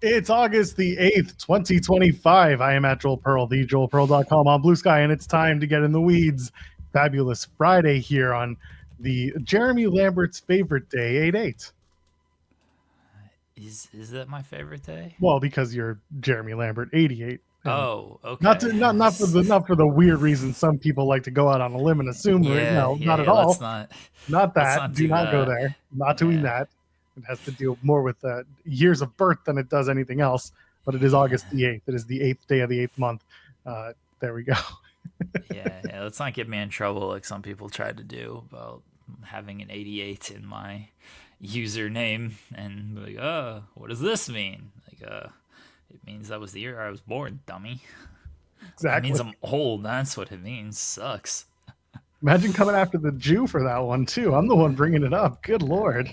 It's August the 8th, 2025. I am at Joel Pearl, thejoelpearl.com on Blue Sky, and it's time to get in the weeds. Fabulous Friday here on the Jeremy Lambert's favorite day, 8/8. Is that my favorite day? Well, because you're Jeremy Lambert, 88. And Oh, not okay. to not for the weird reason some people like to go out on a limb and assume. No, not at Let's all. not Not let's that. not Do do not go that. there. Not doing Yeah, that. It has to deal more with years of birth than it does anything else. But it is August yeah, the 8th. It is the 8th day of the 8th month. There we go. yeah. Let's not get me in trouble like some people tried to do about having an 88 in my username and be like, what does this mean? It means that was the year I was born, dummy. That means Exactly. I'm old. That's what it means. Sucks. Imagine coming after the Jew for that one, too. I'm the one bringing it up. Good Lord.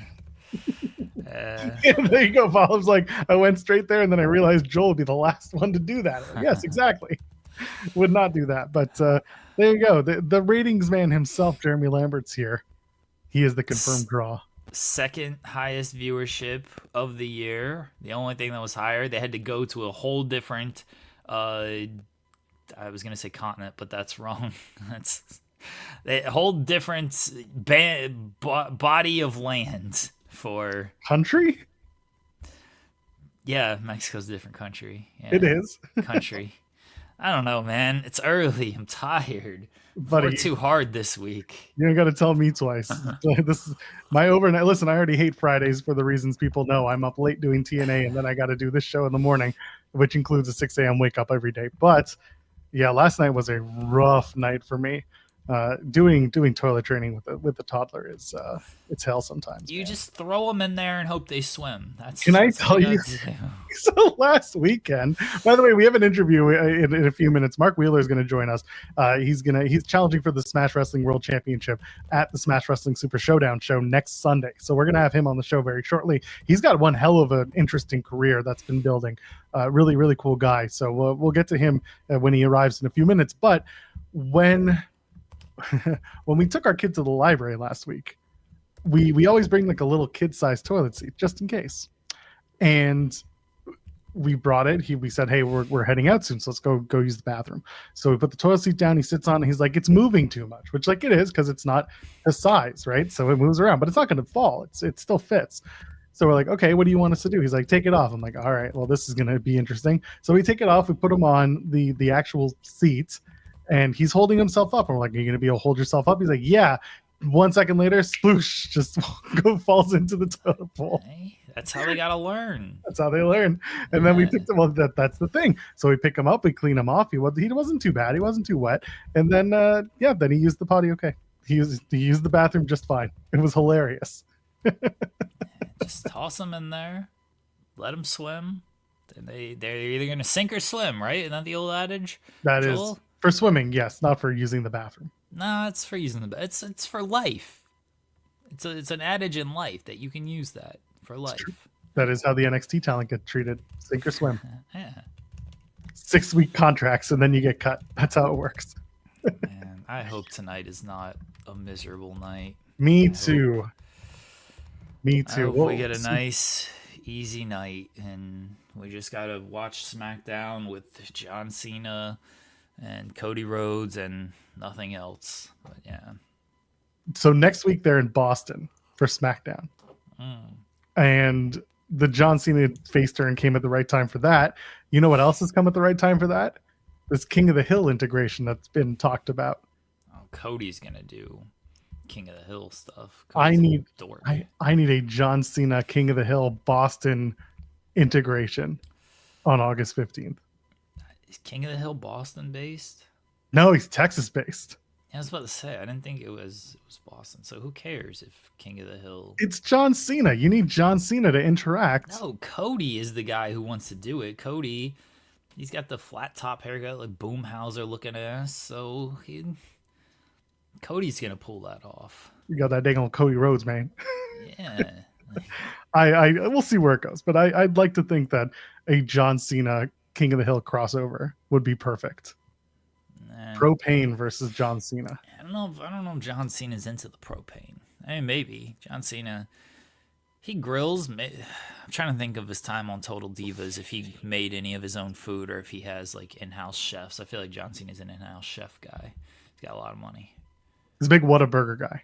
Uh, There you go. Paul. I was like, I went straight there, and then I realized Joel would be the last one to do that. Like, yes, exactly. Would not do that. But there you go. The ratings man himself, Jeremy Lambert's here. He is the confirmed draw. Second highest viewership of the year. The only thing that was higher, they had to go to a whole different. I was gonna say continent, but that's wrong. That's a whole different body of land for. Country? Yeah, Mexico's a different country. Yeah, It is. country. I don't know, man. It's early. I'm tired. Buddy, Worked too hard this week. you don't got to tell me twice. This is my overnight. Listen, I already hate Fridays for the reasons people know. I'm up late doing TNA, and then I got to do this show in the morning, which includes a 6 a.m. wake up every day. But yeah, last night was a rough night for me. Doing toilet training with the toddler is it's hell sometimes. You Man. just throw them in there and hope they swim. Can I tell you? So last weekend, by the way, we have an interview in a few minutes. Mark Wheeler is going to join us. He's challenging for the Smash Wrestling World Championship at the Smash Wrestling Super Showdown show next Sunday. So we're going to have him on the show very shortly. He's got one hell of an interesting career that's been building. Really, really cool guy. So we'll get to him when he arrives in a few minutes. But when we took our kid to the library last week, we always bring like a little kid-sized toilet seat just in case. And we brought it. We said, hey, we're heading out soon, so let's go use the bathroom. So we put the toilet seat down. He sits on it. He's like, it's moving too much, which like it is because it's not the size, right? So it moves around, but it's not going to fall. It still fits. So we're like, okay, what do you want us to do? He's like, take it off. I'm like, all right, well, this is going to be interesting. So we take it off. We put him on the actual seat, and he's holding himself up. And we're like, are you going to be able to hold yourself up? He's like, yeah. 1 second later, sploosh, just falls into the toilet bowl. Hey, that's how they gotta learn. That's how they learn. And then we picked him. Well, that's the thing. So we pick him up, we clean him off. He wasn't too bad. He wasn't too wet. And then then he used the potty. Okay, he used the bathroom just fine. It was hilarious. Just toss them in there, let them swim. They're either gonna sink or swim, right? Isn't that the old adage? That Joel? is for swimming, yes, not for using the bathroom. No, it's for using the. It's for life. It's an adage in life that you can use that for life. That is how the NXT talent get treated: sink or swim. Yeah. 6-week contracts, and then you get cut. That's how it works. Man, I hope tonight is not a miserable night. Me too. Me I too. hope we get a nice, easy night, and we just gotta watch SmackDown with John Cena and Cody Rhodes and nothing else. But yeah. So next week they're in Boston for SmackDown. And the John Cena face turn came at the right time for that. You know what else has come at the right time for that? This King of the Hill integration that's been talked about. Oh, Cody's gonna do King of the Hill stuff. I need dork. I need a John Cena King of the Hill Boston integration on August 15th. Is King of the Hill Boston based? No, he's Texas based. Yeah, I was about to say I didn't think it was Boston. So who cares if King of the Hill? It's John Cena. You need John Cena to interact. No, Cody is the guy who wants to do it. Cody, he's got the flat top haircut, like Boomhauser looking ass. So Cody's gonna pull that off. You got that dang old Cody Rhodes, man. Yeah. I we'll see where it goes, but I'd like to think that a John Cena King of the Hill crossover would be perfect. Propane versus John Cena. I don't know if John Cena's into the propane. I mean, maybe John Cena. He grills. I'm trying to think of his time on Total Divas, if he made any of his own food or if he has like in-house chefs. I feel like John Cena is an in-house chef guy. He's got a lot of money. He's a big Whataburger guy.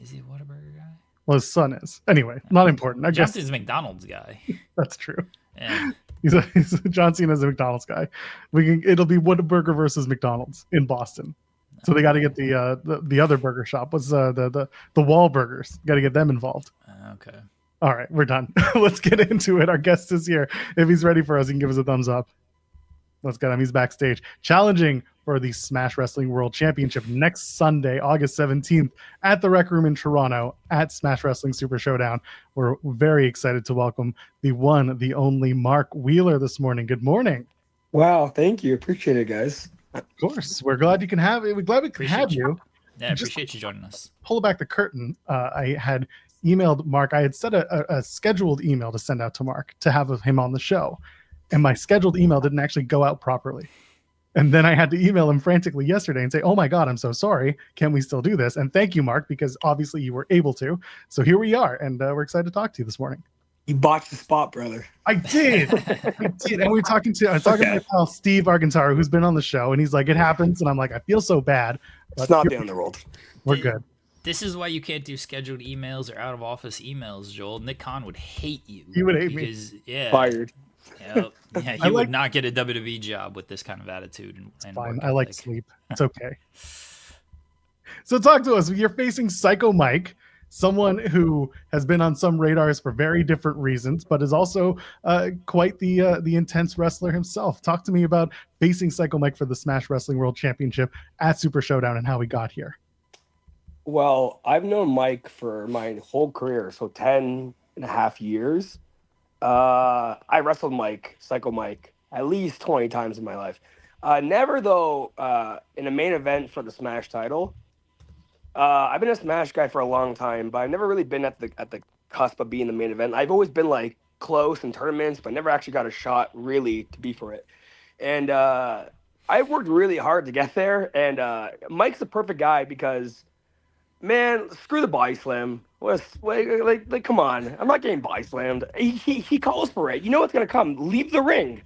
Is he a Whataburger guy? Well, his son is. Anyway, not important. I John guess Cena's a McDonald's guy. that's true. Yeah. John Cena's a McDonald's guy. It'll be Whataburger versus McDonald's in Boston. So they got to get the other burger shop. What's the Wahlburgers? Got to get them involved. Okay. All right, we're done. Let's get into it. Our guest is here. If he's ready for us, he can give us a thumbs up. Let's get him. He's backstage challenging for the Smash Wrestling World Championship next Sunday, August 17th at the Rec Room in Toronto at Smash Wrestling Super Showdown. We're very excited to welcome the one, the only Mark Wheeler this morning. Good morning. Wow, thank you. Appreciate it, guys. Of course. We're glad you can have it. We're glad we can have you. Yeah, I appreciate you joining us. Pull back the curtain. I had emailed Mark. I had set a scheduled email to send out to Mark to have him on the show. And my scheduled email didn't actually go out properly. And then I had to email him frantically yesterday and say, oh my God, I'm so sorry. Can we still do this? And thank you, Mark, because obviously you were able to. So here we are. And we're excited to talk to you this morning. You botched the spot, brother. I did. I did. And we were talking to my pal Steve Argentaro, who's been on the show. And he's like, it happens. And I'm like, I feel so bad. It's not the end of the world. We're good. This is why you can't do scheduled emails or out of office emails, Joel. Nick Khan would hate you. He would hate me. Yeah. Fired. Yeah, he would not get a WWE job with this kind of attitude. And fine. I like sleep. It's okay. So talk to us. You're facing Psycho Mike, someone who has been on some radars for very different reasons, but is also quite the intense wrestler himself. Talk to me about facing Psycho Mike for the Smash Wrestling World Championship at Super Showdown and how we got here. Well, I've known Mike for my whole career, so 10 and a half years. I wrestled Psycho Mike, at least 20 times in my life. Never, though, in a main event for the Smash title. I've been a Smash guy for a long time, but I've never really been at the cusp of being the main event. I've always been like close in tournaments, but never actually got a shot really to be for it. And I worked really hard to get there. And Mike's the perfect guy because, man, screw the body slam. Like, come on. I'm not getting body slammed. He calls for it. You know what's gonna come. Leave the ring.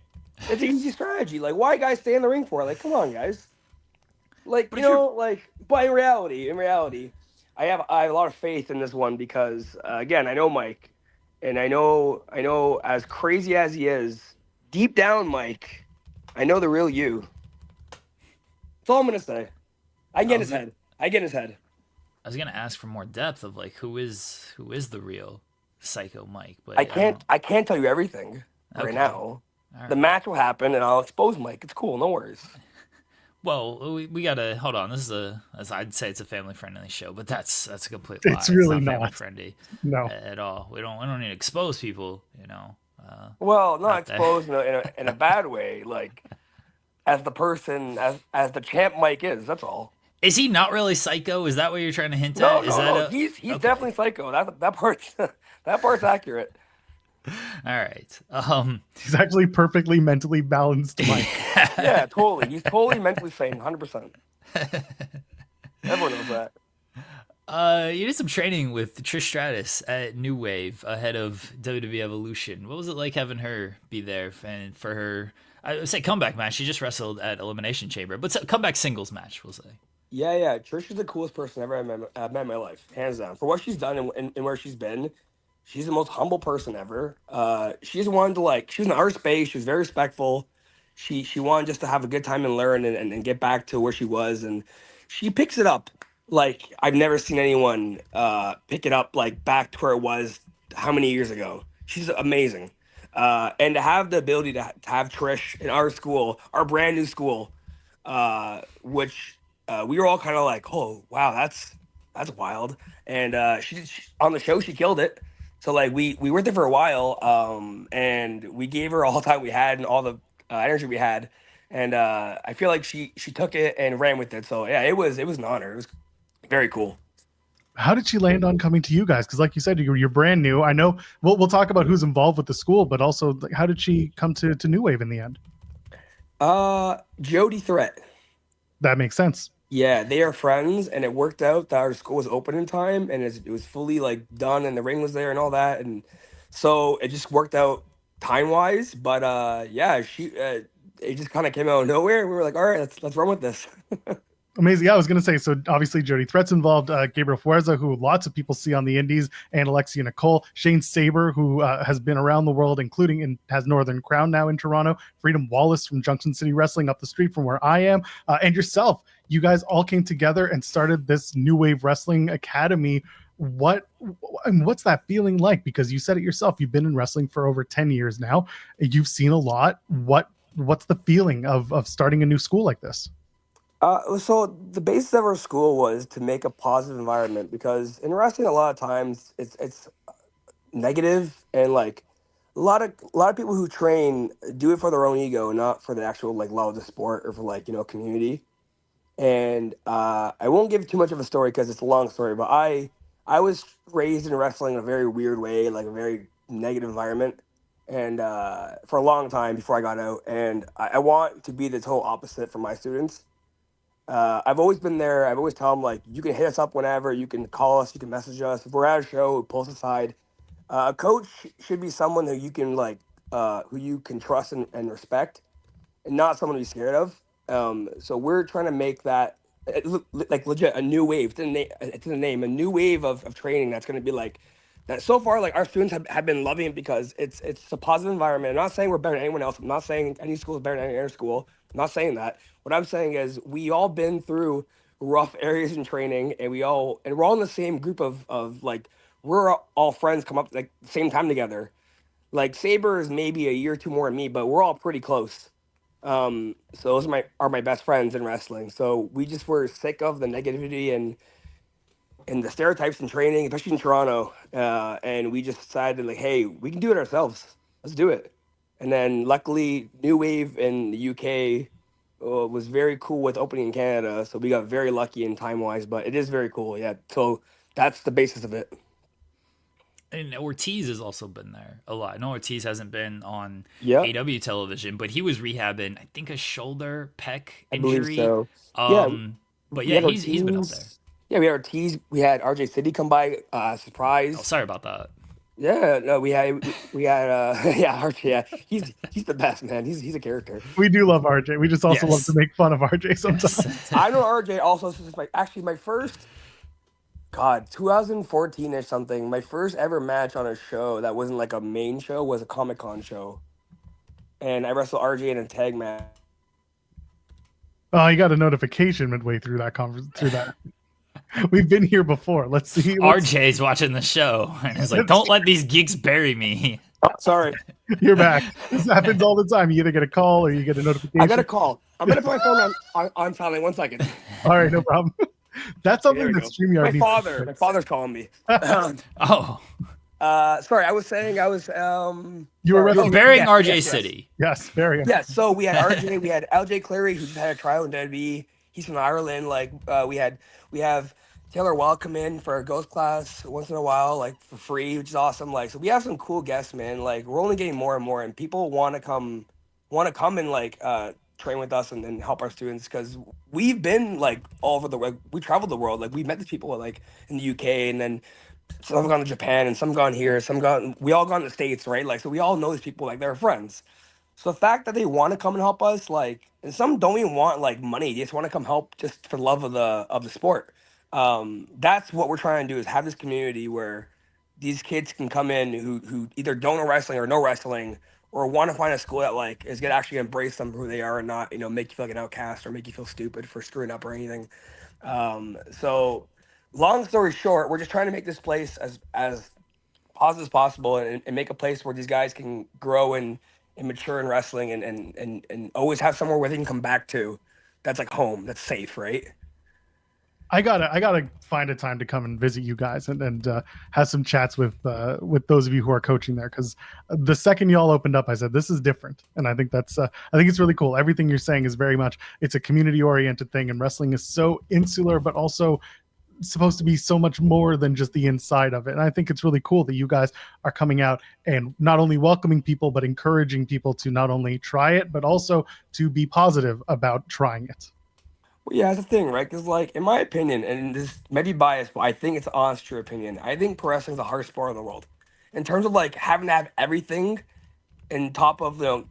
It's an easy strategy. Like, why guys stay in the ring for? Like, come on, guys. Like, but in reality, I have a lot of faith in this one because again, I know Mike, and I know as crazy as he is, deep down, Mike, I know the real you. That's all I'm gonna say. I get in his head. I was gonna ask for more depth of like who is the real Psycho Mike, but I can't tell you everything right now. Right. The match will happen, and I'll expose Mike. It's cool, no worries. Well, we gotta hold on. This is as I'd say, it's a family friendly show, but that's a complete lie. It's really not not family friendly, no, at all. We don't need to expose people, you know. Well, not exposed in a bad way, like as the person as the champ Mike is. That's all. Is he not really psycho? Is that what you're trying to hint at? Is no. He's okay. Definitely psycho. That part's accurate. All right. He's actually perfectly mentally balanced, Mike. Yeah, totally. He's totally mentally sane, 100%. Everyone knows that. You did some training with Trish Stratus at New Wave ahead of WWE Evolution. What was it like having her be there and for her? I would say comeback match. She just wrestled at Elimination Chamber, but comeback singles match, we'll say. Yeah. Trish is the coolest person I've met in my life, hands down. For what she's done and where she's been, she's the most humble person ever. She's wanted to she was in our space. She was very respectful. She wanted just to have a good time and learn and get back to where she was. And she picks it up like I've never seen anyone pick it up like back to where it was how many years ago. She's amazing. And to have the ability to have Trish in our school, our brand new school, which we were all kind of like, oh, wow, that's wild. And she on the show, she killed it. So like we were there for a while, and we gave her all the time we had and all the energy we had, and I feel like she took it and ran with it. So yeah, it was an honor. It was very cool. How did she land on coming to you guys? Because like you said, you're brand new. I know we'll talk about who's involved with the school, but also like, how did she come to New Wave in the end? Jody Threat. That makes sense. Yeah, they are friends, and it worked out that our school was open in time, and it was fully like done, and the ring was there and all that, and so it just worked out time wise. But yeah, it just kind of came out of nowhere, and we were like, all right, let's run with this. Amazing. Yeah, I was going to say, so obviously Jody Threat's involved, Gabriel Fuerza, who lots of people see on the indies, and Alexia Nicole, Shane Saber, who has been around the world, including and has Northern Crown now in Toronto, Freedom Wallace from Junction City Wrestling up the street from where I am, and yourself. You guys all came together and started this New Wave Wrestling Academy. What's that feeling like? Because you said it yourself, you've been in wrestling for over 10 years now. You've seen a lot. What's the feeling of starting a new school like this? So the basis of our school was to make a positive environment, because in wrestling a lot of times it's negative, and like a lot of people who train do it for their own ego, not for the actual like love of the sport or for like community. And I won't give too much of a story because it's a long story, but I was raised in wrestling in a very weird way, like a very negative environment, and for a long time before I got out. And I want to be the total opposite for my students. I've always been there. I've always tell them, like, you can hit us up whenever. You can call us. You can message us. If we're at a show, pull us aside. A coach should be someone who you can who you can trust and respect, and not someone to be scared of. So we're trying to make that like legit a new wave. It's in the name, a new wave of training that's going to be like that. So far, like our students have been loving it because it's a positive environment. I'm not saying we're better than anyone else. I'm not saying any school is better than any other school. I'm not saying that. What I'm saying is we all been through rough areas in training, and we're all in the same group of like we're all friends, come up like the same time together. Like Saber is maybe a year or two more than me, but we're all pretty close. So those are my best friends in wrestling. So we just were sick of the negativity and the stereotypes in training, especially in Toronto. And we just decided, like, hey, we can do it ourselves. Let's do it. And then luckily, New Wave in the UK was very cool with opening in Canada. So we got very lucky in time wise, but it is very cool. Yeah. So that's the basis of it. And Ortiz has also been there a lot. I know Ortiz hasn't been on Yeah, AW television, but he was rehabbing, I think, a shoulder pec I believe injury. so. Yeah, But we yeah, had he's been up there. Ortiz. Yeah, we had Ortiz. We had RJ City come by, Oh, surprise. sorry about that. Yeah, no, we had yeah, Archie, yeah. He's the best, man. He's a character. We do love RJ. We just also love to Yes. make fun of RJ sometimes. Yes. I know RJ also since my first 2014 or something. My first ever match on a show that wasn't like a main show was a Comic-Con show. And I wrestled RJ in a tag match. Oh, you got a notification midway through that conference. Through that, we've been here before. Let's see. RJ's watching the show and is like, "Don't let these geeks bury me." Oh, sorry. You're back. This happens all the time. You either get a call or you get a notification. I got a call. I'm gonna put my phone on silent. 1 second. All right, no problem. That's There something we that go. StreamYard needs. My father's calling me. Oh, Sorry, I was saying I was You were sorry. wrestling- burying Yes, RJ yes, yes. City. Yes, very. Yeah, so we had RJ, we had LJ Cleary, who just had a trial in WWE. He's from Ireland. Like we have Taylor Well come in for a ghost class once in a while, like for free, which is awesome. Like, so we have some cool guests, man. Like we're only getting more and more, and people want to come and like train with us and help our students, because we've been like all over the world. We traveled the world. Like we met these people like in the UK, and then some have gone to Japan, and some gone here, we all gone to the States, right? Like, so we all know these people, like they're friends. So the fact that they want to come and help us, like, and some don't even want like money; they just want to come help just for love of the sport. That's what we're trying to do, is have this community where these kids can come in who either don't know wrestling or know wrestling, or want to find a school that like is gonna actually embrace them for who they are, and not make you feel like an outcast or make you feel stupid for screwing up or anything. So long story short, we're just trying to make this place as positive as possible, and make a place where these guys can grow and mature in wrestling, and always have somewhere where they can come back to, that's like home, that's safe, right? I gotta find a time to come and visit you guys and have some chats with those of you who are coaching there, because the second y'all opened up, I said this is different, and I think it's really cool. Everything you're saying is very much, it's a community oriented thing, and wrestling is so insular, but also supposed to be so much more than just the inside of it. And I think it's really cool that you guys are coming out and not only welcoming people, but encouraging people to not only try it, but also to be positive about trying it. Well, yeah, that's the thing, right? Because, like, in my opinion, and this may be biased, but I think it's honest, true opinion. I think pro wrestling is the hardest sport in the world. In terms of like having to have everything in top of the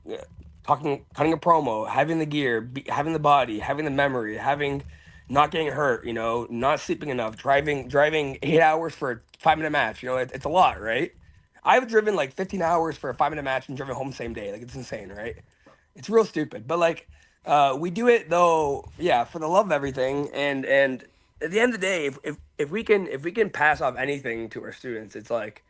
cutting a promo, having the gear, having the body, having the memory, having not getting hurt, not sleeping enough, driving 8 hours for a 5 minute match. It's a lot, right? I've driven like 15 hours for a 5 minute match and driven home same day. Like it's insane, right? It's real stupid. But like we do it though, yeah, for the love of everything. And at the end of the day, if we can pass off anything to our students, it's like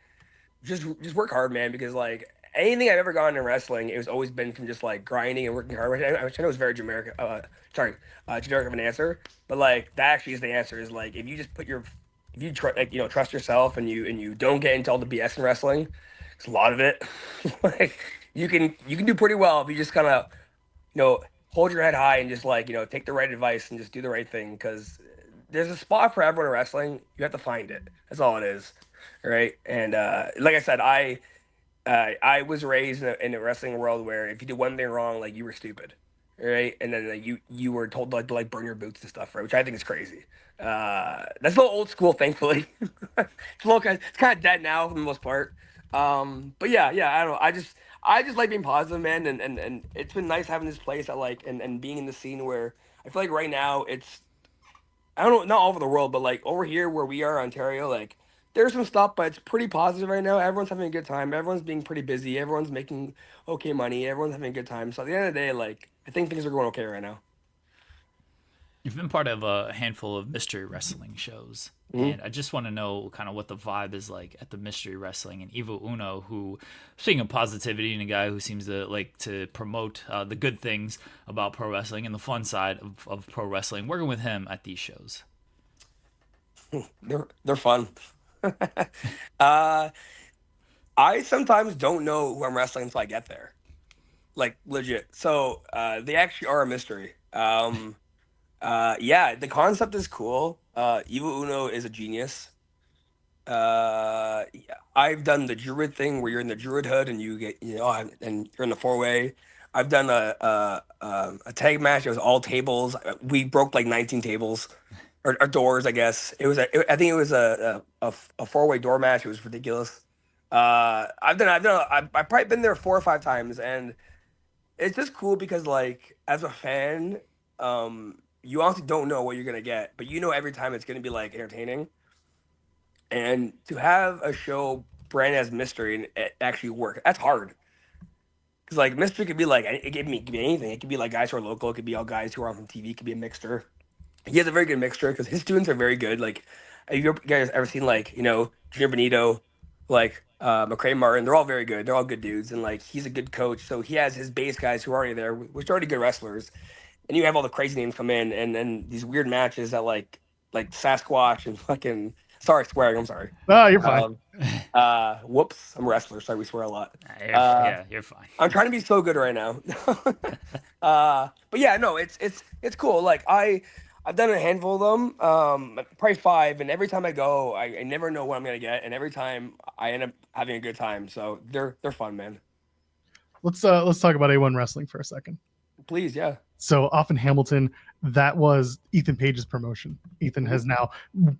just work hard, man. Because like anything I've ever gotten in wrestling, it was always been from just like grinding and working hard. Which I know is very generic. Generic of an answer, but like that actually is the answer. Is like if you just if you trust yourself and you don't get into all the BS in wrestling, it's a lot of it. Like you can do pretty well if you just kind of hold your head high and just like take the right advice and just do the right thing. Because there's a spot for everyone in wrestling. You have to find it. That's all it is, right? And like I said, I was raised in a wrestling world where if you did one thing wrong, like you were stupid, right? And then you were told to burn your boots and stuff, right? Which I think is crazy. That's a little old school, thankfully. It's kind of dead now for the most part. But yeah, I don't know. I just like being positive, man, and it's been nice having this place. I like and being in the scene where I feel like right now it's I don't know, not all over the world, but like over here where we are, Ontario, like there's some stuff, but it's pretty positive right now. Everyone's having a good time. Everyone's being pretty busy. Everyone's making okay money. Everyone's having a good time. So at the end of the day, like I think things are going okay right now. You've been part of a handful of mystery wrestling shows, Hmm. and I just want to know kind of what the vibe is like at the mystery wrestling. And Evo Uno, who, speaking of positivity, and a guy who seems to like to promote the good things about pro wrestling and the fun side of pro wrestling, working with him at these shows. They're fun. uh, I sometimes don't know who I'm wrestling until I get there, like legit. So they actually are a mystery. Yeah, the concept is cool. Evo Uno is a genius. Yeah, I've done the druid thing where you're in the druid hood and you get and you're in the four way. I've done a tag match. It was all tables. We broke like 19 tables or doors. I guess I think it was a four-way door match. It was ridiculous. I've probably been there 4 or 5 times, and it's just cool because like as a fan, you honestly don't know what you're gonna get, but you know every time it's gonna be like entertaining. And to have a show brand as mystery and it actually work, that's hard. Because like mystery could be like it could be anything. It could be like guys who are local. It could be all guys who are on TV. It could be a mixture. He has a very good mixture because his students are very good. Like, have you guys ever seen like Junior Benito, like McCray Martin? They're all very good. They're all good dudes, and like he's a good coach. So he has his base guys who are already there, which are already good wrestlers. And you have all the crazy names come in, and then these weird matches that like Sasquatch and fucking sorry swearing. I'm sorry. Oh, you're fine. Um, Whoops, I'm a wrestler. Sorry, we swear a lot. Yeah, you're fine. I'm trying to be so good right now. But yeah, no, it's cool. Like I've done a handful of them, probably five, and every time I go, I never know what I'm gonna get, and every time I end up having a good time. So they're fun, man. Let's talk about A1 wrestling for a second. Please, yeah. So off in Hamilton, that was Ethan Page's promotion. Ethan has Mhm. now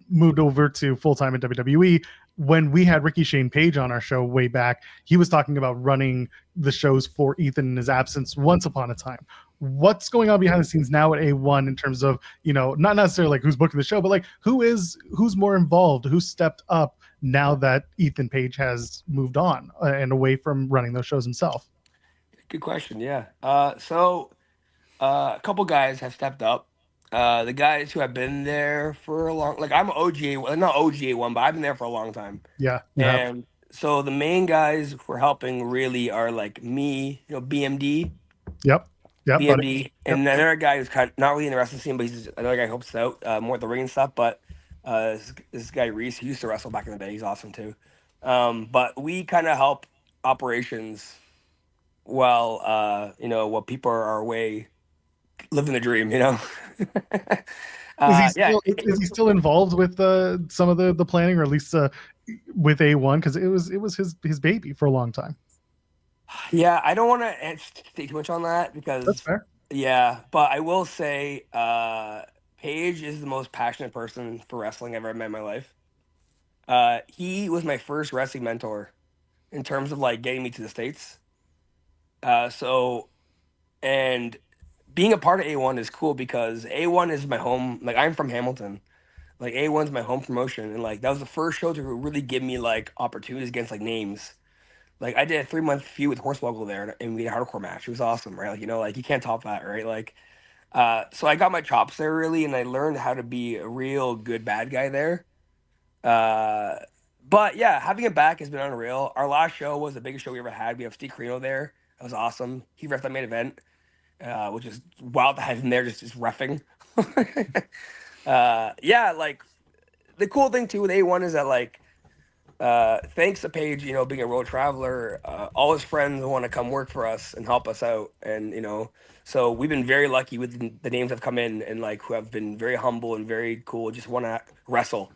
moved over to full time at WWE. When we had Ricky Shane Page on our show way back, he was talking about running the shows for Ethan in his absence once upon a time. What's going on behind the scenes now at A1 in terms of, not necessarily like who's booking the show, but like who's more involved, who stepped up now that Ethan Page has moved on and away from running those shows himself? Good question. Yeah. A couple guys have stepped up. The guys who have been there for a long, like I'm OGA, not OGA one, but I've been there for a long time. Yeah, you have. And so the main guys who are helping really are like me, BMD, Yep, buddy. BMD, Yep. and another guy who's kind of not really in the wrestling scene, but he's another guy who helps out more at the ring and stuff. But this guy Reese, he used to wrestle back in the day. He's awesome too. But we kind of help operations while while people are away living the dream. Yeah. Is he still involved with some of the planning, or at least with A1? Because it was his baby for a long time. Yeah, I don't want to say too much on that That's because fair. yeah, but I will say Paige is the most passionate person for wrestling I've ever met in my life. He was my first wrestling mentor in terms of like getting me to the States. So and being a part of A1 is cool because A1 is my home. Like I'm from Hamilton. Like A1's my home promotion, and like that was the first show to really give me like opportunities against like names. Like I did a 3 month feud with Hornswoggle there, and we had a hardcore match. It was awesome, right? Like like you can't top that, right? Like, so I got my chops there really, and I learned how to be a real good bad guy there. Uh, but yeah, having him back has been unreal. Our last show was the biggest show we ever had. We have Steve Carino there. That was awesome. He refed that main event, which is wild to have him there just refing. Yeah, like the cool thing too with A1 is that like thanks to Paige, being a road traveler, all his friends want to come work for us and help us out, and so we've been very lucky with the names that have come in and like who have been very humble and very cool. Just want to wrestle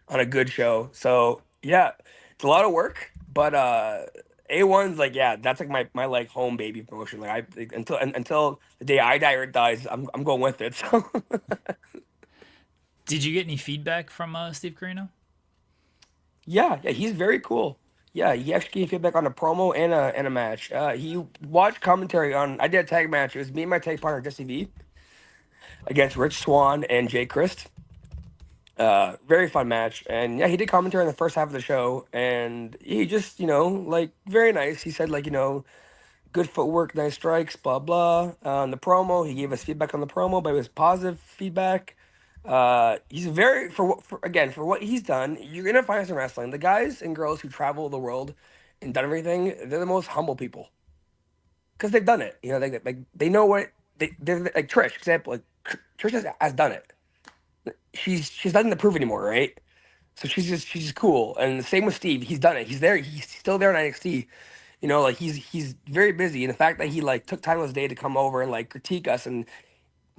on a good show. So yeah, it's a lot of work, but A1's like yeah, that's like my like home baby promotion. Like until the day I die or it dies, I'm going with it. So. Did you get any feedback from Steve Carino? Yeah, he's very cool. Yeah, he actually gave feedback on a promo and a match. He watched commentary on. I did a tag match. It was me and my tag partner Jesse V against Rich Swann and Jay Christ. Very fun match, and yeah, he did commentary in the first half of the show, and he just like very nice. He said like good footwork, nice strikes, blah blah. On the promo, he gave us feedback on the promo, but it was positive feedback. He's very for what he's done. You're gonna find us in wrestling. The guys and girls who travel the world and done everything, they're the most humble people because they've done it. They know what they're like. Trish, example, like Trish has done it. She's nothing to prove anymore, right? So she's just cool. And the same with Steve. He's done it. He's there. He's still there in NXT. Like he's very busy. And the fact that he like took time of his day to come over and like critique us and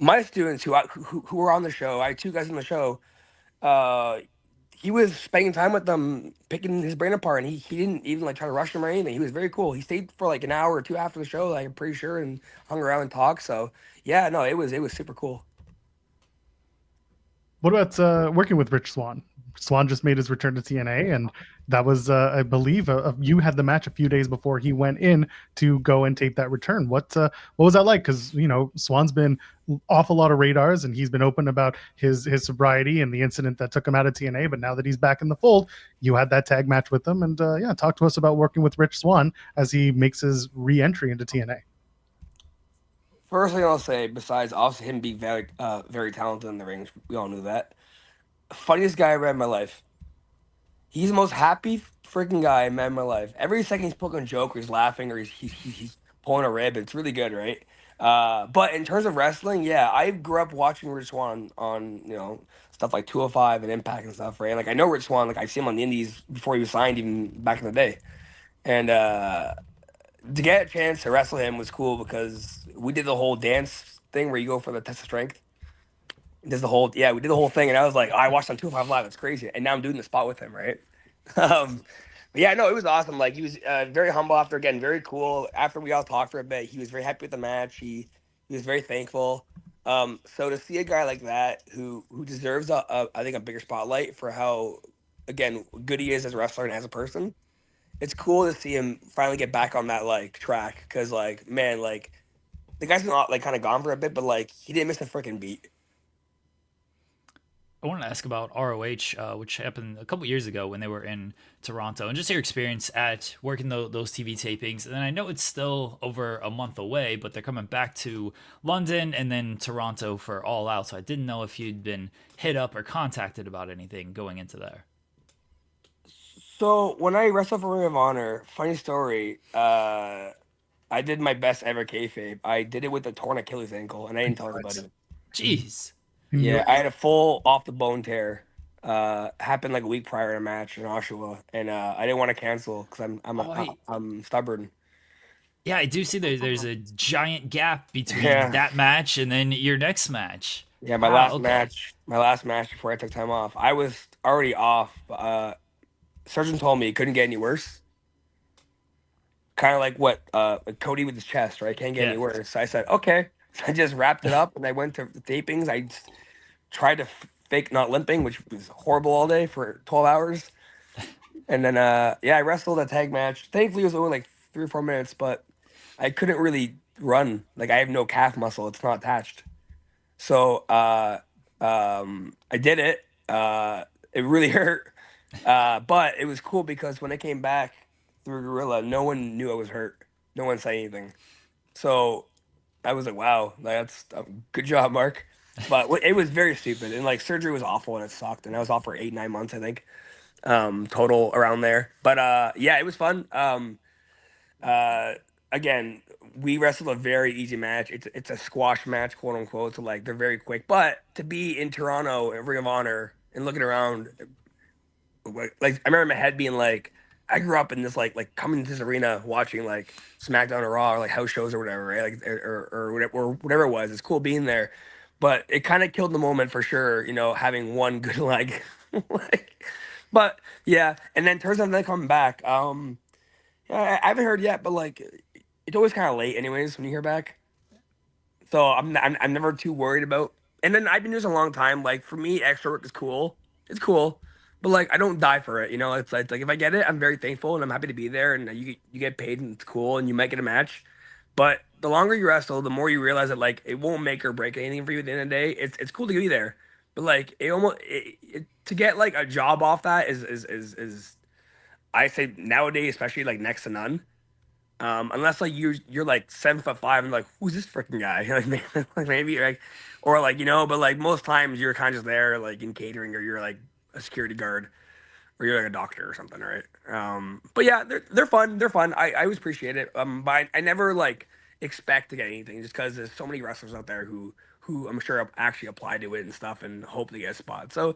my students who were on the show, I had two guys on the show. Uh, he was spending time with them, picking his brain apart, and he didn't even like try to rush him or anything. He was very cool. He stayed for like an hour or two after the show, like I'm pretty sure, and hung around and talked. So yeah, no, it was super cool. What about working with Rich Swann? Swann just made his return to TNA, and that was, I believe, you had the match a few days before he went in to go and tape that return. What was that like? Because Swann's been off a lot of radars, and he's been open about his sobriety and the incident that took him out of TNA. But now that he's back in the fold, you had that tag match with him, and yeah, talk to us about working with Rich Swann as he makes his re-entry into TNA. First thing I'll say, besides also him being very very talented in the ring, we all knew that. Funniest guy I ever met in my life. He's the most happy freaking guy I met in my life. Every second he's poking a joke or he's laughing or he's pulling a rib. It's really good, right? But in terms of wrestling, yeah, I grew up watching Rich Swann on stuff like 205 and Impact and stuff, right? Like I know Rich Swann, like I see him on the Indies before he was signed, even back in the day. And to get a chance to wrestle him was cool because we did the whole dance thing where you go for the test of strength. There's the whole we did the whole thing, and I was like, I watched on 205 Live. It's crazy, and now I'm doing the spot with him, right? But yeah, no, it was awesome. Like he was very humble after again, very cool. After we all talked for a bit, he was very happy with the match. He was very thankful. So to see a guy like that who deserves I think a bigger spotlight for how again good he is as a wrestler and as a person, it's cool to see him finally get back on that like track because like man like the guy's been like kind of gone for a bit, but like he didn't miss a freaking beat. I want to ask about ROH, which happened a couple years ago when they were in Toronto, and just your experience at working those TV tapings. And I know it's still over a month away, but they're coming back to London and then Toronto for All Out. So I didn't know if you'd been hit up or contacted about anything going into there. So when I wrestled for Ring of Honor, funny story, I did my best ever kayfabe. I did it with a torn Achilles ankle, and I didn't tell anybody. Jeez. Yeah, I had a full off the bone tear. Happened like a week prior to a match in Oshawa, and I didn't want to cancel because I'm stubborn. Yeah, I do see there's a giant gap between Yeah. that match and then your next match. Yeah, my last match before I took time off, I was already off. Surgeon told me it couldn't get any worse. Kind of like what Cody with his chest, right? Can't get any worse. So I said, okay. I just wrapped it up and I went to the tapings. I just tried to fake not limping, which was horrible all day for 12 hours. And then, I wrestled a tag match. Thankfully, it was only like 3 or 4 minutes, but I couldn't really run. Like, I have no calf muscle, it's not attached. So, I did it. It really hurt. But it was cool because when I came back through Gorilla, no one knew I was hurt. No one said anything. So I was like, wow, that's good job, Mark. But it was very stupid. And like surgery was awful and it sucked. And I was off for 8, 9 months, I think, total around there. But yeah, it was fun. Uh, Again, we wrestled a very easy match. It's a squash match, quote unquote. So like they're very quick. But to be in Toronto at Ring of Honor and looking around, like I remember my head being like, I grew up in this like coming to this arena watching like SmackDown or Raw or like house shows or whatever, right? Like or whatever it was. It's cool being there, but it kind of killed the moment for sure. Having one good leg, like, but yeah. And then turns out they come back. Yeah, I haven't heard yet, but like it's always kind of late, anyways, when you hear back. So I'm never too worried about. And then I've been doing this a long time. Like for me, extra work is cool. It's cool, but like I don't die for it. It's like if I get it, I'm very thankful and I'm happy to be there. And you get paid and it's cool and you might get a match. But the longer you wrestle, the more you realize that like it won't make or break anything for you at the end of the day. It's cool to be there, but like to get like a job off that is I say nowadays especially like next to none. Unless like you're like 7'5" and like who's this freaking guy? Like maybe like or like but like most times you're kind of just there like in catering or you're like a security guard or you're like a doctor or something, right? But yeah, they're fun. They're fun. I always appreciate it. But I never like expect to get anything just because there's so many wrestlers out there who I'm sure actually apply to it and stuff and hope to get a spot. So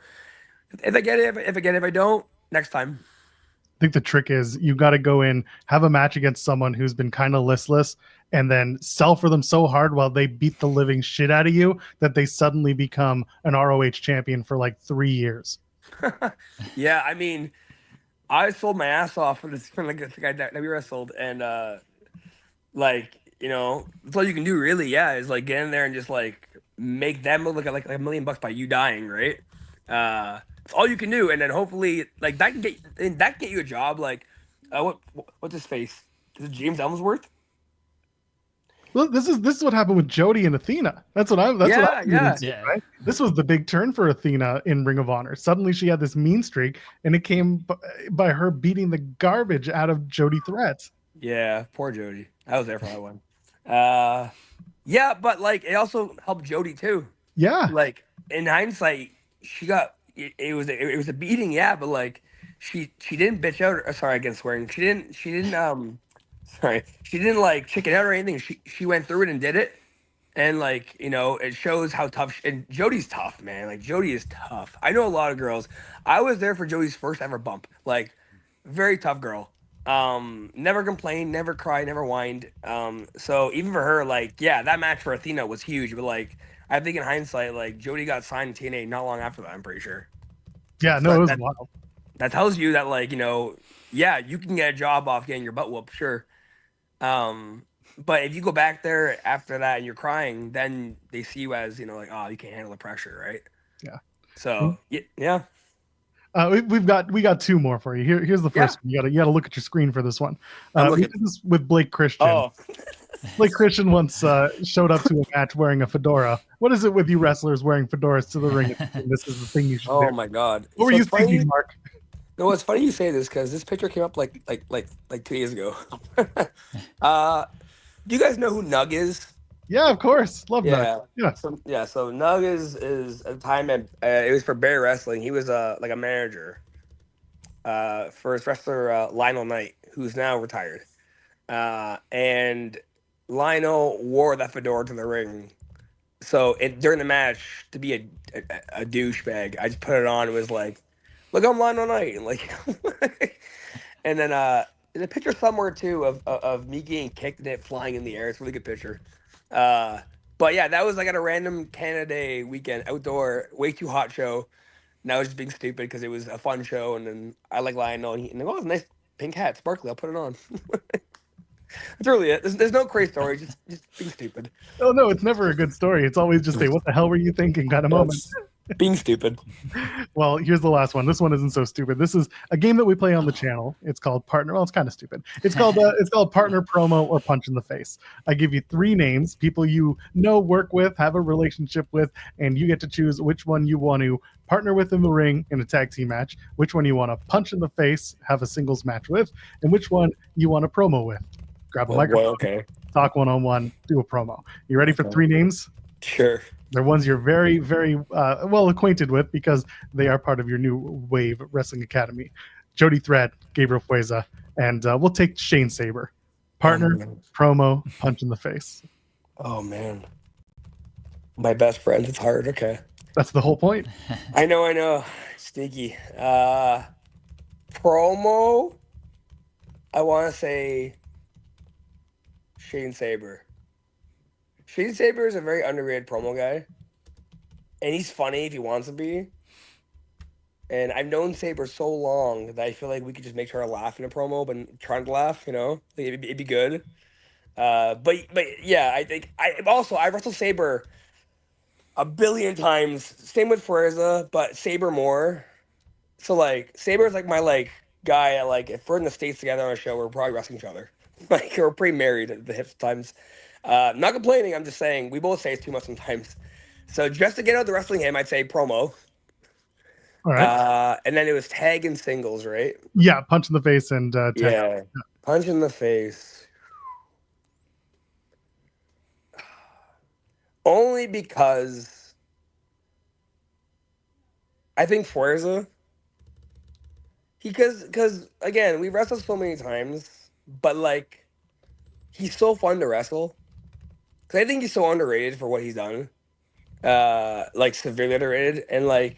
if I get it, if I get it, if I don't, next time. I think the trick is you got to go in, have a match against someone who's been kind of listless, and then sell for them so hard while they beat the living shit out of you that they suddenly become an ROH champion for like 3 years. Yeah, I mean, I sold my ass off for like the guy that we wrestled, and like that's all you can do really. Yeah, is like get in there and just like make them look like $1 million by you dying, right? It's all you can do, and then hopefully like that can get you a job. Like, what's his face? Is it James Ellsworth? Well, this is what happened with Jody and Athena. That's what I'm Yeah. right? This was the big turn for Athena in Ring of Honor. Suddenly she had this mean streak, and it came by her beating the garbage out of Jody Threat. Yeah, poor Jody. I was there for that one. Yeah, but like it also helped Jody too. Yeah. Like in hindsight, she got it was a beating, yeah, but like she didn't bitch out. Sorry, against swearing. She didn't sorry. She didn't like chicken out or anything. She went through it and did it. And like, it shows how tough and Jody's tough, man. Like Jody is tough. I know a lot of girls. I was there for Jody's first ever bump. Like very tough girl. Never complained, never cried, never whined. So even for her, like, yeah, that match for Athena was huge, but like I think in hindsight, like Jody got signed to TNA not long after that, I'm pretty sure. Yeah, no, it was wild. That tells you that like, yeah, you can get a job off getting your butt whooped, sure. But if you go back there after that and you're crying, then they see you as, like, oh, you can't handle the pressure, right? Yeah. So yeah. We got 2 more for you. Here's the first one. You gotta look at your screen for this one. We did this with Blake Christian. Oh. Blake Christian once showed up to a match wearing a fedora. What is it with you wrestlers wearing fedoras to the ring? This is the thing you should do. Oh my God. What were you thinking, Mark? No, it's funny you say this because this picture came up like 2 days ago. Do you guys know who Nug is? Yeah, of course. Love Nug. Yeah. So Nug is at the time it was for Bear Wrestling. He was like a manager for his wrestler Lionel Knight, who's now retired. And Lionel wore that fedora to the ring. So during the match, to be a douchebag, I just put it on. It was like, look, I'm Lionel Knight, and like, and then there's a picture somewhere too of me getting kicked and it flying in the air. It's a really good picture. But yeah, that was like at a random Canada Day weekend outdoor, way too hot show. And I was just being stupid because it was a fun show, and then I like Lionel, and like, oh, it's a nice pink hat, sparkly. I'll put it on. That's really it. There's no crazy story. Just being stupid. Oh no, it's never a good story. It's always just a "what the hell were you thinking" kind of moment. Being stupid. Well, here's the last one. This one isn't so stupid. This is a game that we play on the channel. It's called Partner. Well, it's kind of stupid. It's called Partner, Promo, or Punch in the Face. I give you 3 names, people you know, work with, have a relationship with, and you get to choose which one you want to partner with in the ring in a tag team match, which one you want to punch in the face, have a singles match with, and which one you want to promo with. Grab a microphone, talk one-on-one, do a promo. You ready for 3 names? Sure. They're ones you're very, very well acquainted with because they are part of your new Wave Wrestling Academy. Jody Thread, Gabriel Fueza, and we'll take Shane Saber. Partner, promo, punch in the face. Oh, man. My best friend. It's hard. Okay. That's the whole point. I know. Sneaky. Promo, I want to say Shane Saber. Shane Saber is a very underrated promo guy, and he's funny if he wants to be. And I've known Saber so long that I feel like we could just make sure to laugh in a promo, but trying to laugh, you know, like it'd be good. But yeah, I think I wrestled Saber a billion times. Same with Fuerza, but Saber more. So like Saber is like my like guy. Like if we're in the States together on a show, we're probably wrestling each other. Like we're pretty married at the hip times. Not complaining. I'm just saying we both say it's too much sometimes. So just to get out the wrestling game, I'd say promo. All right. And then it was tag and singles, right? Yeah, punch in the face and tag. Yeah, punch in the face. Only because I think Fuerza. Because again, we wrestled so many times, but like he's so fun to wrestle. Because I think he's so underrated for what he's done. Like severely underrated, and like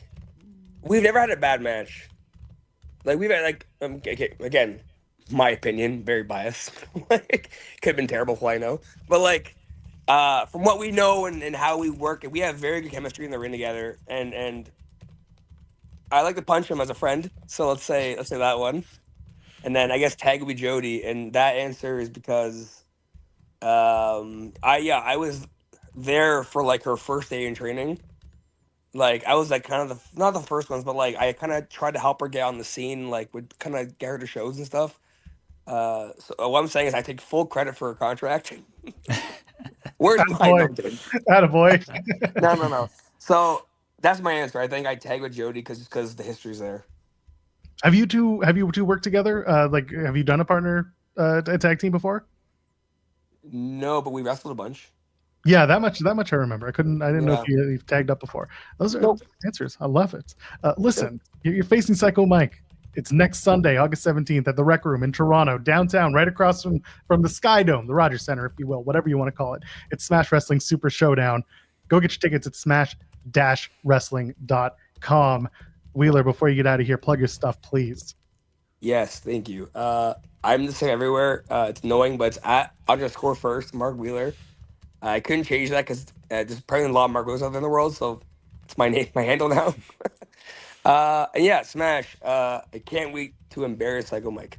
we've never had a bad match. Like we've had like okay, again, my opinion, very biased. Like could have been terrible for all I know, but like from what we know and how we work, we have very good chemistry in the ring together, and I like to punch him as a friend. So let's say that one, and then I guess tag would be Jody, and that answer is because I was there for like her first day in training. Like I was like kind of not the first ones, but like I kind of tried to help her get on the scene, like would kind of get her to shows and stuff. So what I'm saying is I take full credit for her contract. Where's mine? Attaboy. No. So that's my answer. I think I tag with Jody because the history's there. Have you two worked together? Like have you done a partner a tag team before? No, but we wrestled a bunch. Yeah, that much I remember. I didn't know if you've tagged up before. Those are answers. I love it. Listen, you're facing Psycho Mike. It's next Sunday, August 17th at the Rec Room in Toronto, downtown, right across from the Sky Dome, the Rogers Center, if you will, whatever you want to call it. It's Smash Wrestling Super Showdown. Go get your tickets at smash-wrestling.com. Wheeler, before you get out of here, plug your stuff, please. Yes, thank you. I'm the same everywhere. It's annoying, but it's at _first Mark Wheeler. I couldn't change that because there's probably a lot of Mark Wheelers out there in the world, so it's my name, my handle now. And yeah, Smash. I can't wait to embarrass Psycho Mike.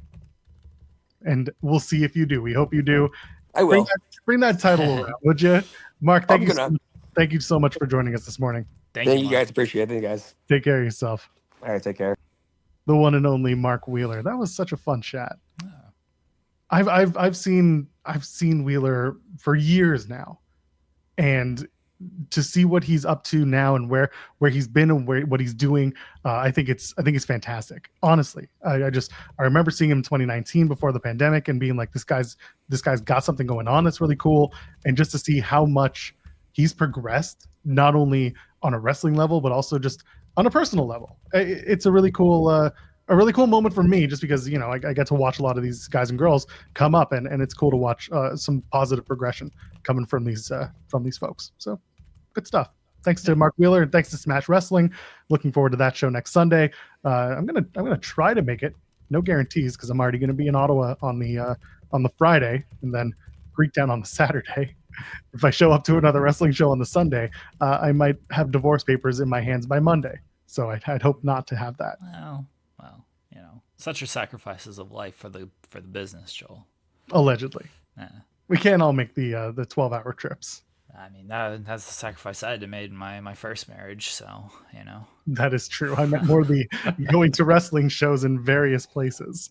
And we'll see if you do. We hope you do. I will. Bring that title around, would you? Mark, thank you so much for joining us this morning. Thank you guys. Appreciate it. Thank you guys. Take care of yourself. All right, take care. The one and only Mark Wheeler. That was such a fun chat. Oh. I've seen Wheeler for years now, and to see what he's up to now and where he's been and what he's doing, I think it's fantastic. Honestly, I remember seeing him in 2019 before the pandemic and being like, this guy's got something going on that's really cool, and just to see how much he's progressed, not only on a wrestling level but also just on a personal level. It's a really cool moment for me, just because I get to watch a lot of these guys and girls come up, and it's cool to watch some positive progression coming from these folks. So good stuff. Thanks to Mark Wheeler and thanks to Smash Wrestling. Looking forward to that show next Sunday. I'm gonna try to make it. No guarantees, because I'm already gonna be in Ottawa on the Friday and then Greektown on the Saturday. If I show up to another wrestling show on the Sunday, I might have divorce papers in my hands by Monday. So I'd hope not to have that. Well, such are sacrifices of life for the business, Joel. Allegedly. We can't all make the 12-hour trips. I mean, that's the sacrifice I had to make in my first marriage. So, you know. That is true. I meant more the going to wrestling shows in various places.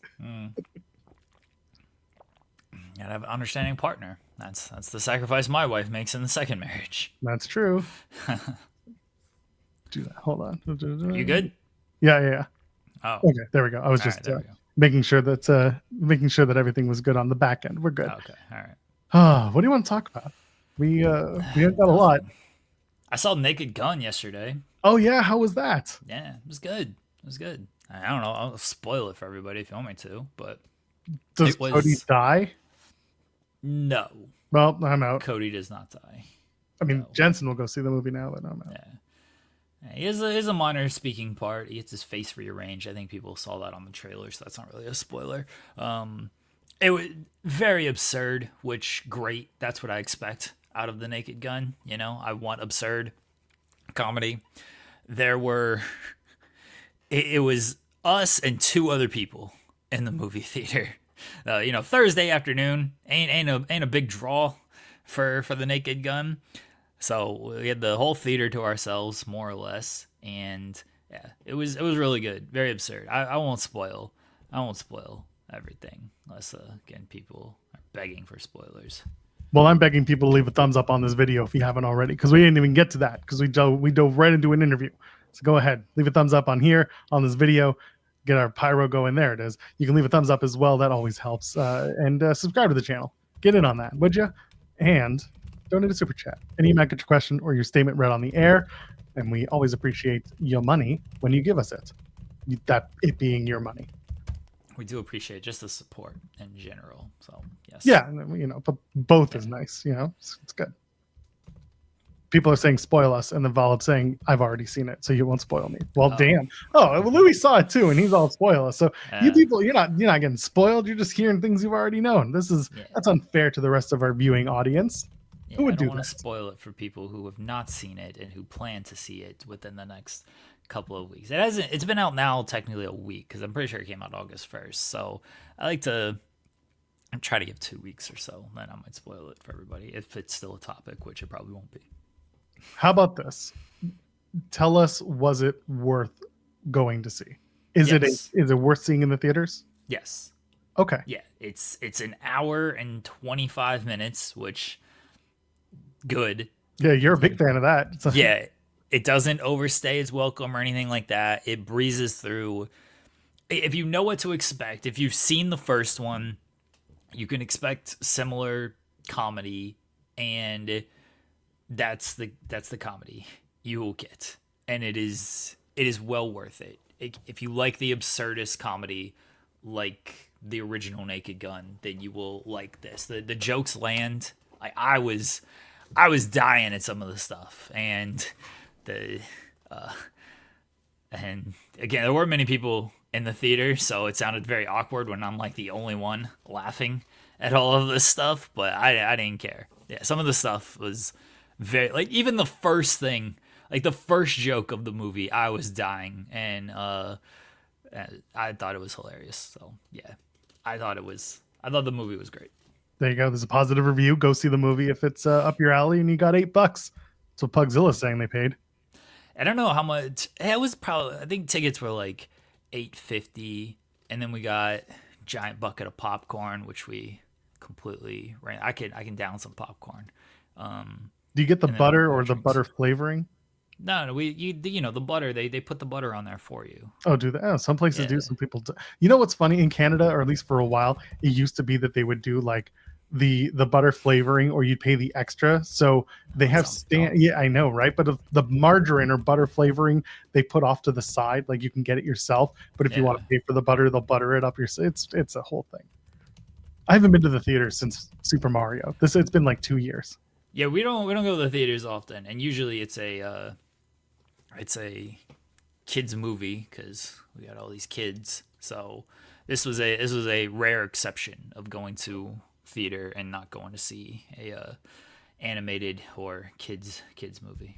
Gotta have an understanding partner. That's the sacrifice my wife makes in the second marriage. That's true. Do that. Hold on. Are you good? Yeah. Oh, okay. There we go. I was just making sure that everything was good on the back end. We're good. Okay. All right. What do you want to talk about? We haven't got a lot. I saw Naked Gun yesterday. Oh yeah, how was that? Yeah, it was good. I don't know. I'll spoil it for everybody if you want me to, but does Cody die? No. Well, I'm out. Cody does not die. I mean, no. Jensen will go see the movie now, but I'm out. Yeah. He has a minor speaking part. He gets his face rearranged. I think people saw that on the trailer, so that's not really a spoiler. It was very absurd, which great. That's what I expect out of the Naked Gun. You know, I want absurd comedy. There were, it was us and two other people in the movie theater. Thursday afternoon ain't a big draw for the Naked Gun. So we had the whole theater to ourselves, more or less, and yeah, it was really good, very absurd. I won't spoil everything, unless again people are begging for spoilers. Well, I'm begging people to leave a thumbs up on this video if you haven't already, because we didn't even get to that because we dove right into an interview. So go ahead, leave a thumbs up on here on this video. Get our pyro going. There it is. You can leave a thumbs up as well. That always helps. And subscribe to the channel. Get in on that, would you? And donate a super chat. And you might get your question or your statement read on the air. And we always appreciate your money when you give us it. That it being your money. We do appreciate just the support in general. So yes. Yeah, but both is nice. It's good. People are saying spoil us, and then Volib saying I've already seen it, so you won't spoil me. Well, damn. Oh, well, Louis saw it too, and he's all spoil us. So you people, you're not getting spoiled. You're just hearing things you've already known. That's unfair to the rest of our viewing audience. Yeah, who would do that? I don't want to spoil it for people who have not seen it and who plan to see it within the next couple of weeks. It's been out now technically a week because I'm pretty sure it came out August 1st. So I like to try to give 2 weeks or so, then I might spoil it for everybody if it's still a topic, which it probably won't be. How about this? Tell us, was it worth going to see? Is it worth seeing in the theaters? Yes. Okay. Yeah, it's an hour and 25 minutes, which good. Yeah, you're a big fan of that. Yeah, it doesn't overstay its welcome or anything like that. It breezes through. If you know what to expect, if you've seen the first one, you can expect similar comedy, and that's the comedy you will get, and it is well worth it. If you like the absurdist comedy like the original Naked Gun, then you will like this. The jokes land. I was dying at some of the stuff, and and again, there weren't many people in the theater, so it sounded very awkward when I'm like the only one laughing at all of this stuff, but I didn't care. Yeah, some of the stuff was very, even the first thing, the first joke of the movie, I was dying, and I thought it was hilarious. So yeah, I thought the movie was great. There you go. There's a positive review. Go see the movie if it's up your alley, and you got $8. That's what Pugzilla's saying they paid. I don't know how much. It was probably, I think tickets were like $8.50, and then we got a giant bucket of popcorn, which we completely ran. I can down some popcorn. Do you get the butter or the butter flavoring? No, the butter, they put the butter on there for you. Oh, do that? Oh, some places do, some people do. You know what's funny? In Canada, or at least for a while, it used to be that they would do the butter flavoring, or you'd pay the extra. So they have yeah, I know, right? But the margarine or butter flavoring, they put off to the side, you can get it yourself. But if you want to pay for the butter, they'll butter it up it's a whole thing. I haven't been to the theater since Super Mario. It's been 2 years. Yeah, we don't go to the theaters often, and usually it's a kids movie because we got all these kids. So this was a rare exception of going to theater and not going to see a animated or kids movie.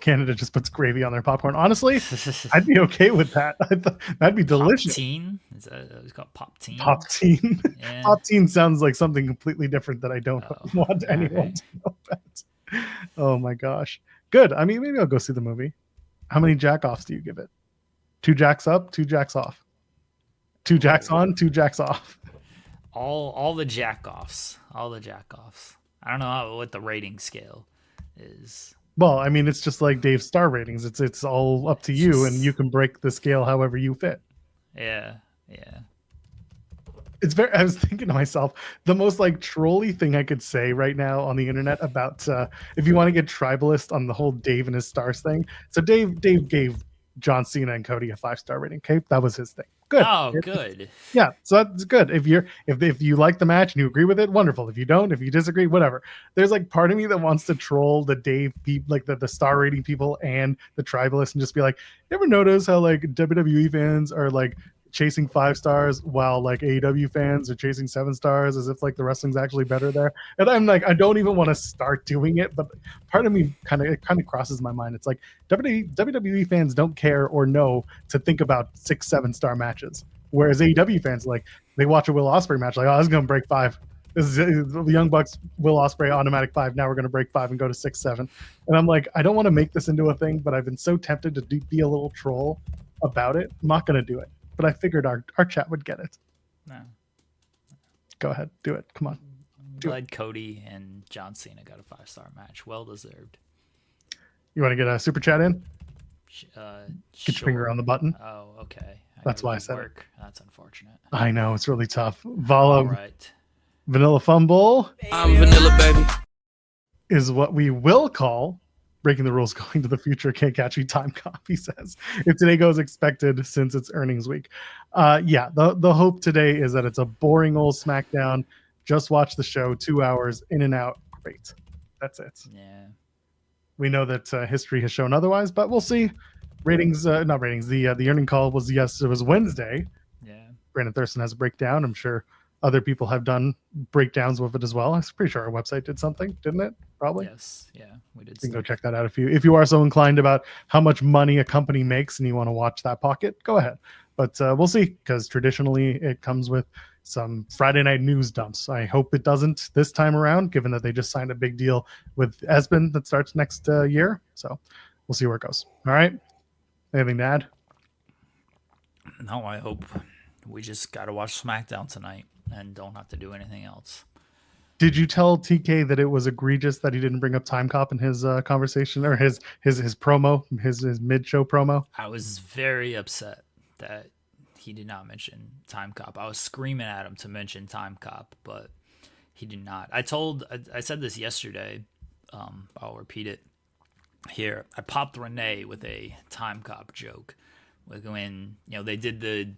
Canada just puts gravy on their popcorn. Honestly, I'd be okay with that. That'd be delicious. Pop-teen? Is that it's called pop-teen? Pop-teen. Yeah. Pop-teen sounds like something completely different that I don't want anyone right. to know about. Oh my gosh. Good. I mean, maybe I'll go see the movie. How many jack-offs do you give it? 2 jacks up, 2 jacks off. 2 jacks on, 2 jacks off. All the jack-offs. All the jack-offs. I don't know what the rating scale is. Well, I mean, it's just like Dave's star ratings. It's all up to you, and you can break the scale however you fit. Yeah. It's very. I was thinking to myself, the most like trolly thing I could say right now on the internet about if you want to get tribalist on the whole Dave and his stars thing. So Dave gave John Cena and Cody a 5-star rating. Okay, that was his thing. Good. Oh, good. Yeah, so that's good. If you like the match and you agree with it, wonderful. If you don't, if you disagree, whatever. There's like part of me that wants to troll the Dave people, like the star rating people and the tribalists, and just be like, you ever notice how like WWE fans are like chasing 5 stars while like AEW fans are chasing 7 stars, as if like the wrestling's actually better there? And I'm like, I don't even want to start doing it, but part of me kind of crosses my mind. It's like WWE fans don't care or know to think about 6-7 star matches, whereas AEW fans, like, they watch a Will Ospreay match like, oh, this is gonna break 5. This is the Young Bucks, Will Ospreay, automatic 5. Now we're gonna break 5 and go to 6-7. And I'm like, I don't want to make this into a thing, but I've been so tempted to be a little troll about it. I'm not gonna do it. But I figured our chat would get it. No. Go ahead. Do it. Come on. I'm glad Cody and John Cena got a 5-star match. Well deserved. You want to get a super chat in? Get your finger on the button. Oh, okay. That's why I said it. That's unfortunate. I know. It's really tough. Vala, All right. Vanilla Fumble. I'm vanilla, baby. Is what we will call breaking the rules going to the future. Can't catch me time cop, he says. If today goes expected since it's earnings week. Yeah, the hope today is that it's a boring old SmackDown. Just watch the show, 2 hours, in and out. Great. That's it. Yeah. We know that history has shown otherwise, but we'll see. Ratings, not ratings. The earning call was, yes, it was Wednesday. Yeah. Brandon Thurston has a breakdown. I'm sure other people have done breakdowns with it as well. I'm pretty sure our website did something, didn't it? Probably. Yes. Yeah, we did. You can go check that out if you are so inclined about how much money a company makes and you want to watch that pocket. Go ahead, but we'll see, because traditionally it comes with some Friday night news dumps. I hope it doesn't this time around, given that they just signed a big deal with Esben that starts next year. So we'll see where it goes. All right. Anything to add? No, I hope we just got to watch SmackDown tonight and don't have to do anything else. Did you tell TK that it was egregious that he didn't bring up Time Cop in his conversation, or his promo, his mid-show promo? I was very upset that he did not mention Time Cop. I was screaming at him to mention Time Cop, but he did not. I said this yesterday. I'll repeat it here. I popped Renee with a Time Cop joke when they did the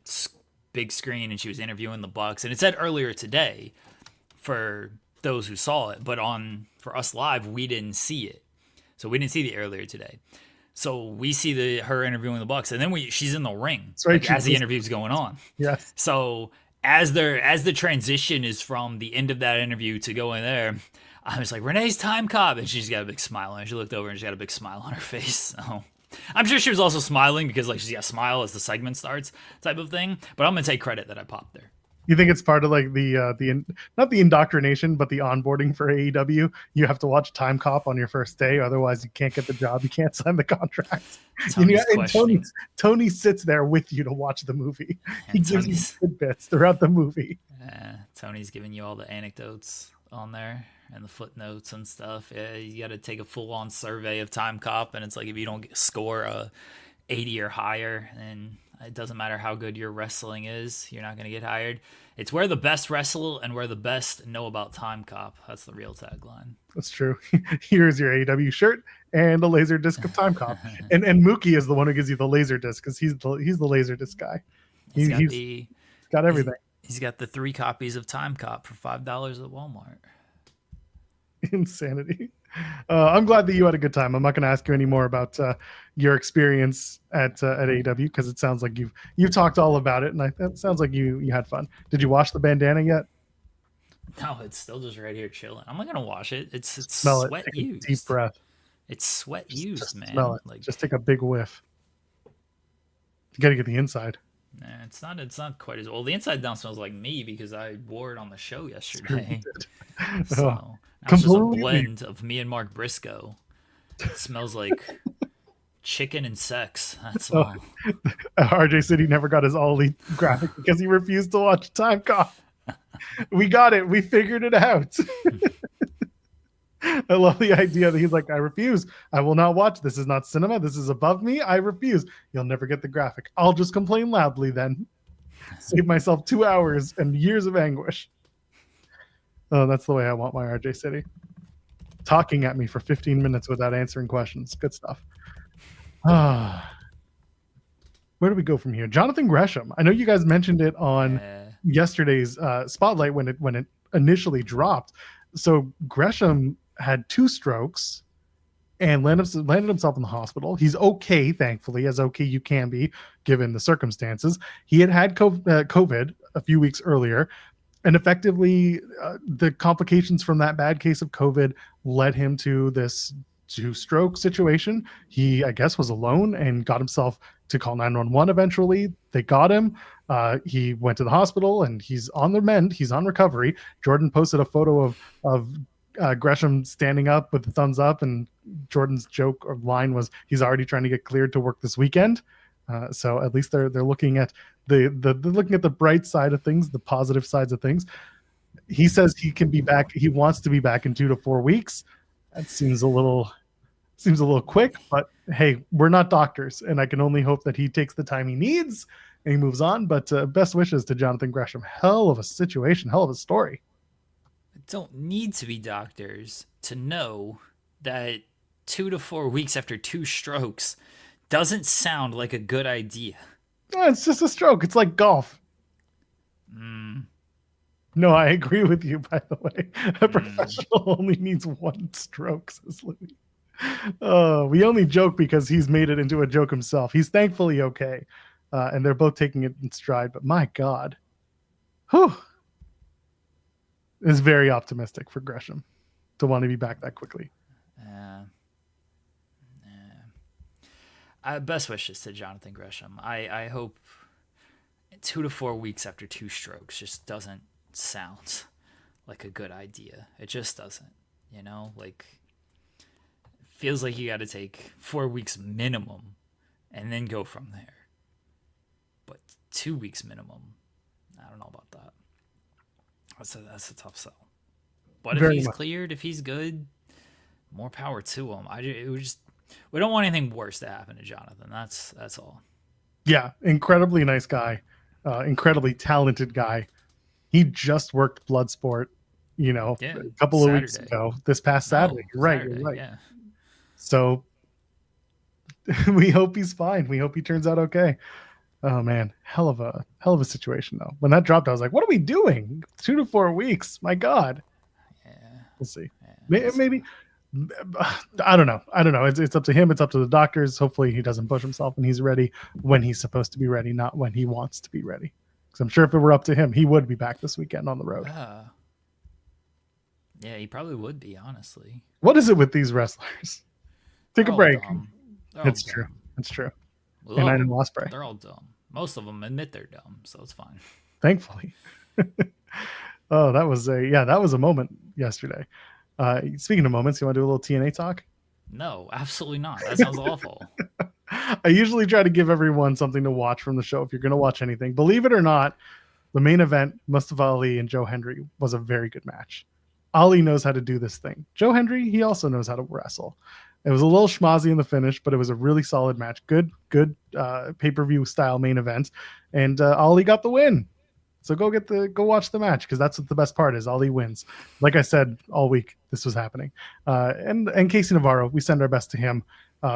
big screen and she was interviewing the Bucks, and it said earlier today for those who saw it, but for us live, we didn't see it. So we didn't see the earlier today. So we see her interviewing the Bucks, and then she's in the ring as the interview's going on. Yes. So as the transition is from the end of that interview to going there, I was like, Renee's Time Cop, and she's got a big smile on her. She looked over and she's got a big smile on her face. So I'm sure she was also smiling because she's got a smile as the segment starts, type of thing. But I'm gonna take credit that I popped there. You think it's part of like the not the indoctrination, but the onboarding for AEW? You have to watch Time Cop on your first day, otherwise you can't get the job. You can't sign the contract. Tony sits there with you to watch the movie. He gives you tidbits throughout the movie. Tony's giving you all the anecdotes on there and the footnotes and stuff. Yeah, you got to take a full-on survey of Time Cop, and it's like if you don't score a 80 or higher, then it doesn't matter how good your wrestling is, you're not going to get hired. It's where the best wrestle and where the best know about Time Cop. That's the real tagline. That's true. Here's your AEW shirt and a laser disc of Time Cop. and Mookie is the one who gives you the laser disc, because he's the laser disc guy. He's got everything. He's got the 3 copies of Time Cop for $5 at Walmart. Insanity. I'm glad that you had a good time. I'm not going to ask you any more about your experience at AEW, because it sounds like you've talked all about it, and it sounds like you had fun. Did you wash the bandana yet? No, it's still just right here chilling. I'm not going to wash it. It's smell sweat it. used. Deep breath. It's sweat used, man. Smell it. Like, just take a big whiff. You got to get the inside. nah, it's not quite as well. The inside down smells like me because I wore it on the show yesterday. So now it's just a blend of me and Mark Briscoe. It smells like chicken and sex. That's all. RJ said he never got his Ollie graphic because he refused to watch Time Cop. We got it. We figured it out. I love the idea that he's like, I refuse. I will not watch. This is not cinema. This is above me. I refuse. You'll never get the graphic. I'll just complain loudly then. Save myself 2 hours and years of anguish. Oh, that's the way I want my RJ City. Talking at me for 15 minutes without answering questions. Good stuff. Where do we go from here? Jonathan Gresham. I know you guys mentioned it on yesterday's Spotlight when it initially dropped. So Gresham had 2 strokes and landed himself in the hospital. He's okay, thankfully, as okay you can be given the circumstances. He had COVID a few weeks earlier, and effectively the complications from that bad case of COVID led him to this 2-stroke situation. He, I guess, was alone and got himself to call 911 eventually. They got him. He went to the hospital and he's on the mend. He's on recovery. Jordan posted a photo of Gresham standing up with the thumbs up, and Jordan's joke or line was he's already trying to get cleared to work this weekend. So at least they're looking at they're looking at the bright side of things, the positive sides of things. He says he can be back. He wants to be back in 2 to 4 weeks. That seems a little quick, but hey, we're not doctors, and I can only hope that he takes the time he needs and he moves on. But best wishes to Jonathan Gresham. Hell of a situation, hell of a story. Don't need to be doctors to know that 2 to 4 weeks after 2 strokes doesn't sound like a good idea. No, it's just a stroke. It's like golf. No, I agree with you, by the way. A professional only needs 1 stroke, says Louis. We only joke because he's made it into a joke himself. He's thankfully okay. And they're both taking it in stride. But my God. Whew. It's very optimistic for Gresham to want to be back that quickly. Best wishes to Jonathan Gresham. I hope 2 to 4 weeks after 2 strokes just doesn't sound like a good idea. It just doesn't, like feels like you got to take 4 weeks minimum and then go from there. But 2 weeks minimum, I don't know about that. That's a tough sell. But if he's cleared, if he's good, more power to him. We don't want anything worse to happen to Jonathan. That's all. Yeah, incredibly nice guy, incredibly talented guy. He just worked Bloodsport, a couple of weeks ago. This past Saturday. You're right. Yeah. So we hope he's fine. We hope he turns out okay. Oh man, hell of a situation though. When that dropped, I was like, "What are we doing? 2 to 4 weeks? My God." Yeah, we'll see. Maybe I don't know. It's up to him. It's up to the doctors. Hopefully, he doesn't push himself and he's ready when he's supposed to be ready, not when he wants to be ready. Because I'm sure if it were up to him, he would be back this weekend on the road. Yeah, he probably would be. Honestly, what is it with these wrestlers? Take a break. It's dumb. True. It's true. And I didn't Ospreay. They're all dumb. Most of them admit they're dumb, so it's fine. Thankfully. Oh, that was a moment yesterday. Speaking of moments, you want to do a little TNA talk? No, absolutely not. That sounds awful. I usually try to give everyone something to watch from the show if you're going to watch anything. Believe it or not, the main event, Mustafa Ali and Joe Hendry, was a very good match. Ali knows how to do this thing. Joe Hendry, he also knows how to wrestle. It was a little schmozzy in the finish, but it was a really solid match. Good pay-per-view style main event. And Ali got the win. So go watch the match, because that's what the best part is. Ali wins. Like I said all week, this was happening. And Casey Navarro, we send our best to him.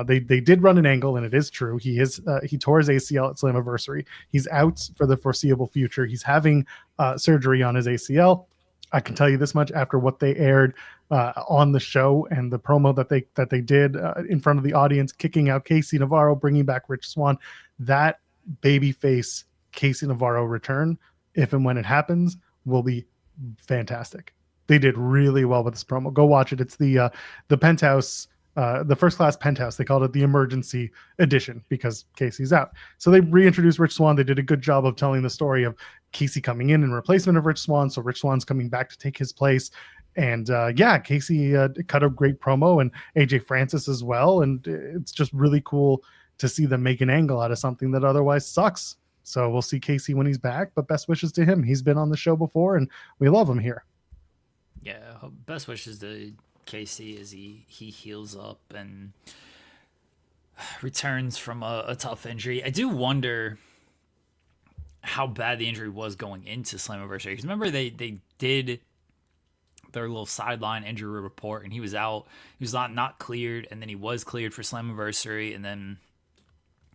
They did run an angle, and it is true. He tore his ACL at Slammiversary. He's out for the foreseeable future. He's having surgery on his ACL. I can tell you this much: after what they aired on the show and the promo that they did in front of the audience, kicking out Casey Navarro, bringing back Rich Swann, that babyface Casey Navarro return, if and when it happens, will be fantastic. They did really well with this promo. Go watch it. It's the Penthouse the first class penthouse. They called it the emergency edition because Casey's out. So they reintroduced Rich Swann. They did a good job of telling the story of Casey coming in replacement of Rich Swann. So Rich Swann's coming back to take his place. And Casey cut a great promo, and AJ Francis as well. And it's just really cool to see them make an angle out of something that otherwise sucks. So we'll see Casey when he's back, but best wishes to him. He's been on the show before, and we love him here. Yeah, best wishes to Casey as he heals up and returns from a tough injury. I do wonder how bad the injury was going into Slammiversary. Because remember, they did their little sideline injury report, and he was out. He was not cleared, and then he was cleared for Slammiversary, and then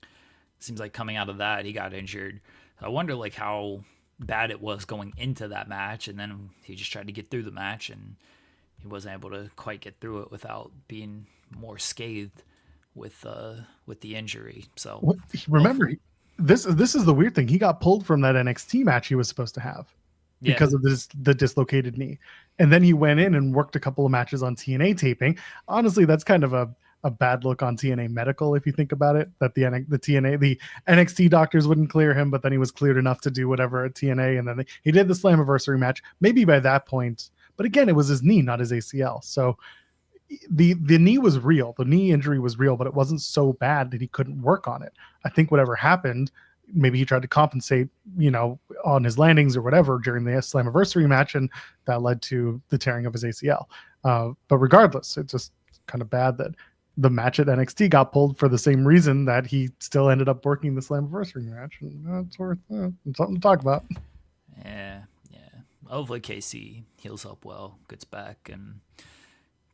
it seems like coming out of that, he got injured. I wonder like how bad it was going into that match, and then he just tried to get through the match, and he wasn't able to quite get through it without being more scathed with the injury. So remember, this is the weird thing. He got pulled from that NXT match he was supposed to have because of the dislocated knee, and then he went in and worked a couple of matches on TNA taping. Honestly, that's kind of a bad look on TNA medical if you think about it, that the NXT doctors wouldn't clear him, but then he was cleared enough to do whatever at TNA, and then he did the Slammiversary match. Maybe by that point, but again, it was his knee, not his ACL. So the knee was real. The knee injury was real, but it wasn't so bad that he couldn't work on it. I think whatever happened, maybe he tried to compensate, on his landings or whatever during the Slammiversary match, and that led to the tearing of his ACL. But regardless, it's just kind of bad that the match at NXT got pulled for the same reason that he still ended up working the Slammiversary match. And that's worth something to talk about. Yeah. Hopefully Casey heals up well, gets back, and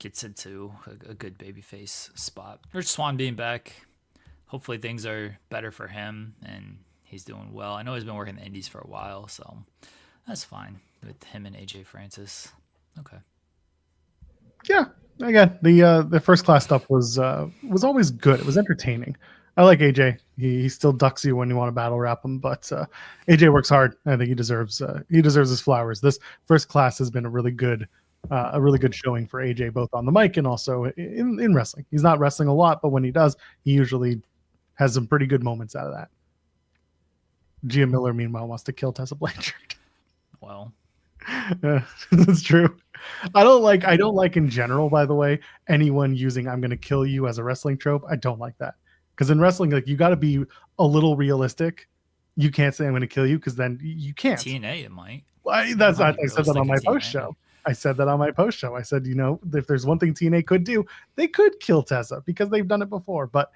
gets into a good babyface spot. Rich Swann being back, hopefully things are better for him, and he's doing well. I know he's been working the indies for a while, so that's fine with him and AJ Francis. Okay. Yeah. Again, the first class stuff was always good. It was entertaining. I like AJ. He still ducks you when you want to battle rap him, but AJ works hard. I think he deserves his flowers. This first class has been a really good showing for AJ, both on the mic and also in wrestling. He's not wrestling a lot, but when he does, he usually has some pretty good moments out of that. Gia Miller, meanwhile, wants to kill Tessa Blanchard. Well, that's true. I don't like in general, by the way, anyone using "I'm going to kill you" as a wrestling trope. I don't like that, because in wrestling, like, you got to be a little realistic. You can't say "I'm going to kill you" because then you can't. TNA, it might. I said that on my post show. I said, if there's one thing TNA could do, they could kill Tessa because they've done it before. But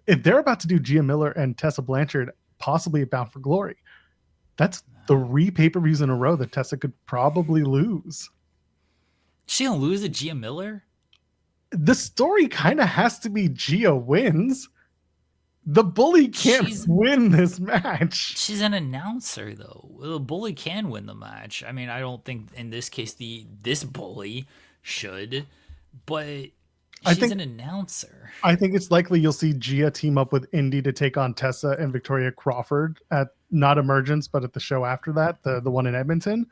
if they're about to do Gia Miller and Tessa Blanchard, possibly at Bound for Glory, that's 3 pay-per-views in a row that Tessa could probably lose. She gonna lose to Gia Miller? The story kind of has to be Gia wins. The Bully can't win this match. She's an announcer, though. The Bully can win the match. I mean, I don't think in this case this Bully should, but she's an announcer. I think it's likely you'll see Gia team up with Indy to take on Tessa and Victoria Crawford at not Emergence, but at the show after that, the one in Edmonton.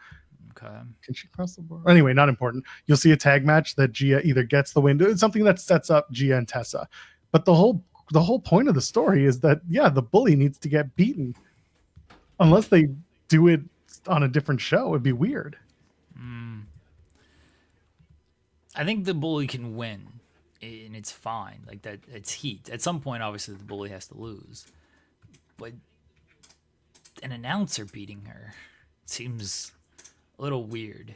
Okay. Can she cross the board? Anyway, not important. You'll see a tag match that Gia either gets the win. It's something that sets up Gia and Tessa. But the whole point of the story is that, the Bully needs to get beaten. Unless they do it on a different show, it'd be weird. I think the Bully can win, and it's fine. Like that, it's heat. At some point, obviously, the Bully has to lose. But an announcer beating her seems a little weird.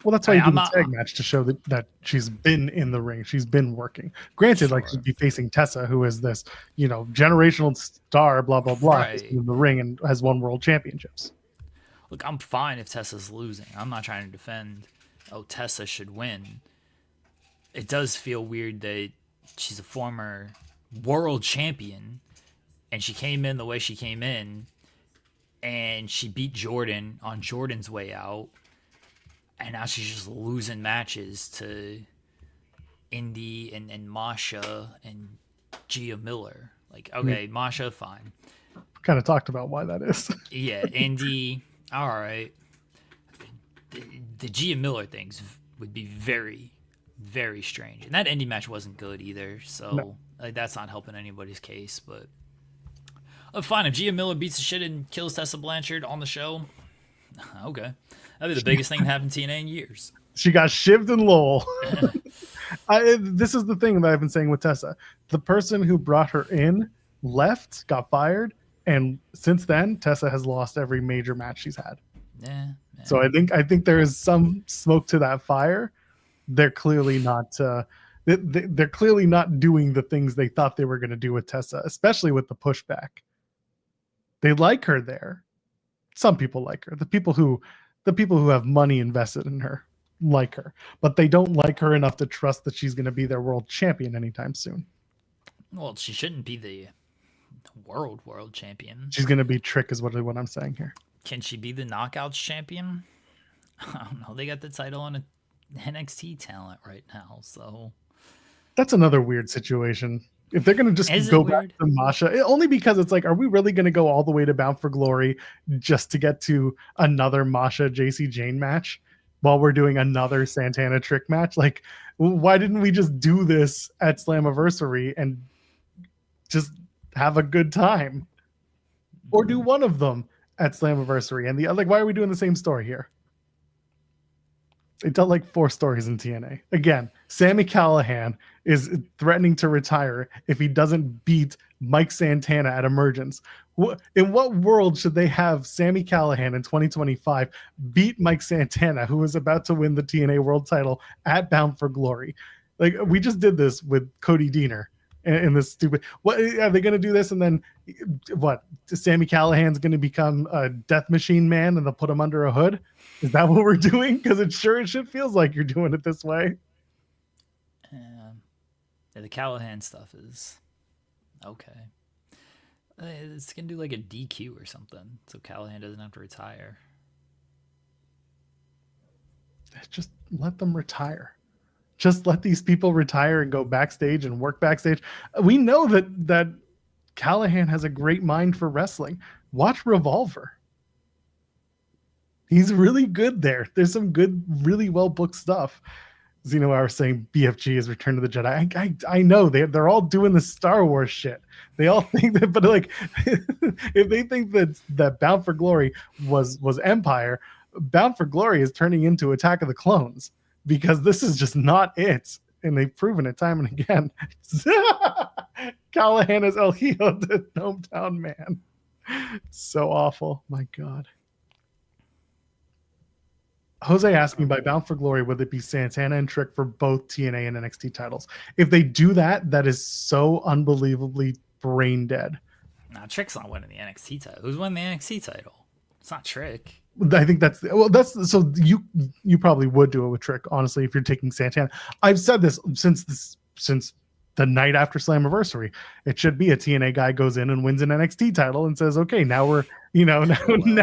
Well, that's why you do the tag match, to show that she's been in the ring. She's been working. Granted, like, she'd be facing Tessa, who is this, generational star, blah, blah, blah, Right. in the ring and has won world championships. Look, I'm fine if Tessa's losing. I'm not trying to defend, Tessa should win. It does feel weird that she's a former world champion, and she came in the way she came in, and she beat Jordan on Jordan's way out. And now she's just losing matches to Indy and Masha and Gia Miller. Like, okay, Masha, fine. Kind of talked about why that is. Yeah, Indy, all right. The Gia Miller things would be very, very strange. And that indie match wasn't good either, so No. like that's not helping anybody's case. But fine, if Gia Miller beats the shit and kills Tessa Blanchard on the show, okay, that'd be the biggest thing to happen to TNA in years. She got shivved in Lowell. This is the thing that I've been saying with Tessa. The person who brought her in left, got fired, and since then, Tessa has lost every major match she's had. Yeah. So I think there is some smoke to that fire. They're clearly not. They're clearly not doing the things they thought they were going to do with Tessa, especially with the pushback. They like her there. Some people like her. The people who have money invested in her like her, but they don't like her enough to trust that she's going to be their world champion anytime soon. Well, she shouldn't be the world champion. She's going to be Trick, is what I'm saying here. Can she be the Knockouts champion? I don't know. They got the title on a NXT talent right now, so that's another weird situation. If they're going to just go back to Masha, only because it's like, are we really going to go all the way to Bound for Glory just to get to another Masha JC Jane match while we're doing another Santana Trick match? Like, why didn't we just do this at Slammiversary and just have a good time? Or do one of them at Slammiversary and the other? Like, why are we doing the same story here? They tell like 4 stories in TNA. Again, Sami Callihan is threatening to retire if he doesn't beat Mike Santana at Emergence. In what world should they have Sami Callihan in 2025 beat Mike Santana, who is about to win the TNA World Title at Bound for Glory? Like, we just did this with Cody Deaner in this stupid. What are they going to do this? And then what? Sami Callihan's going to become a Death Machine Man and they'll put him under a hood? Is that what we're doing? Because it sure feels like you're doing it this way. Yeah, the Callahan stuff is okay. It's going to do like a DQ or something, so Callahan doesn't have to retire. Just let them retire. Just let these people retire and go backstage and work backstage. We know that Callahan has a great mind for wrestling. Watch Revolver. He's really good there. There's some good, really well booked stuff. Zeno, I was saying BFG is Return to the Jedi. I know they're all doing the Star Wars shit. They all think that, but like, if they think that Bound for Glory was Empire, Bound for Glory is turning into Attack of the Clones, because this is just not it, and they've proven it time and again. Callahan is El Hijo, the hometown man. So awful. My God. Jose asking, by Bound for Glory, would it be Santana and Trick for both TNA and NXT titles? If they do that, that is so unbelievably brain dead. Nah, Trick's not winning the NXT title. Who's winning the NXT title? It's not Trick. I think that's so you probably would do it with Trick, honestly, if you're taking Santana. I've said this since the night after Slammiversary. It should be a TNA guy goes in and wins an NXT title and says, okay, now we're now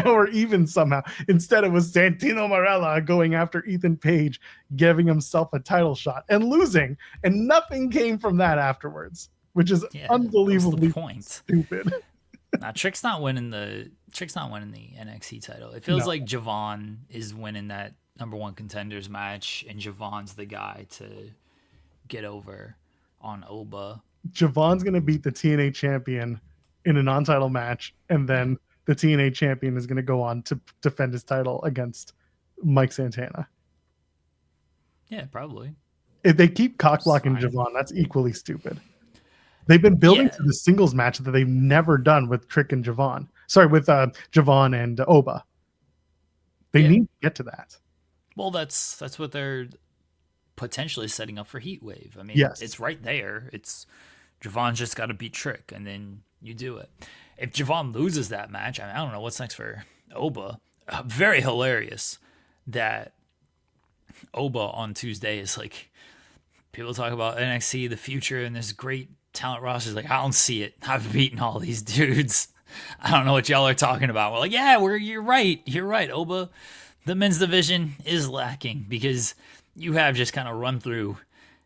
we're even somehow. Instead, it was Santino Marella going after Ethan Page, giving himself a title shot and losing, and nothing came from that afterwards, which is unbelievably stupid. Nah, Trick's not winning the NXT title. It feels like Javon is winning that number 1 contenders match, and Javon's the guy to get over on Oba. Javon's going to beat the TNA champion in a non-title match, and then the TNA champion is going to go on to defend his title against Mike Santana. Yeah, probably. If they keep cock-blocking Javon, that's equally stupid. They've been building to the singles match that they've never done with Trick and Javon. Sorry, with Javon and Oba. They need to get to that. Well, that's what they're potentially setting up for Heatwave. I mean, it's right there. It's Javon's just got to beat Trick, and then you do it. If Javon loses that match, I don't know what's next for Oba. Very hilarious that Oba on Tuesday is like, people talk about NXT, the future, and this great talent roster. Is like, I don't see it. I've beaten all these dudes. I don't know what y'all are talking about. We're like, you're right. Oba, the men's division is lacking because you have just kind of run through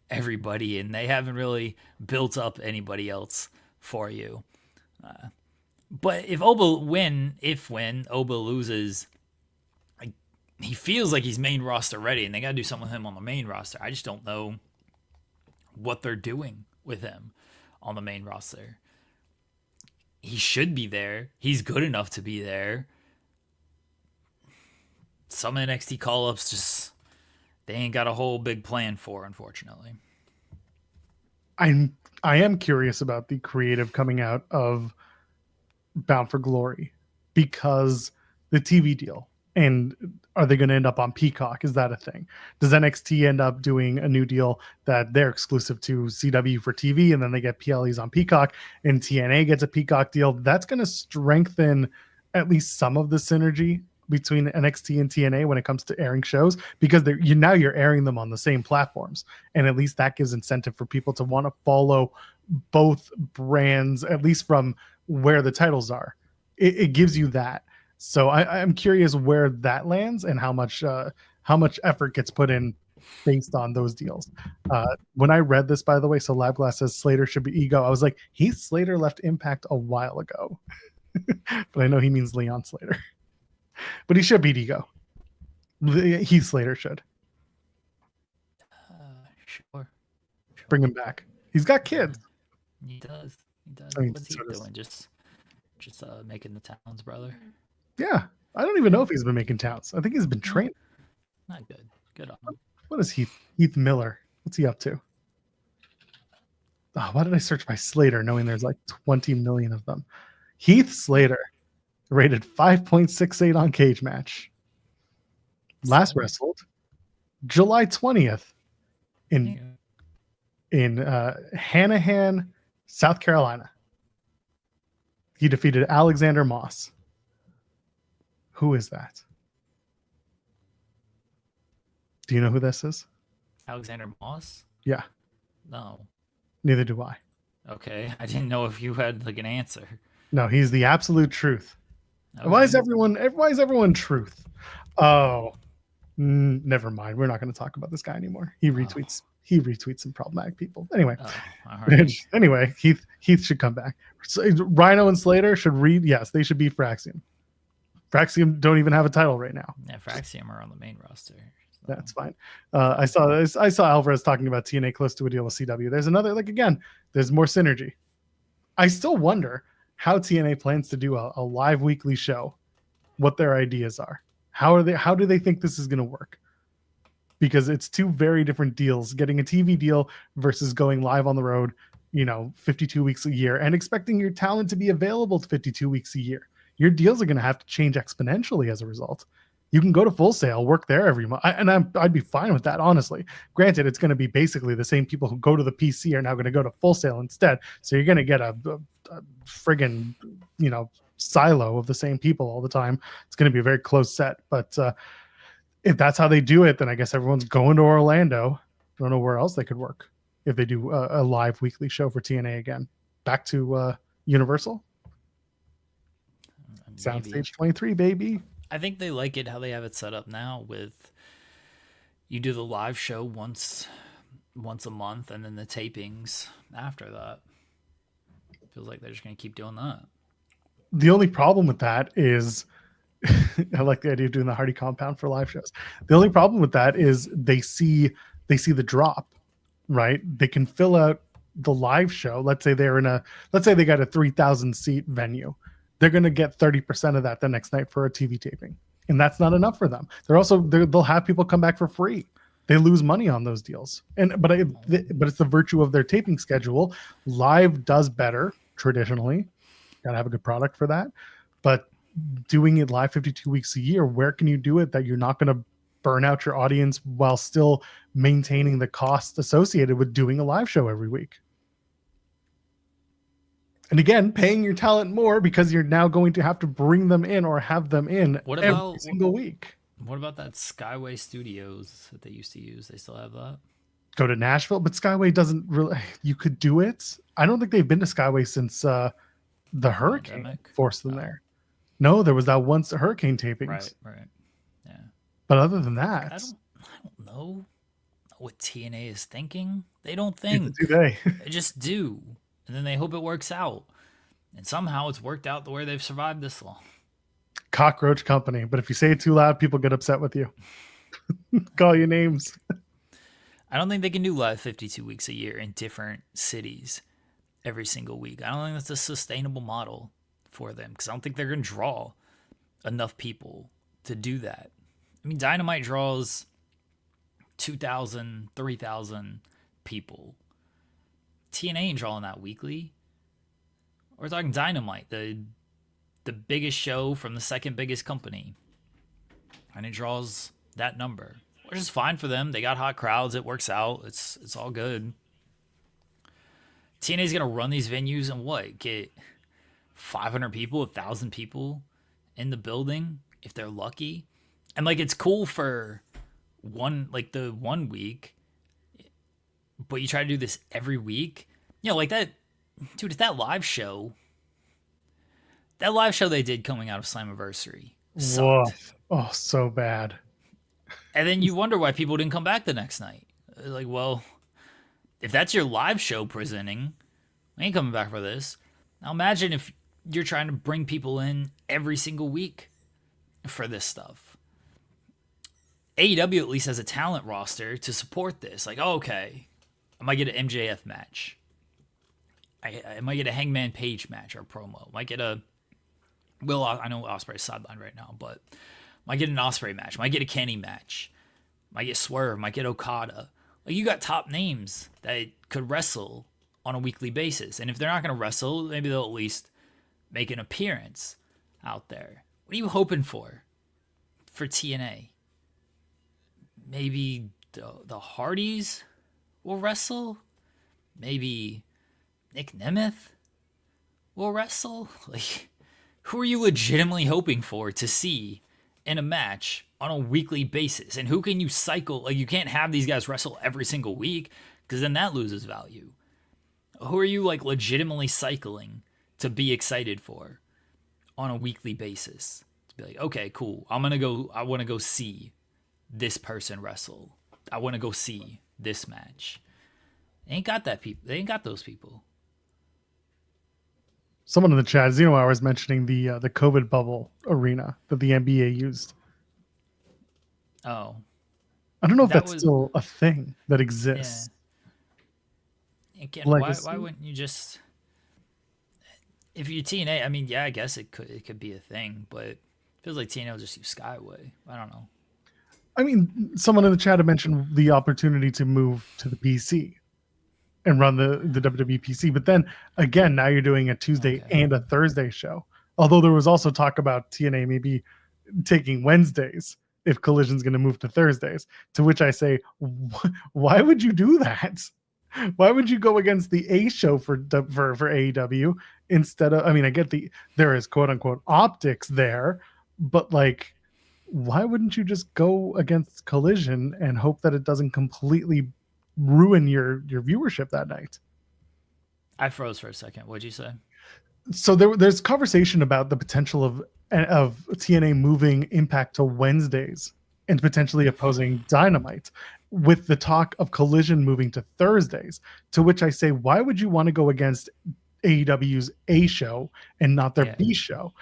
everybody, and they haven't really built up anybody else for you. But if when Oba loses, he feels like he's main roster ready, and they got to do something with him on the main roster. I just don't know what they're doing with him on the main roster. He should be there. He's good enough to be there. Some NXT call-ups just, they ain't got a whole big plan for, unfortunately. I am curious about the creative coming out of Bound for Glory, because the TV deal, and are they going to end up on Peacock? Is that a thing? Does NXT end up doing a new deal that they're exclusive to CW for TV, and then they get PLEs on Peacock, and TNA gets a Peacock deal? That's going to strengthen at least some of the synergy between NXT and TNA when it comes to airing shows, because now you're airing them on the same platforms, and at least that gives incentive for people to want to follow both brands, at least from where the titles are. It gives you that. So I'm curious where that lands and how much effort gets put in based on those deals. When I read this, by the way, so Labglass says Slater should be Ego, I was like, Heath Slater left Impact a while ago. But I know he means Leon Slater. But he should beat Ego. Heath Slater should. Sure. Bring him back. He's got kids. He does. I mean, What's he doing? Just making the towns, brother. Yeah. I don't even know if he's been making towns. I think he's been training. Not good. Good on him. What is Heath Miller? What's he up to? Oh, why did I search by Slater knowing there's like 20 million of them? Heath Slater, rated 5.68 on Cage Match. Last wrestled July 20th in Hanahan, South Carolina. He defeated Alexander Moss. Who is that? Do you know who this is? Alexander Moss? Yeah. No. Neither do I. Okay. I didn't know if you had like an answer. No, he's the absolute truth. Okay. Why is everyone truth? Oh, never mind. We're not going to talk about this guy anymore. He retweets some problematic people. Anyway, all right. Anyway, Heath should come back. So, Rhino and Slater should read. Yes, they should be Fraxium. Fraxium don't even have a title right now. Yeah, Fraxium are on the main roster. So. That's fine. I saw Alvarez talking about TNA close to a deal with CW. There's another, there's more synergy. I still wonder how TNA plans to do a live weekly show, what their ideas are. How do they think this is going to work? Because it's two very different deals, getting a TV deal versus going live on the road, 52 weeks a year, and expecting your talent to be available 52 weeks a year. Your deals are going to have to change exponentially as a result. You can go to Full Sail, work there every month, and I'd be fine with that, honestly. Granted, it's going to be basically the same people who go to the PC are now going to go to Full Sail instead. So you're going to get a friggin', silo of the same people all the time. It's going to be a very close set. But if that's how they do it, then I guess everyone's going to Orlando. I don't know where else they could work if they do a live weekly show for TNA again. Back to Universal. Soundstage 23, baby. I think they like it how they have it set up now with you do the live show once a month and then the tapings after that. Feels like they're just going to keep doing that. The only problem with that is I like the idea of doing the Hardy compound for live shows. The only problem with that is they see the drop, right? They can fill out the live show. Let's say they got a 3,000 seat venue. They're going to get 30% of that the next night for a TV taping. And that's not enough for them. They'll have people come back for free. They lose money on those deals. But it's the virtue of their taping schedule. Live does better traditionally. Got to have a good product for that. But doing it live 52 weeks a year, where can you do it that you're not going to burn out your audience while still maintaining the cost associated with doing a live show every week? And again, paying your talent more because you're now going to have to bring them in or have them in every single week. What about that Skyway Studios that they used to use? They still have that? Go to Nashville, but Skyway doesn't really. You could do it. I don't think they've been to Skyway since the hurricane forced them there. No, there was that once hurricane tapings. Right. Yeah. But other than that, I don't know what TNA is thinking. They don't think. Do they? They just do. And then they hope it works out. And somehow it's worked out the way they've survived this long. Cockroach Company. But if you say it too loud, people get upset with you. Call you names. I don't think they can do live 52 weeks a year in different cities every single week. I don't think that's a sustainable model for them because I don't think they're going to draw enough people to do that. I mean, Dynamite draws 2,000, 3,000 people. TNA ain't drawing that weekly. We're talking Dynamite, the biggest show from the second biggest company, and it draws that number, which is fine for them. They got hot crowds. It works out. It's all good. TNA's gonna run these venues and what, get 500 people, 1,000 people in the building if they're lucky, and like it's cool for the 1 week, but you try to do this every week, like that, dude. If that live show they did coming out of Slammiversary sucked. Oh, so bad. And then you wonder why people didn't come back the next night. Like, well, if that's your live show presenting, I ain't coming back for this. Now imagine if you're trying to bring people in every single week for this stuff. AEW at least has a talent roster to support this. Like, oh, okay, I might get an MJF match. I might get a Hangman Page match or promo. Might get a I know Ospreay's sidelined right now, but might get an Ospreay match. Might get a Kenny match. Might get Swerve. Might get Okada. Like, you got top names that could wrestle on a weekly basis. And if they're not going to wrestle, maybe they'll at least make an appearance out there. What are you hoping for TNA? Maybe the Hardys will wrestle? Maybe Nick Nemeth will wrestle? Like, who are you legitimately hoping for to see in a match on a weekly basis? And who can you cycle? Like, you can't have these guys wrestle every single week because then that loses value. Who are you like legitimately cycling to be excited for on a weekly basis? To be like, okay, cool. I want to go see this person wrestle. I want to go see this match. They ain't got those people. Someone in the chat, Zeno Hour, mentioning the COVID bubble arena that the NBA used. Oh, I don't know if that's still a thing that exists. Yeah. Again, why wouldn't you just? If you're TNA, I mean, yeah, I guess it could be a thing, but it feels like TNA will just use Skyway. I don't know. I mean, someone in the chat had mentioned the opportunity to move to the PC and run the WWE PC. But then again, now you're doing a Tuesday and a Thursday show. Although there was also talk about TNA maybe taking Wednesdays if Collision's going to move to Thursdays, to which I say, why would you do that? Why would you go against the A show for AEW instead of, I mean, I get there is quote unquote optics there, but like, why wouldn't you just go against Collision and hope that it doesn't completely ruin your viewership that night? I froze for a second. What'd you say? So there's conversation about the potential of TNA moving Impact to Wednesdays and potentially opposing Dynamite, with the talk of Collision moving to Thursdays, to which I say, why would you want to go against AEW's A show and not their B show?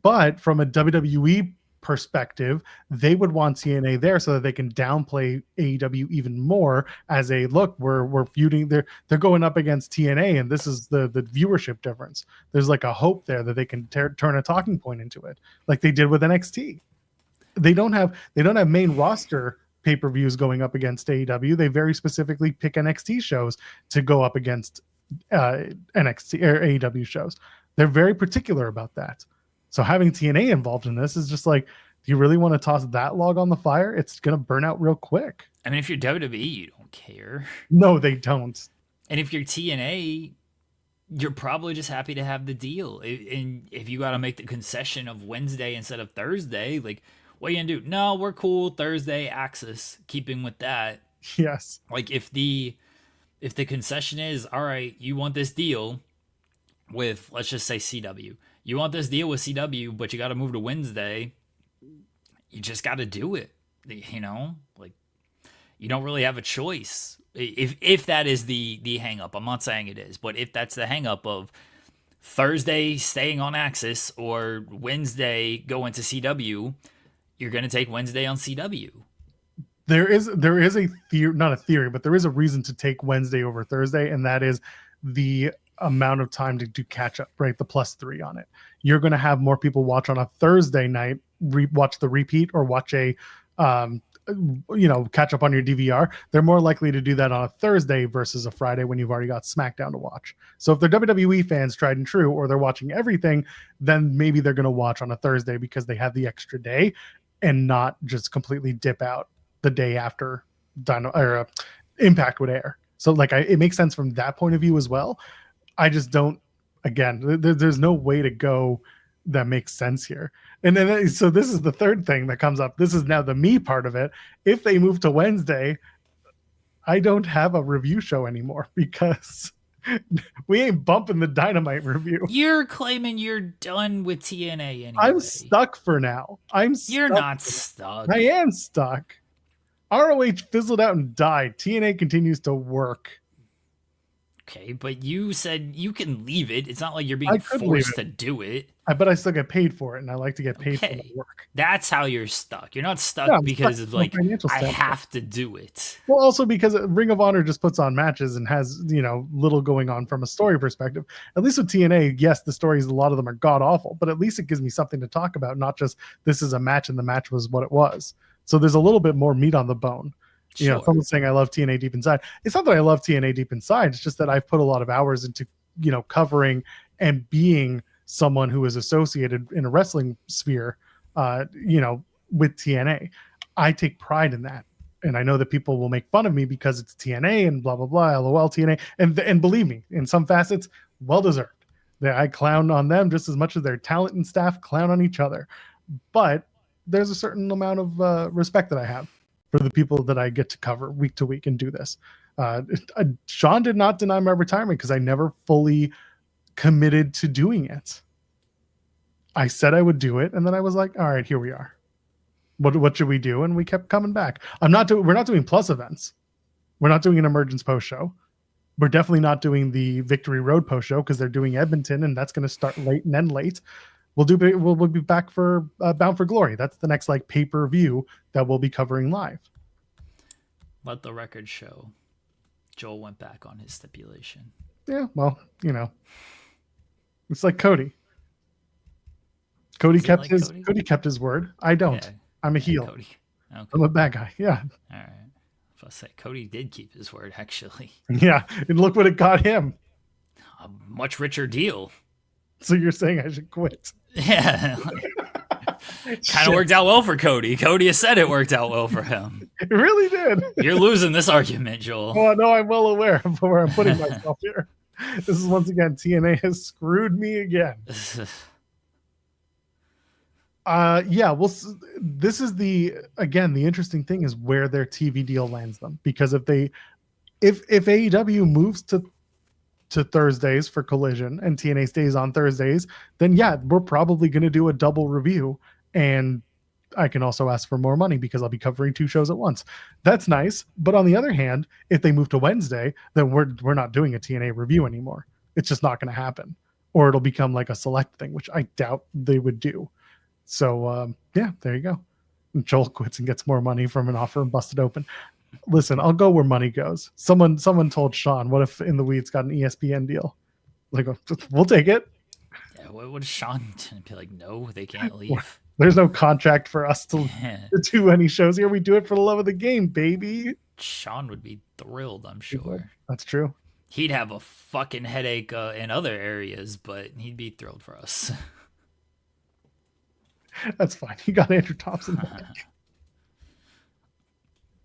But from a WWE perspective, they would want TNA there so that they can downplay AEW even more as a look, we're feuding, they're going up against TNA, and this is the viewership difference. There's like a hope there that they can turn a talking point into it, like they did with NXT. They don't have main roster pay-per-views going up against AEW. They very specifically pick NXT shows to go up against NXT or AEW shows. They're very particular about that. So having TNA involved in this is just like, do you really want to toss that log on the fire? It's going to burn out real quick. I mean, if you're WWE, you don't care. No, they don't. And if you're TNA, you're probably just happy to have the deal. And if you got to make the concession of Wednesday instead of Thursday, like, what are you going to do? No, we're cool. Thursday, Axis, keeping with that. Yes. Like, if the concession is, all right, you want this deal with, let's just say CW. You want this deal with CW, but you got to move to Wednesday. You just got to do it. You know, like, you don't really have a choice. If that is the hang up, I'm not saying it is, but if that's the hang up of Thursday staying on Axis or Wednesday going to CW, you're going to take Wednesday on CW. There is a theory, not a theory, but there is a reason to take Wednesday over Thursday, and that is the amount of time to do catch up, right? The +3 on it. You're going to have more people watch on a Thursday night, watch the repeat, or watch a catch up on your DVR. They're more likely to do that on a Thursday versus a Friday when you've already got SmackDown to watch. So if they're WWE fans tried and true, or they're watching everything, then maybe they're going to watch on a Thursday because they have the extra day and not just completely dip out the day after Impact would air. So like it makes sense from that point of view as well. I just don't, again, there's no way to go that makes sense here. And then, so this is the third thing that comes up. This is now the me part of it. If they move to Wednesday, I don't have a review show anymore because we ain't bumping the Dynamite review. You're claiming you're done with TNA anyway. I'm stuck for now. You're not stuck. I am stuck. ROH fizzled out and died. TNA continues to work. Okay, but you said you can leave it. It's not like you're being forced to do it. But I still get paid for it, and I like to get paid for the work. That's how you're stuck. You're not stuck because of like, I have to do it. Well, also because Ring of Honor just puts on matches and has, little going on from a story perspective. At least with TNA, yes, the stories, a lot of them are god-awful, but at least it gives me something to talk about, not just this is a match and the match was what it was. So there's a little bit more meat on the bone. Sure. Someone's saying I love TNA Deep Inside. It's not that I love TNA Deep Inside. It's just that I've put a lot of hours into, covering and being someone who is associated in a wrestling sphere, with TNA. I take pride in that. And I know that people will make fun of me because it's TNA and blah, blah, blah, LOL TNA. And believe me, in some facets, well-deserved. I clown on them just as much as their talent and staff clown on each other. But there's a certain amount of respect that I have for the people that I get to cover week to week and do this. Sean did not deny my retirement because I never fully committed to doing it. I said I would do it, and then I was like, all right, here we are. What should we do? And we kept coming back. We're not doing plus events. We're not doing an emergence post show. We're definitely not doing the Victory Road post show because they're doing Edmonton, and that's going to start late and end late. We'll be back for Bound for Glory. That's the next pay-per-view that we'll be covering live. Let the record show Joel went back on his stipulation. Yeah, well, it's like Cody. Cody kept his word. I don't. Yeah, I'm a heel. Cody. Okay. I'm a bad guy. Yeah. All right. I was say Cody did keep his word, actually. Yeah, and look what it got him. A much richer deal. So you're saying I should quit? Yeah. Kind of worked out well for Cody. Cody has said it worked out well for him. It really did. You're losing this argument, Joel. Oh, no, I'm well aware of where I'm putting myself here. This is once again, TNA has screwed me again. This is the interesting thing is where their TV deal lands them. Because if AEW moves to Thursdays for Collision and TNA stays on Thursdays, then we're probably going to do a double review, and I can also ask for more money because I'll be covering two shows at once. That's nice. But on the other hand, if they move to Wednesday, then we're not doing a TNA review anymore. It's just not going to happen, or it'll become like a select thing, which I doubt they would do. So there you go. And Joel quits and gets more money from an offer and busted open. Listen, I'll go where money goes. Someone told Sean, what if In the Weeds got an ESPN deal? Like, we'll take it. Yeah, what is Sean be like? No, they can't leave. There's no contract for us to do any shows here. We do it for the love of the game, baby. Sean would be thrilled, I'm sure. That's true. He'd have a fucking headache in other areas, but he'd be thrilled for us. That's fine. He got Andrew Thompson back.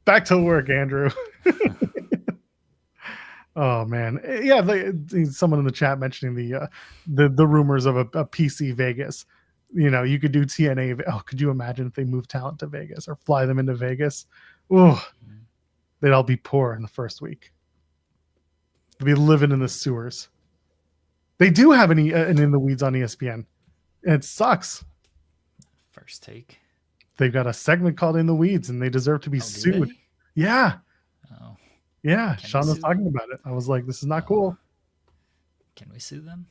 Back to work, Andrew. Oh man, yeah. Someone in the chat mentioning the rumors of a PC Vegas. You could do TNA. Oh, could you imagine if they move talent to Vegas or fly them into Vegas? Oh, they'd all be poor in the first week. They'd be living in the sewers. They do have an In the Weeds on ESPN. It sucks. First take. They've got a segment called In the Weeds, and they deserve to be sued. They? Yeah. Oh. Yeah. Sean was talking about it. I was like, this is not cool. Can we sue them?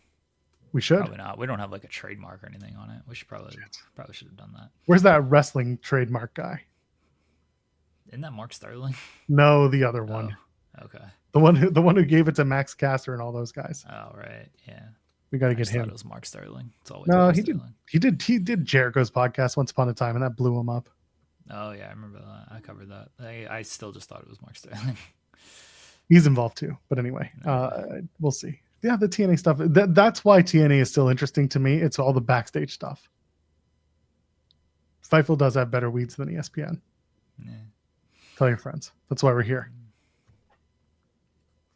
We should. Probably not. We don't have like a trademark or anything on it. We should probably should have done that. Where's that wrestling trademark guy? Isn't that Mark Sterling? No, the other one. Oh, okay. The one who gave it to Max Caster and all those guys. Oh, right. Yeah. We got to get him. It was Mark Sterling. It's always no, Mark he Sterling. He did Jericho's podcast once upon a time, and that blew him up. Oh yeah, I remember that. I covered that. I still just thought it was Mark Sterling. He's involved too, but anyway, we'll see. Yeah, the TNA stuff. That's why TNA is still interesting to me. It's all the backstage stuff. Fightful does have better weeds than ESPN. Yeah. Tell your friends. That's why we're here.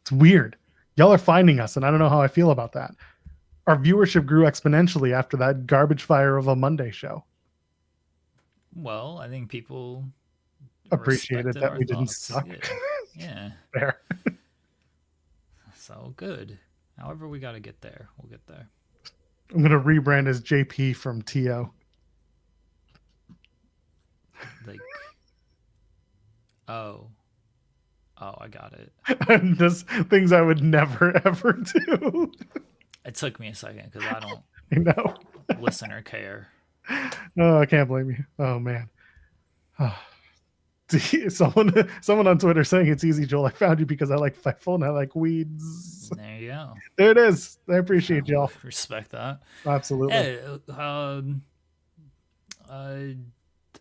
It's weird. Y'all are finding us, and I don't know how I feel about that. Our viewership grew exponentially after that garbage fire of a Monday show. Well, I think people appreciated that we didn't suck. Yeah. Fair. So good. However, we got to get there. We'll get there. I'm going to rebrand as JP from TO. Like, oh, I got it. And just things I would never, ever do. It took me a second because I don't I know. listen or care. Oh, I can't blame you. Oh, man. Oh. Someone on Twitter saying it's easy, Joel. I found you because I like Fightful and I like weeds. There you go. There it is. I appreciate y'all. Respect that. Absolutely.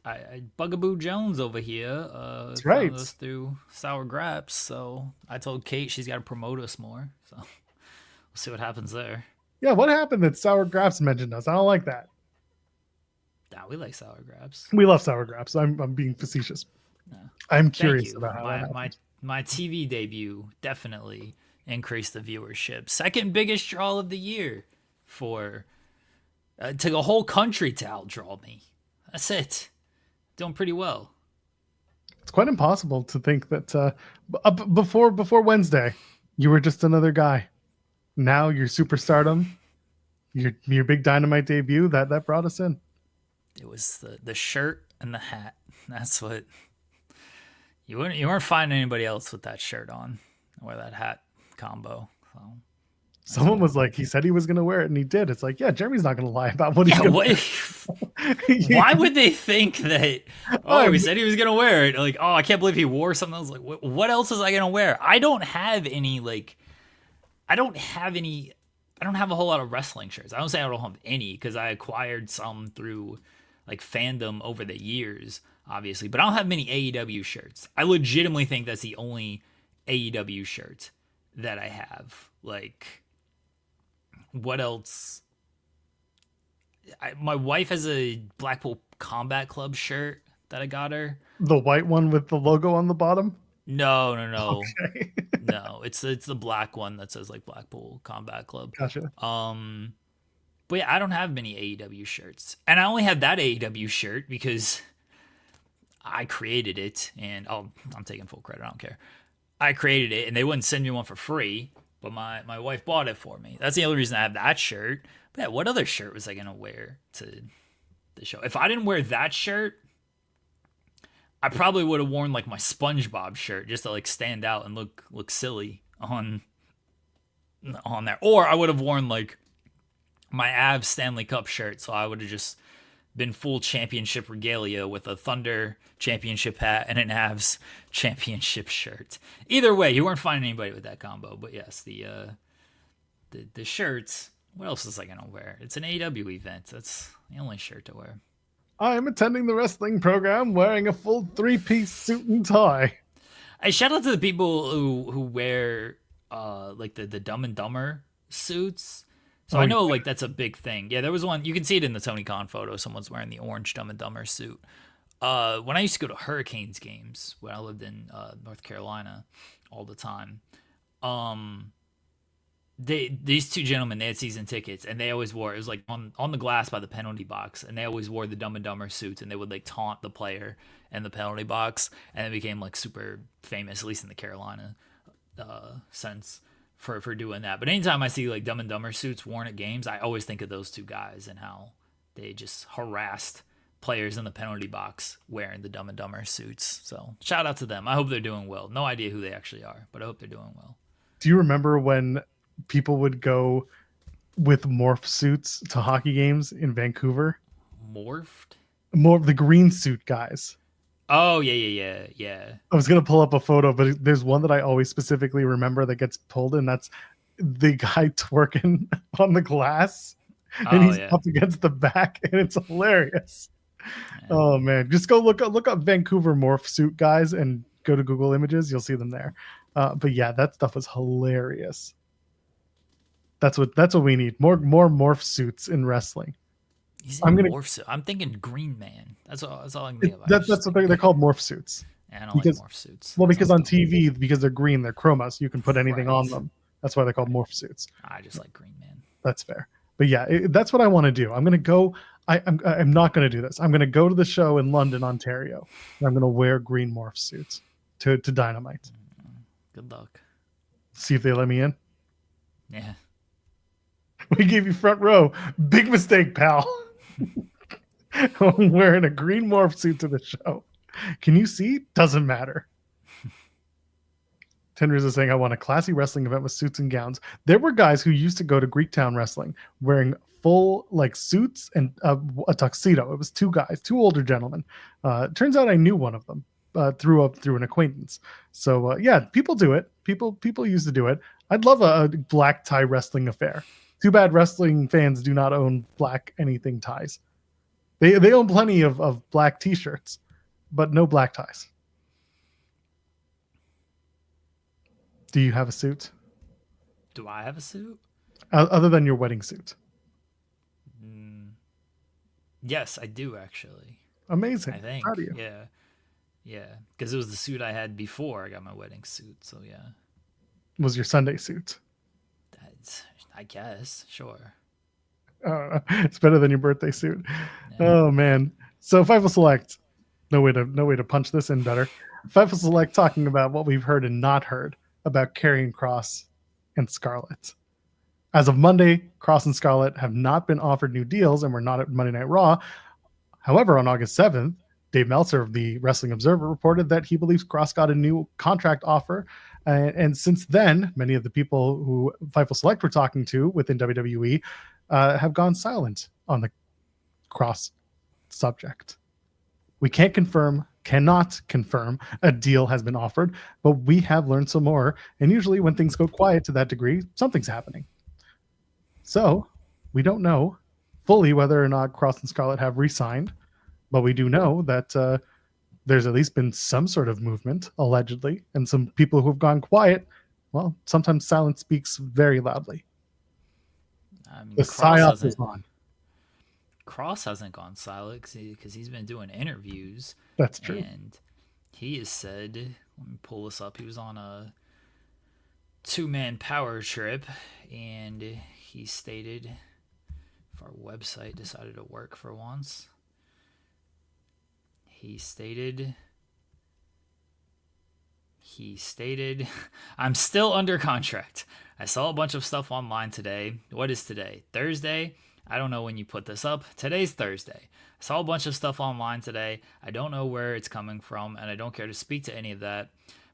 I Bugaboo Jones over here. That's right. Us through Sour Graps, so I told Kate she's got to promote us more. So we'll see what happens there. Yeah, what happened that Sour Graps mentioned us? I don't like that. Nah, we like Sour Graps. We love Sour Graps. I'm being facetious. No. I'm curious about how my TV debut definitely increased the viewership. Second biggest draw of the year for took a whole country to outdraw me. That's it. Doing pretty well. It's quite impossible to think that before Wednesday, you were just another guy. Now your superstardom, your big Dynamite debut, that brought us in. It was the shirt and the hat. That's what you weren't finding anybody else with that shirt on or that hat combo. So someone was like, he said he was going to wear it, and he did. It's like, yeah, Jeremy's not going to lie about what he's going to wear. Why would they think that? Oh, he said he was going to wear it. Like, oh, I can't believe he wore something. I was like, what else is I going to wear? I don't have a whole lot of wrestling shirts. I don't say I don't have any because I acquired some through like fandom over the years, obviously, but I don't have many AEW shirts. I legitimately think that's the only AEW shirt that I have. Like, what else? My wife has a Blackpool Combat Club shirt that I got her. The white one with the logo on the bottom? No. Okay. No, it's the black one that says like Blackpool Combat Club. Gotcha. But yeah, I don't have many AEW shirts. And I only have that AEW shirt because I created it, and I'm taking full credit, I don't care. I created it, and they wouldn't send me one for free, but my wife bought it for me. That's the only reason I have that shirt. But yeah, what other shirt was I going to wear to the show? If I didn't wear that shirt, I probably would have worn like my SpongeBob shirt just to like stand out and look silly on there. Or I would have worn like my Avs Stanley Cup shirt, so I would have just been full championship regalia with a Thunder championship hat and an Avs championship shirt. Either way, you weren't finding anybody with that combo. But yes, the shirts. What else is I gonna wear? It's an AEW event. That's the only shirt to wear. I am attending the wrestling program wearing a full 3-piece suit and tie. I shout out to the people who wear like the Dumb and Dumber suits. So I know like that's a big thing. Yeah, there was one. You can see it in the Tony Khan photo. Someone's wearing the orange Dumb and Dumber suit. When I used to go to Hurricanes games when I lived in North Carolina all the time, these two gentlemen, they had season tickets, and they always wore, it was like on the glass by the penalty box, and they always wore the Dumb and Dumber suits, and they would like taunt the player in the penalty box, and it became like super famous, at least in the Carolina sense, for doing that. But anytime I see like Dumb and Dumber suits worn at games, I always think of those two guys and how they just harassed players in the penalty box wearing the Dumb and Dumber suits. So shout out to them. I hope they're doing well. No idea who they actually are, but I hope they're doing well. Do you remember when people would go with morph suits to hockey games in Vancouver. Morphed? More of the green suit guys. Oh, yeah. I was gonna pull up a photo, but there's one that I always specifically remember that gets pulled, and that's the guy twerking on the glass, and Oh, he's yeah. up against the back, and it's hilarious. Yeah. Oh man, just go look up Vancouver morph suit guys and go to Google Images. You'll see them there. But yeah, that stuff was hilarious. That's what we need. More morph suits in wrestling. He's I'm in gonna. morph suit. I'm thinking Green Man. That's all I can think of. That's what they're called, morph suits. I don't like morph suits. Well, because Sounds on dumb. TV, because they're green, they're chroma, so you can put anything on Right. them. That's why they're called morph suits. I just like Green Man. That's fair. But yeah, that's what I want to do. I'm gonna go. I'm not gonna do this. I'm gonna go to the show in London, Ontario, and I'm gonna wear green morph suits to Dynamite. Good luck. See if they let me in. Yeah. We gave you front row. Big mistake, pal. I'm wearing a green morph suit to the show. Can you see? Doesn't matter. Tenders is saying, I want a classy wrestling event with suits and gowns. There were guys who used to go to Greektown Wrestling wearing full like suits and a tuxedo. It was two guys, two older gentlemen. Turns out I knew one of them through an acquaintance. So yeah, people do it. People used to do it. I'd love a black tie wrestling affair. Too bad wrestling fans do not own black anything ties. They own plenty of black t-shirts, but no black ties. Do you have a suit? Do I have a suit? Other than your wedding suit? Yes, I do actually. Amazing. I think. Proud of you. Yeah. Because it was the suit I had before I got my wedding suit. So yeah. Was your Sunday suit? I guess. Sure. It's better than your birthday suit. Yeah. Oh man. So Fightful Select. No way to punch this in better. Fightful Select talking about what we've heard and not heard about Karrion Kross and Scarlett. As of Monday, Kross and Scarlett have not been offered new deals and were not at Monday Night Raw. However, on August 7th, Dave Meltzer of the Wrestling Observer reported that he believes Kross got a new contract offer. And since then, many of the people who Fightful Select were talking to within WWE have gone silent on the Kross subject. We cannot confirm a deal has been offered, but we have learned some more. And usually when things go quiet to that degree, something's happening. So we don't know fully whether or not Kross and Scarlett have re-signed, but we do know that there's at least been some sort of movement, allegedly, and some people who have gone quiet. Well, sometimes silence speaks very loudly. I mean, The psyop is on. Kross hasn't gone silent because he's been doing interviews. That's true. And he has said, let me pull this up. He was on a 2-man power trip, and he stated, if our website decided to work for once, he stated, I'm still under contract. I saw a bunch of stuff online today. What is today? Thursday? I don't know when you put this up. Today's Thursday. I saw a bunch of stuff online today. I don't know where it's coming from, and I don't care to speak to any of that.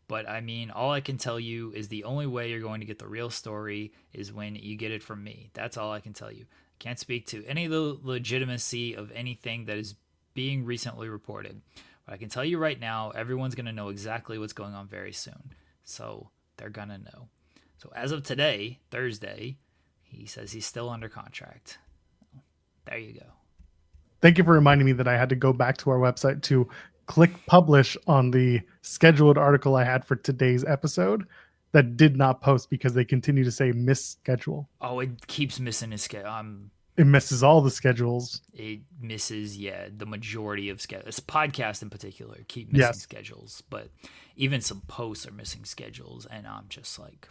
But I mean, all I can tell you is the only way you're going to get the real story is when you get it from me. That's all I can tell you. I can't speak to any of the legitimacy of anything that is being recently reported. But I can tell you right now, everyone's going to know exactly what's going on very soon. So they're going to know. So as of today, Thursday, he says he's still under contract. There you go. Thank you for reminding me that I had to go back to our website to click publish on the scheduled article I had for today's episode that did not post because they continue to say miss schedule. Oh, it keeps missing his schedule. It misses all the schedules. It misses, the majority of schedules. Podcast in particular keep missing schedules, but even some posts are missing schedules, and I'm just like,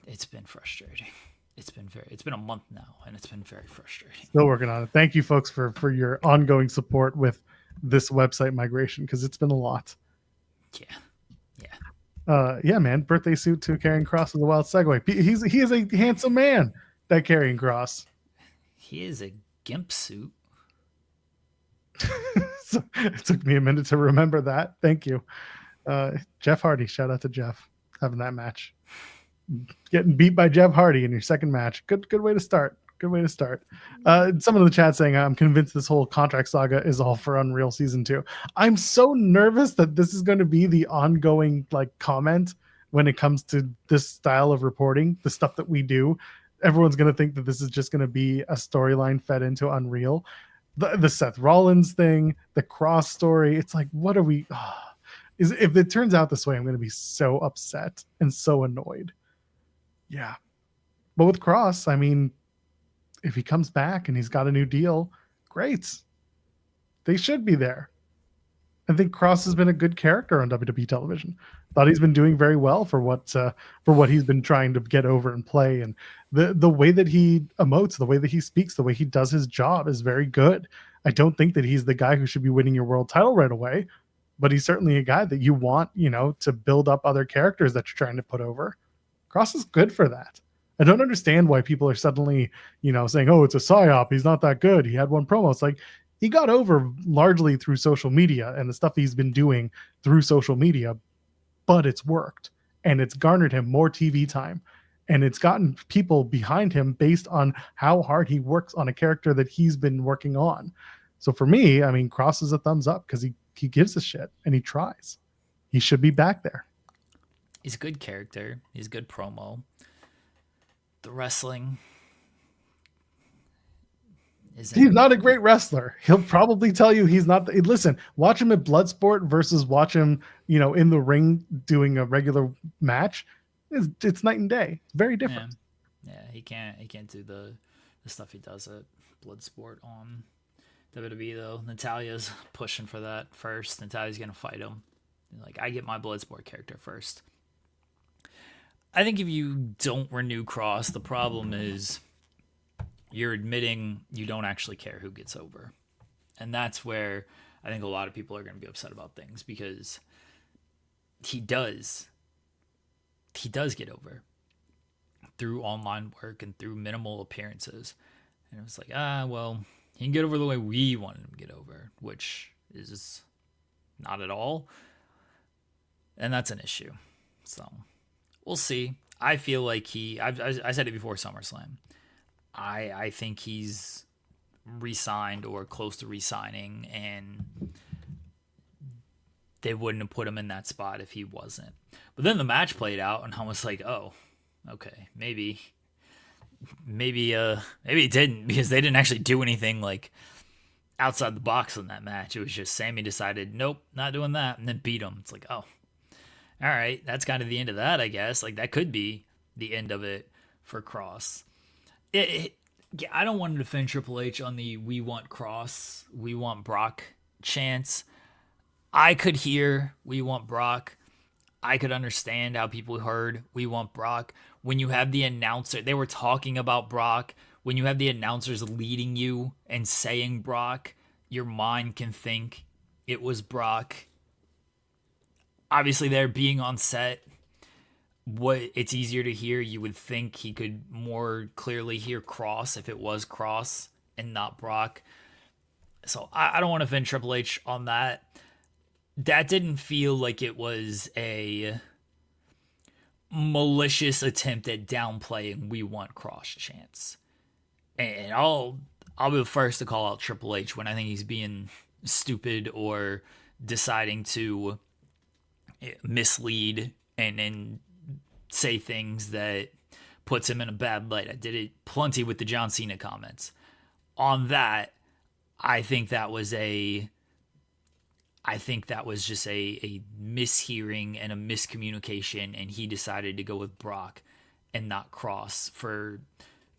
it's been frustrating. It's been a month now, and it's been very frustrating. Still working on it. Thank you, folks, for your ongoing support with this website migration, because it's been a lot. Yeah, man. Birthday suit to Karrion Kross is a wild segue. He is a handsome man, that Karrion Kross. He is a gimp suit. So it took me a minute to remember that. Thank you. Jeff Hardy. Shout out to Jeff having that match. getting beat by Jeff Hardy in your second match. Good way to start. Good way to start. Someone in the chat saying, I'm convinced this whole contract saga is all for Unreal Season 2. I'm so nervous that this is going to be the ongoing comment when it comes to this style of reporting, the stuff that we do. Everyone's going to think that this is just going to be a storyline fed into Unreal. The Seth Rollins thing, the Kross story. It's like, what are we... if it turns out this way, I'm going to be so upset and so annoyed. Yeah. But with Kross, I mean, if he comes back and he's got a new deal, great. They should be there. I think Kross has been a good character on WWE television. Thought he's been doing very well for what he's been trying to get over and play. And the way that he emotes, the way that he speaks, the way he does his job is very good. I don't think that he's the guy who should be winning your world title right away, but he's certainly a guy that you want, to build up other characters that you're trying to put over. Kross is good for that. I don't understand why people are suddenly, saying, oh, it's a psyop. He's not that good. He had one promo. It's like, he got over largely through social media and the stuff he's been doing through social media, but it's worked and it's garnered him more TV time and it's gotten people behind him based on how hard he works on a character that he's been working on. So for me, I mean, Kross is a thumbs up because he gives a shit and he tries. He should be back there. He's a good character. He's a good promo. The wrestling isn't... He's not a great wrestler. He'll probably tell you he's not. Listen, watch him at Bloodsport versus watch him, in the ring doing a regular match. It's night and day. It's very different. Yeah, he can't do the stuff he does at Bloodsport on WWE though. Natalia's pushing for that first. Natalia's gonna fight him. Like, I get my Bloodsport character first. I think if you don't renew Kross, the problem is you're admitting you don't actually care who gets over. And that's where I think a lot of people are going to be upset about things, because he does get over through online work and through minimal appearances. And it was like, well, he can get over the way we wanted him to get over, which is not at all. And that's an issue. So we'll see. I feel like I said it before SummerSlam. I think he's re-signed or close to re-signing, and they wouldn't have put him in that spot if he wasn't. But then the match played out, and I was like, oh, okay, maybe it didn't, because they didn't actually do anything like outside the box in that match. It was just Sammy decided, nope, not doing that, and then beat him. It's like, oh, all right, that's kind of the end of that, I guess. Like, that could be the end of it for Kross. I don't want to defend Triple H on the "we want Kross, we want Brock" chants. I could hear "we want Brock." I could understand how people heard "we want Brock." When you have the announcer, they were talking about Brock. When you have the announcers leading you and saying Brock, your mind can think it was Brock. Obviously, they're being on set. It's easier to hear. You would think he could more clearly hear Kross if it was Kross and not Brock. So I don't want to offend Triple H on that. That didn't feel like it was a malicious attempt at downplaying "we want Kross" chants. And I'll be the first to call out Triple H when I think he's being stupid or deciding to mislead and say things that puts him in a bad light. I did it plenty with the John Cena comments. On that, I think that was just a mishearing and a miscommunication, and he decided to go with Brock and not Kross for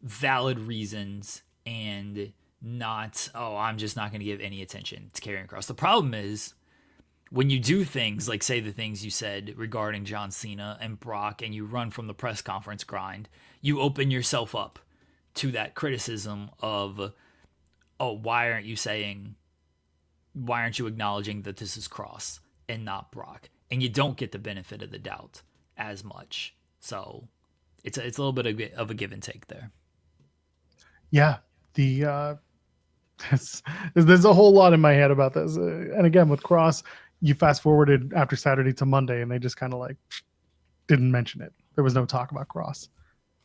valid reasons, and not, I'm just not going to give any attention to Karrion Kross. The problem is, when you do things like say the things you said regarding John Cena and Brock, and you run from the press conference grind, you open yourself up to that criticism of, why aren't you acknowledging that this is Kross and not Brock? And you don't get the benefit of the doubt as much. So it's a little bit of a give and take there. Yeah. There's a whole lot in my head about this. And again, with Kross, you fast forwarded after Saturday to Monday, and they just kind of like didn't mention it. There was no talk about Kross,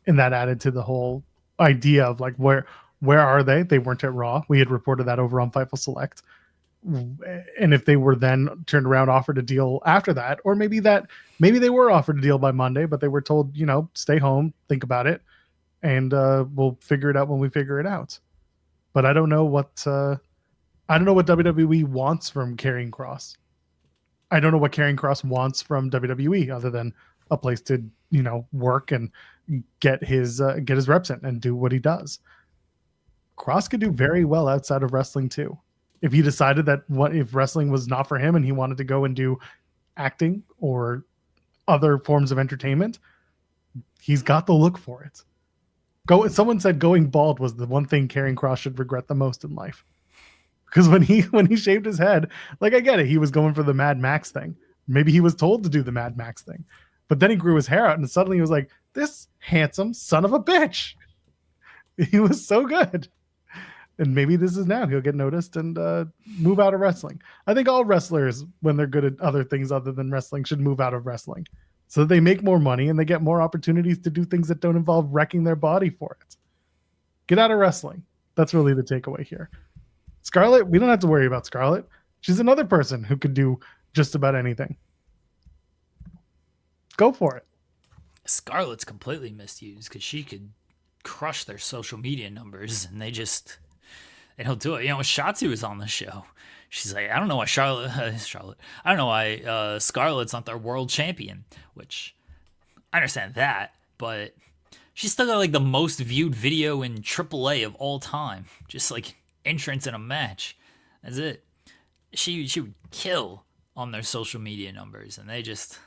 and that added to the whole idea of like where are they? They weren't at Raw. We had reported that over on Fightful Select. And if they were then turned around, offered a deal after that, or maybe they were offered a deal by Monday, but they were told, stay home, think about it, and we'll figure it out when we figure it out. But I don't know what WWE wants from Karrion Kross. I don't know what Karrion Kross wants from WWE other than a place to work and get his reps in and do what he does. Kross could do very well outside of wrestling too. If he decided that if wrestling was not for him and he wanted to go and do acting or other forms of entertainment, he's got the look for it. Someone said going bald was the one thing Karrion Kross should regret the most in life. Because when he shaved his head, like I get it, he was going for the Mad Max thing. Maybe he was told to do the Mad Max thing. But then he grew his hair out and suddenly he was like, this handsome son of a bitch. He was so good. And maybe this is now he'll get noticed and move out of wrestling. I think all wrestlers, when they're good at other things other than wrestling, should move out of wrestling so that they make more money and they get more opportunities to do things that don't involve wrecking their body for it. Get out of wrestling. That's really the takeaway here. Scarlett, we don't have to worry about Scarlett. She's another person who could do just about anything. Go for it. Scarlett's completely misused because she could crush their social media numbers and they don't do it. Shotzi was on the show. She's like, I don't know why I don't know why Scarlett's not their world champion, which I understand that, but she's still got like the most viewed video in AAA of all time. Just like entrance in a match. That's it. She would kill on their social media numbers, and they just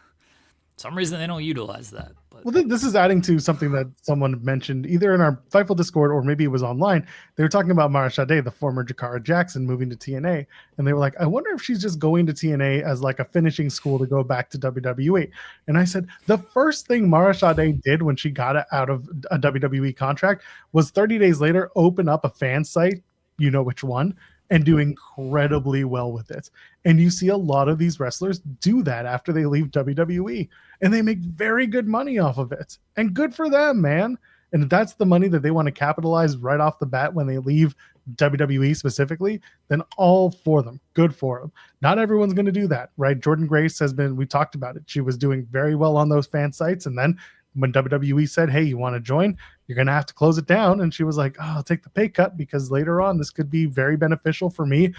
some reason they don't utilize that. But well, this is adding to something that someone mentioned either in our Fightful Discord or maybe it was online. They were talking about Mara Sade, the former Jakara Jackson, moving to TNA, and they were like, I wonder if she's just going to TNA as like a finishing school to go back to WWE. And I said, the first thing Mara Sade did when she got out of a WWE contract was 30 days later open up a fan site, you know which one, and do incredibly well with it. And you see a lot of these wrestlers do that after they leave WWE, and they make very good money off of it. And good for them, man. And if that's the money that they want to capitalize right off the bat when they leave WWE specifically, then all for them. Good for them. Not everyone's going to do that, right? Jordan Grace we talked about it. She was doing very well on those fan sites, and then when WWE said, hey, you want to join? You're going to have to close it down. And she was like, oh, I'll take the pay cut because later on this could be very beneficial for me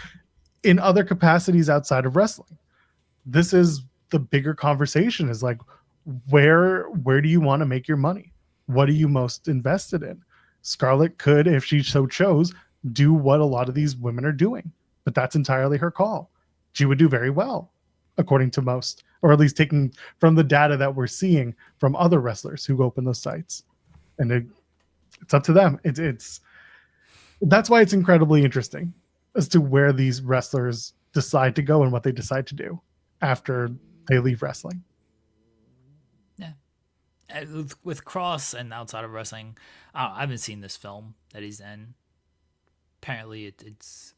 in other capacities outside of wrestling. This is the bigger conversation is like, where do you want to make your money? What are you most invested in? Scarlett could, if she so chose, do what a lot of these women are doing, but that's entirely her call. She would do very well, according to most, or at least taking from the data that we're seeing from other wrestlers who open those sites. And it's up to them. It's that's why it's incredibly interesting as to where these wrestlers decide to go and what they decide to do after they leave wrestling. Yeah. With Kross and outside of wrestling, I haven't seen this film that he's in. Apparently it's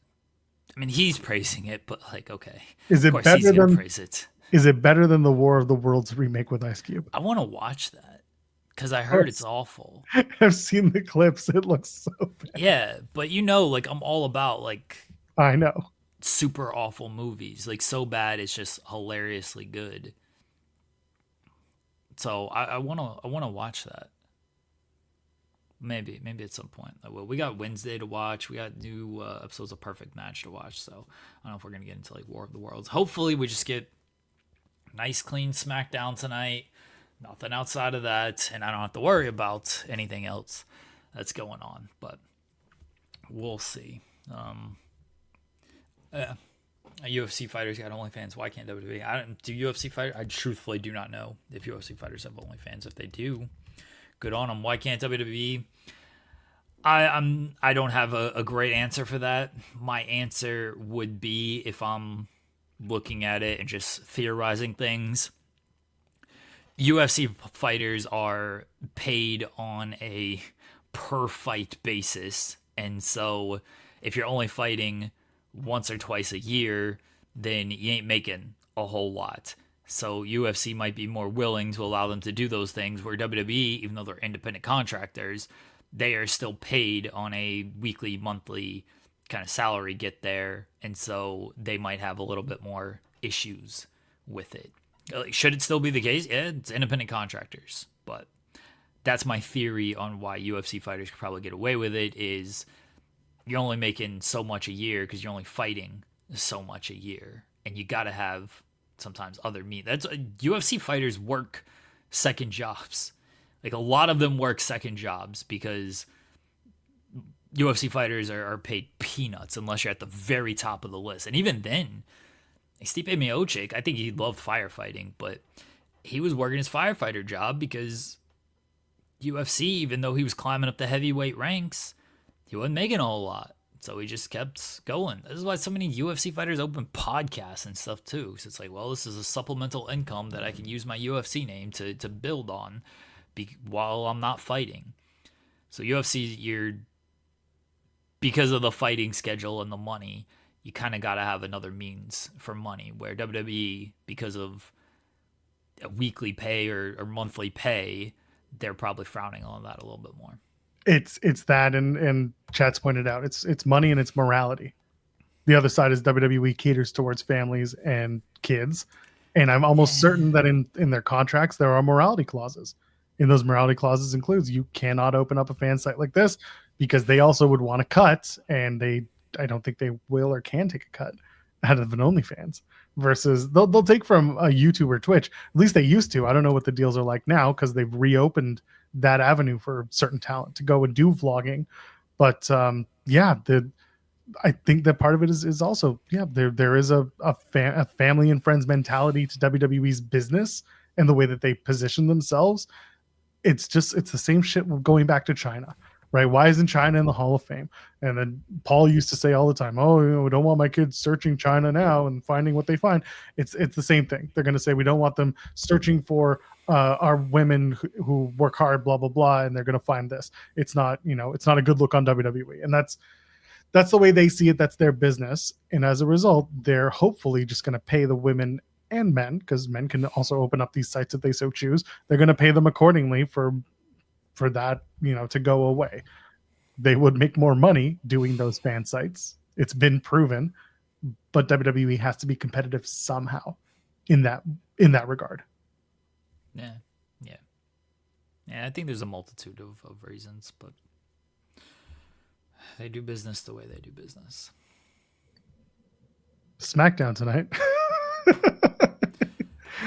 I mean, he's praising it, but like, okay. Is it better than praise it? Is it better than the War of the Worlds remake with Ice Cube? I want to watch that because I heard it's awful. I've seen the clips. It looks so bad. Yeah, but like I'm all about like I know super awful movies, like so bad it's just hilariously good. So I wanna watch that. Maybe at some point I will. We got Wednesday to watch. We got new episodes of Perfect Match to watch. So I don't know if we're gonna get into like War of the Worlds. Hopefully we just get nice clean SmackDown tonight. Nothing outside of that, and I don't have to worry about anything else that's going on. But we'll see. UFC fighters got OnlyFans. Why can't WWE? Do UFC fighters? I truthfully do not know if UFC fighters have OnlyFans. If they do, good on them. Why can't WWE? I don't have a great answer for that. My answer would be, if I'm looking at it and just theorizing things, UFC fighters are paid on a per fight basis, and so if you're only fighting once or twice a year, then you ain't making a whole lot. So UFC might be more willing to allow them to do those things, where WWE, even though they're independent contractors, they are still paid on a weekly, monthly kind of salary get there, and so they might have a little bit more issues with it. Like, should it still be the case? Yeah, it's independent contractors, but that's my theory on why UFC fighters could probably get away with it. Is you're only making so much a year because you're only fighting so much a year, and you got to have sometimes other meat. That's UFC fighters work second jobs. Like, a lot of them work second jobs because UFC fighters are paid peanuts unless you're at the very top of the list. And even then, Stipe Miocic, I think he loved firefighting, but he was working his firefighter job because UFC, even though he was climbing up the heavyweight ranks, he wasn't making a whole lot. So he just kept going. This is why so many UFC fighters open podcasts and stuff too. So it's like, well, this is a supplemental income that I can use my UFC name to build on while I'm not fighting. So UFC, because of the fighting schedule and the money, you kind of got to have another means for money. Where WWE, because of a weekly pay or monthly pay, they're probably frowning on that a little bit more. It's that, and Chat's pointed out, it's money and it's morality. The other side is WWE caters towards families and kids, and I'm almost certain that in their contracts there are morality clauses. And those morality clauses includes you cannot open up a fan site like this, because they also would want to cut, and I don't think they will or can take a cut out of an OnlyFans. Versus they'll take from a YouTube or Twitch. At least they used to. I don't know what the deals are like now, because they've reopened that avenue for certain talent to go and do vlogging. But I think that part of it is also, there is a family and friends mentality to WWE's business and the way that they position themselves. It's the same shit going back to China, right? Why isn't China in the Hall of Fame? And then Paul used to say all the time, oh, we don't want my kids searching China now and finding what they find. It's the same thing. They're going to say, we don't want them searching for our women who work hard, blah, blah, blah. And they're going to find this. It's not a good look on WWE. And that's the way they see it. That's their business. And as a result, they're hopefully just going to pay the women and men, because men can also open up these sites if they so choose. They're going to pay them accordingly for that, to go away. They would make more money doing those fan sites. It's been proven, but WWE has to be competitive somehow in that regard. Yeah, I think there's a multitude of reasons, but they do business the way they do business. SmackDown tonight.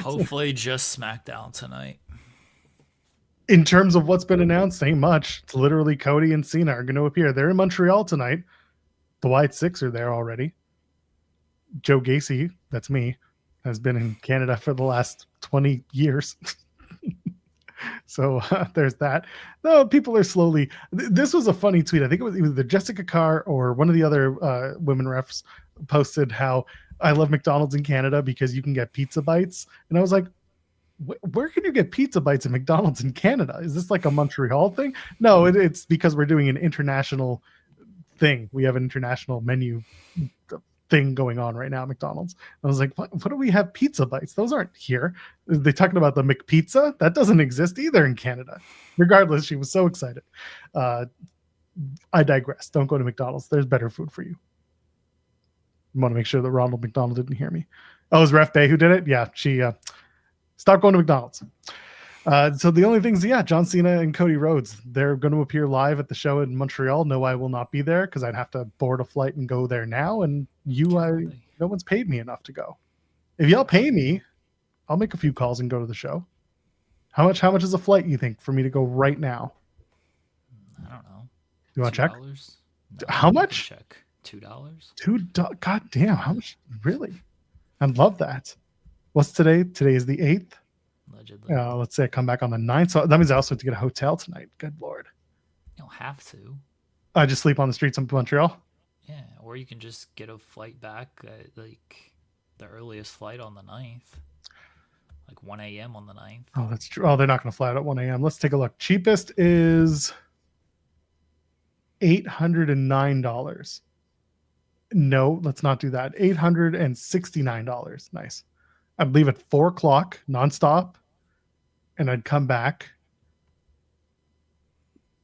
Hopefully just SmackDown tonight. In terms of what's been announced, ain't much. It's literally Cody and Cena are going to appear. They're in Montreal tonight. The White Six are there already. Joe Gacy, that's me, has been in Canada for the last 20 years. So there's that. No, people are slowly. This was a funny tweet. I think it was either Jessica Carr or one of the other women refs posted how I love McDonald's in Canada because you can get pizza bites. And I was like, where can you get pizza bites at McDonald's in Canada? Is this like a Montreal thing? No, it's because we're doing an international thing. We have an international menu thing going on right now at McDonald's. I was like, what do we have pizza bites? Those aren't here. They're talking about the McPizza? That doesn't exist either in Canada. Regardless, she was so excited. I digress. Don't go to McDonald's. There's better food for you. I want to make sure that Ronald McDonald didn't hear me. Oh, it was Ref Bay who did it? Yeah, she stopped going to McDonald's. So the only things, John Cena and Cody Rhodes, they're going to appear live at the show in Montreal. No, I will not be there because I'd have to board a flight and go there now. And no one's paid me enough to go. If y'all pay me, I'll make a few calls and go to the show. How much is a flight, you think, for me to go right now? I don't know. You want to check? No, how much? Check. $2. $2. God damn! How much? Really? I'd love that. What's today? Today is the 8th. Allegedly. Let's say I come back on the 9th. So that means I also have to get a hotel tonight. Good Lord. You don't have to. I just sleep on the streets of Montreal? Yeah, or you can just get a flight back at like the earliest flight on the 9th. Like 1 a.m. on the 9th. Oh, that's true. Oh, they're not going to fly out at 1 a.m. Let's take a look. Cheapest is $809. No, let's not do that. $869. Nice. I'd leave at 4:00 nonstop, and I'd come back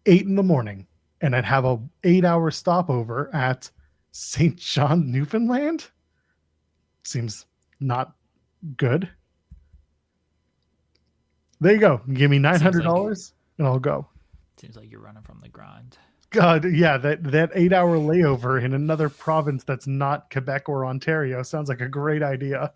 8 in the morning, and I'd have a 8-hour stopover at St. John, Newfoundland. Seems not good. There you go. Give me $900 and I'll go. Seems like you're running from the grind. God, yeah, that 8-hour layover in another province that's not Quebec or Ontario sounds like a great idea.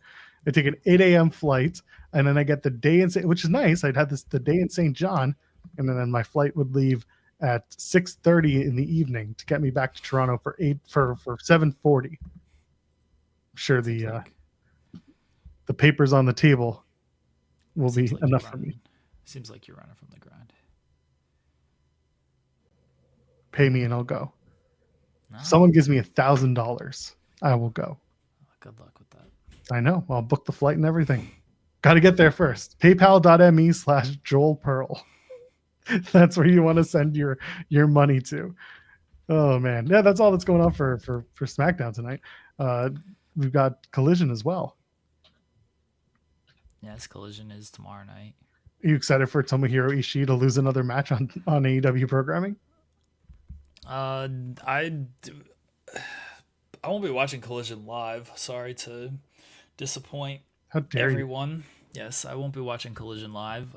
I take an 8 a.m. flight, and then I get the day in, which is nice. I'd have the day in St. John, and then my flight would leave at 6:30 in the evening to get me back to Toronto for 7:40. I'm sure the papers on the table will be enough for me. Seems like you're running from the grind. Pay me and I'll go. No. Someone gives me $1,000, I will go. Good luck with that. I know. I'll book the flight and everything. Got to get there first. PayPal.me/Joel Pearl. That's where you want to send your money to. Oh man, yeah, that's all that's going on for SmackDown tonight. We've got Collision as well. Yes, Collision is tomorrow night. Are you excited for Tomohiro Ishii to lose another match on AEW programming? I won't be watching Collision live. Sorry to disappoint everyone. Yes, I won't be watching Collision live.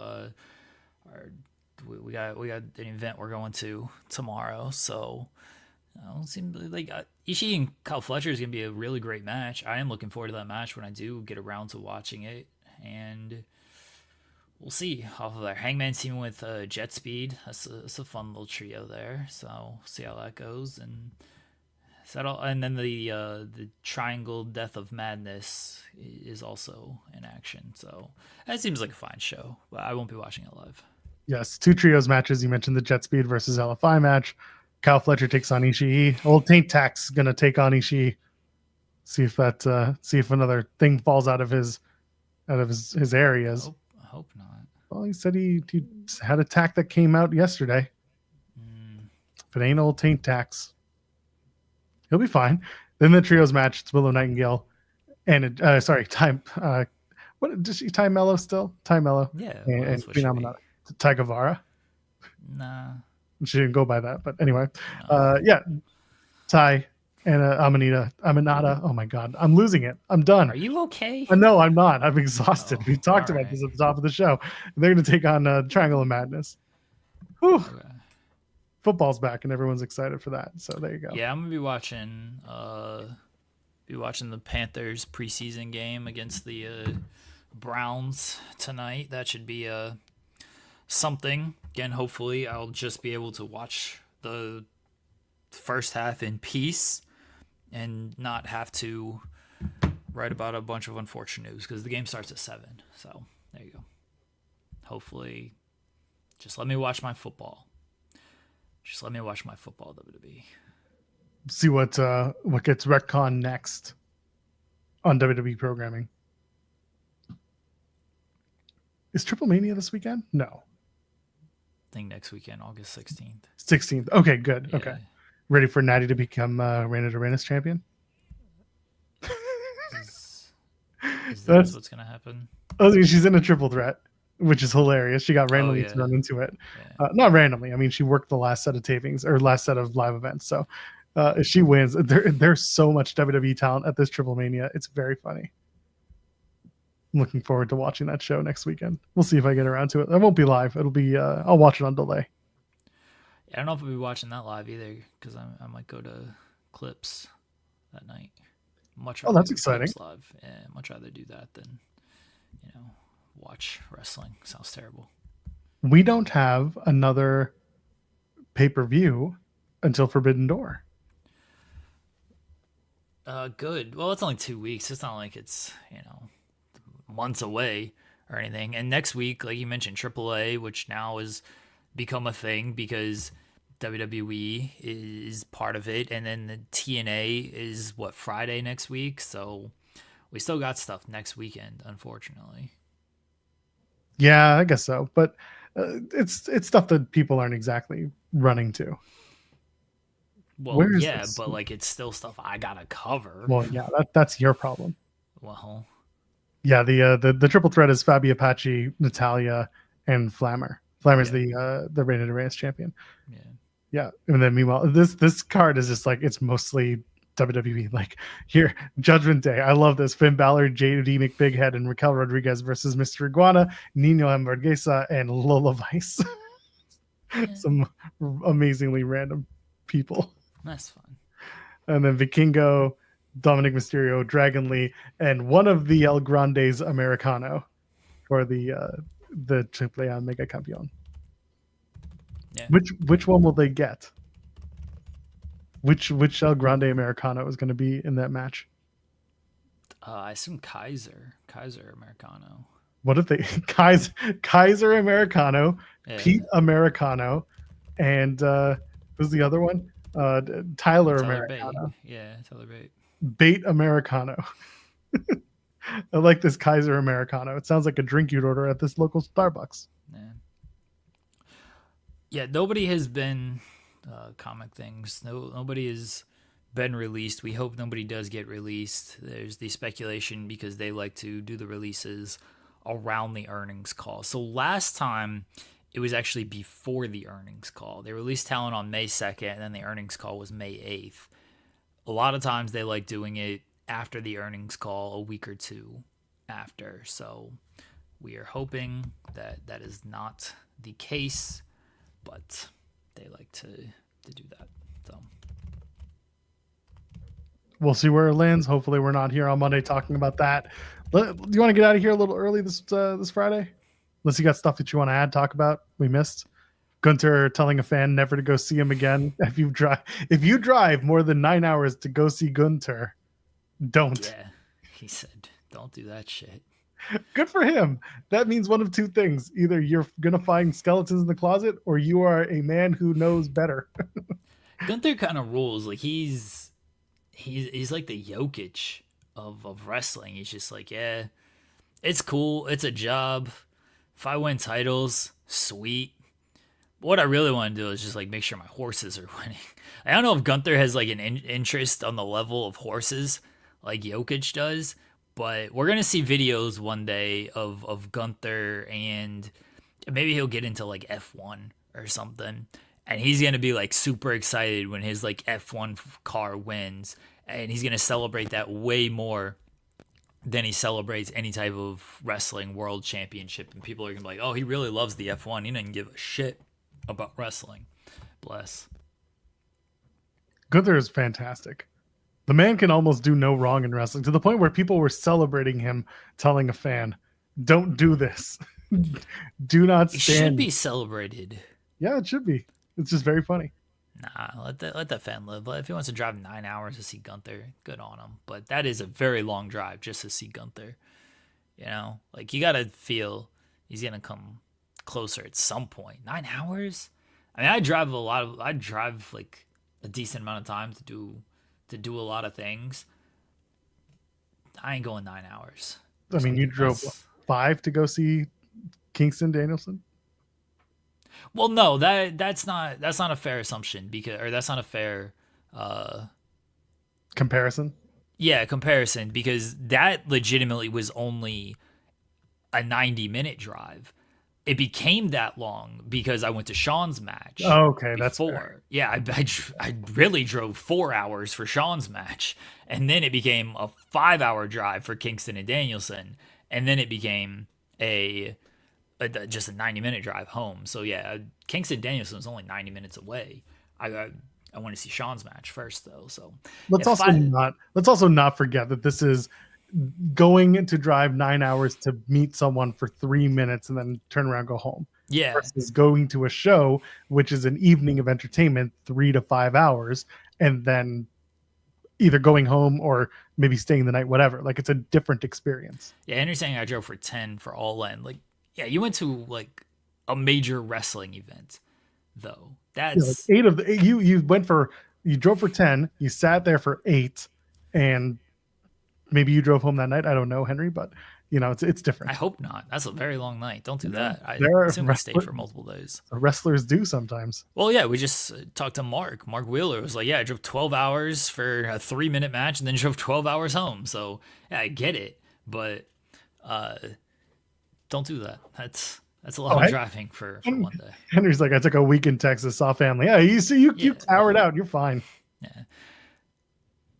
We got an event we're going to tomorrow, so it seems like Ishii and Kyle Fletcher is gonna be a really great match. I am looking forward to that match when I do get around to watching it, and we'll see off of there. Hangman's teaming with Jet Speed. That's a fun little trio there. So we'll see how that goes. And then the Triangle Death of Madness is also in action. So that seems like a fine show, but I won't be watching it live. Yes, 2 trios matches. You mentioned the Jet Speed versus LFI match. Kyle Fletcher takes on Ishii. Old Taint Tax gonna take on Ishii. See if another thing falls out of his areas. I hope not. Well, he said he had a tack that came out yesterday. If it ain't Old Taint Tax, he'll be fine. Then the trios match. It's Willow Nightingale and Time. What does she Ty Mello still? Ty Mello. Yeah. And Ty Guevara. Nah. She didn't go by that, but anyway. No. Ty and Aminata. Oh my God, I'm losing it. I'm done. Are you okay? No, I'm not. I'm exhausted. We talked about this at the top of the show. They're going to take on Triangle of Madness. Whew. Okay. Football's back, and everyone's excited for that. So there you go. Yeah, I'm gonna be watching the Panthers preseason game against the Browns tonight. That should be something. Again, hopefully, I'll just be able to watch the first half in peace and not have to write about a bunch of unfortunate news because the game starts at 7. So there you go. Hopefully, just let me watch my football. Just let me watch my football, WWE. See what gets retconned next on WWE programming. Is Triple Mania this weekend? No. I think next weekend, August 16th. 16th. Okay, good. Yeah. Okay. Ready for Natty to become Reina de Reinas champion? Is that what's going to happen? She's in a triple threat, which is hilarious. She got randomly thrown into it. Yeah. Not randomly. I mean, she worked the last set of tapings or last set of live events. So if she wins, there's so much WWE talent at this Triple Mania. It's very funny. I'm looking forward to watching that show next weekend. We'll see if I get around to it. I won't be live. It'll be I'll watch it on delay. I don't know if I'll be watching that live either because I might go to Clips that night. That's exciting. Live. Yeah, much rather do that than watch wrestling. Sounds terrible. We don't have another pay-per-view until Forbidden Door. Good. Well, it's only 2 weeks. It's not like it's months away or anything. And next week, like you mentioned, AAA, which now has become a thing because WWE is part of it, and then the TNA is Friday next week. So we still got stuff next weekend, unfortunately. Yeah, I guess so. But it's stuff that people aren't exactly running to. Well, this? But like it's still stuff I gotta cover. Well, yeah, that's your problem. Well, Yeah, the triple threat is Fabi Apache, Natalia, and Flammer. Flammer's the Reina de Reyes champion. Yeah. Yeah, and then meanwhile, this card is just like it's mostly WWE. Like here, Judgment Day. I love this. Finn Balor, JD McBighead, and Raquel Rodriguez versus Mr. Iguana, Nino Hamburguesa, and Lola Vice. Some amazingly random people. That's fun. And then Vikingo, Dominic Mysterio, Dragon Lee, and one of the El Grandes Americano for the Triple A Mega Campeon. Yeah. Which one will they get? Which El Grande Americano is going to be in that match? I assume Kaiser Americano. What if they Kaiser Americano, Pete Americano, and who's the other one? Tyler Americano. Bate. Yeah, Tyler Bate. Bait Americano. I like this Kaiser Americano. It sounds like a drink you'd order at this local Starbucks. Yeah, nobody has been comic things. Nobody has been released. We hope nobody does get released. There's the speculation because they like to do the releases around the earnings call. So last time it was actually before the earnings call. They released talent on May 2nd, and then the earnings call was May 8th. A lot of times they like doing it after the earnings call, a week or two after. So we are hoping that that is not the case, but they like to do that. So we'll see where it lands. Hopefully we're not here on Monday talking about that. Do you want to get out of here a little early this Friday? Unless you got stuff that you want to add, talk about, we missed. Gunter telling a fan never to go see him again. If you drive more than 9 hours to go see Gunter, don't. Yeah, he said, don't do that shit. Good for him. That means one of two things. Either you're going to find skeletons in the closet or you are a man who knows better. Gunther kind of rules. Like he's like the Jokic of wrestling. He's just like, yeah, it's cool. It's a job. If I win titles, sweet. What I really want to do is just like make sure my horses are winning. I don't know if Gunther has like an interest on the level of horses like Jokic does, but we're gonna see videos one day of Gunther, and maybe he'll get into like F1 or something, and he's gonna be like super excited when his like F1 car wins, and he's gonna celebrate that way more than he celebrates any type of wrestling world championship, and people are gonna be like, oh, he really loves the F1. He doesn't give a shit about wrestling. Bless. Gunther is fantastic. The man can almost do no wrong in wrestling, to the point where people were celebrating him, telling a fan, don't do this. Do not stand. It should be celebrated. Yeah, it should be. It's just very funny. Nah, let that fan live. If he wants to drive 9 hours to see Gunther, good on him. But that is a very long drive just to see Gunther. You know, like you gotta feel he's gonna come closer at some point. 9 hours? I mean, I drive like a decent amount of time to do a lot of things. I ain't going 9 hours. I mean, you drove 5 to go see Kingston Danielson? Well, no, that's not a fair assumption, that's not a fair comparison. Yeah, comparison, because that legitimately was only a 90-minute drive. It became that long because I went to Sean's match. Oh, okay, that's fair. Yeah, I really drove 4 hours for Sean's match, and then it became a 5-hour drive for Kingston and Danielson, and then it became just a 90-minute drive home. So yeah, Kingston Danielson was only 90 minutes away. I want to see Sean's match first, though. So let's also not forget that this is going to drive 9 hours to meet someone for 3 minutes and then turn around and go home. Yeah. Versus going to a show, which is an evening of entertainment, 3 to 5 hours, and then either going home or maybe staying the night, whatever. Like, it's a different experience. Yeah, and you're saying I drove for 10 for All In. Like, yeah, you went to like a major wrestling event, though. That's like 8 of the you drove for 10, you sat there for 8, and maybe you drove home that night. I don't know, Henry, but you know, it's different. I hope not. That's a very long night. Don't do that. I assume we stayed for multiple days. Wrestlers do sometimes. Well, yeah, we just talked to Mark Wheeler. Was like, yeah, I drove 12 hours for a 3-minute match and then drove 12 hours home. So yeah, I get it, but Don't do that. That's a lot of driving for one day. Henry's like, I took a week in Texas, saw family. Yeah, you powered out. You're fine. Yeah.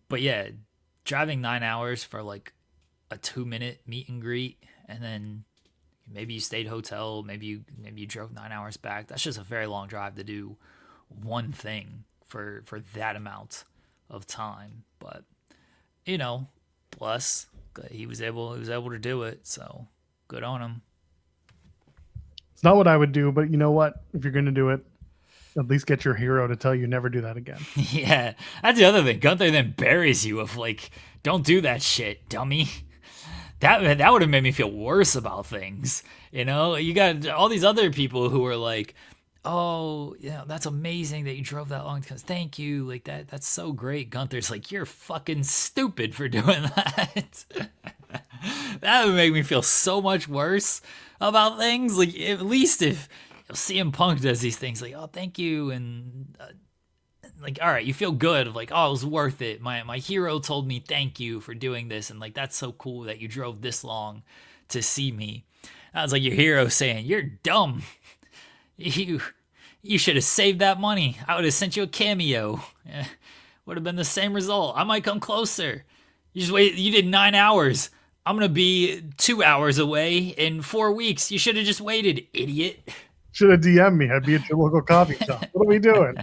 But yeah, driving 9 hours for like a 2-minute meet and greet, and then maybe you stayed hotel, maybe you drove 9 hours back. That's just a very long drive to do one thing for that amount of time. But plus he was able to do it, so good on him. It's not what I would do, but you know what? If you're going to do it, at least get your hero to tell you never do that again. Yeah, that's the other thing. Gunther then buries you of like, don't do that shit, dummy. That would have made me feel worse about things. You got all these other people who are like, oh, that's amazing that you drove that long. Because thank you, like that's so great. Gunther's like, you're fucking stupid for doing that. That would make me feel so much worse about things. Like, at least if CM Punk does these things, like, oh, thank you, and like, all right, you feel good of like, oh, it was worth it. My hero told me thank you for doing this, and like, that's so cool that you drove this long to see me. That was like your hero saying, you're dumb. You should have saved that money. I would have sent you a cameo. Would have been the same result. I might come closer. You just wait. You did 9 hours. I'm going to be 2 hours away in 4 weeks. You should have just waited, idiot. Should have DM'd me. I'd be at your local coffee shop. What are we doing?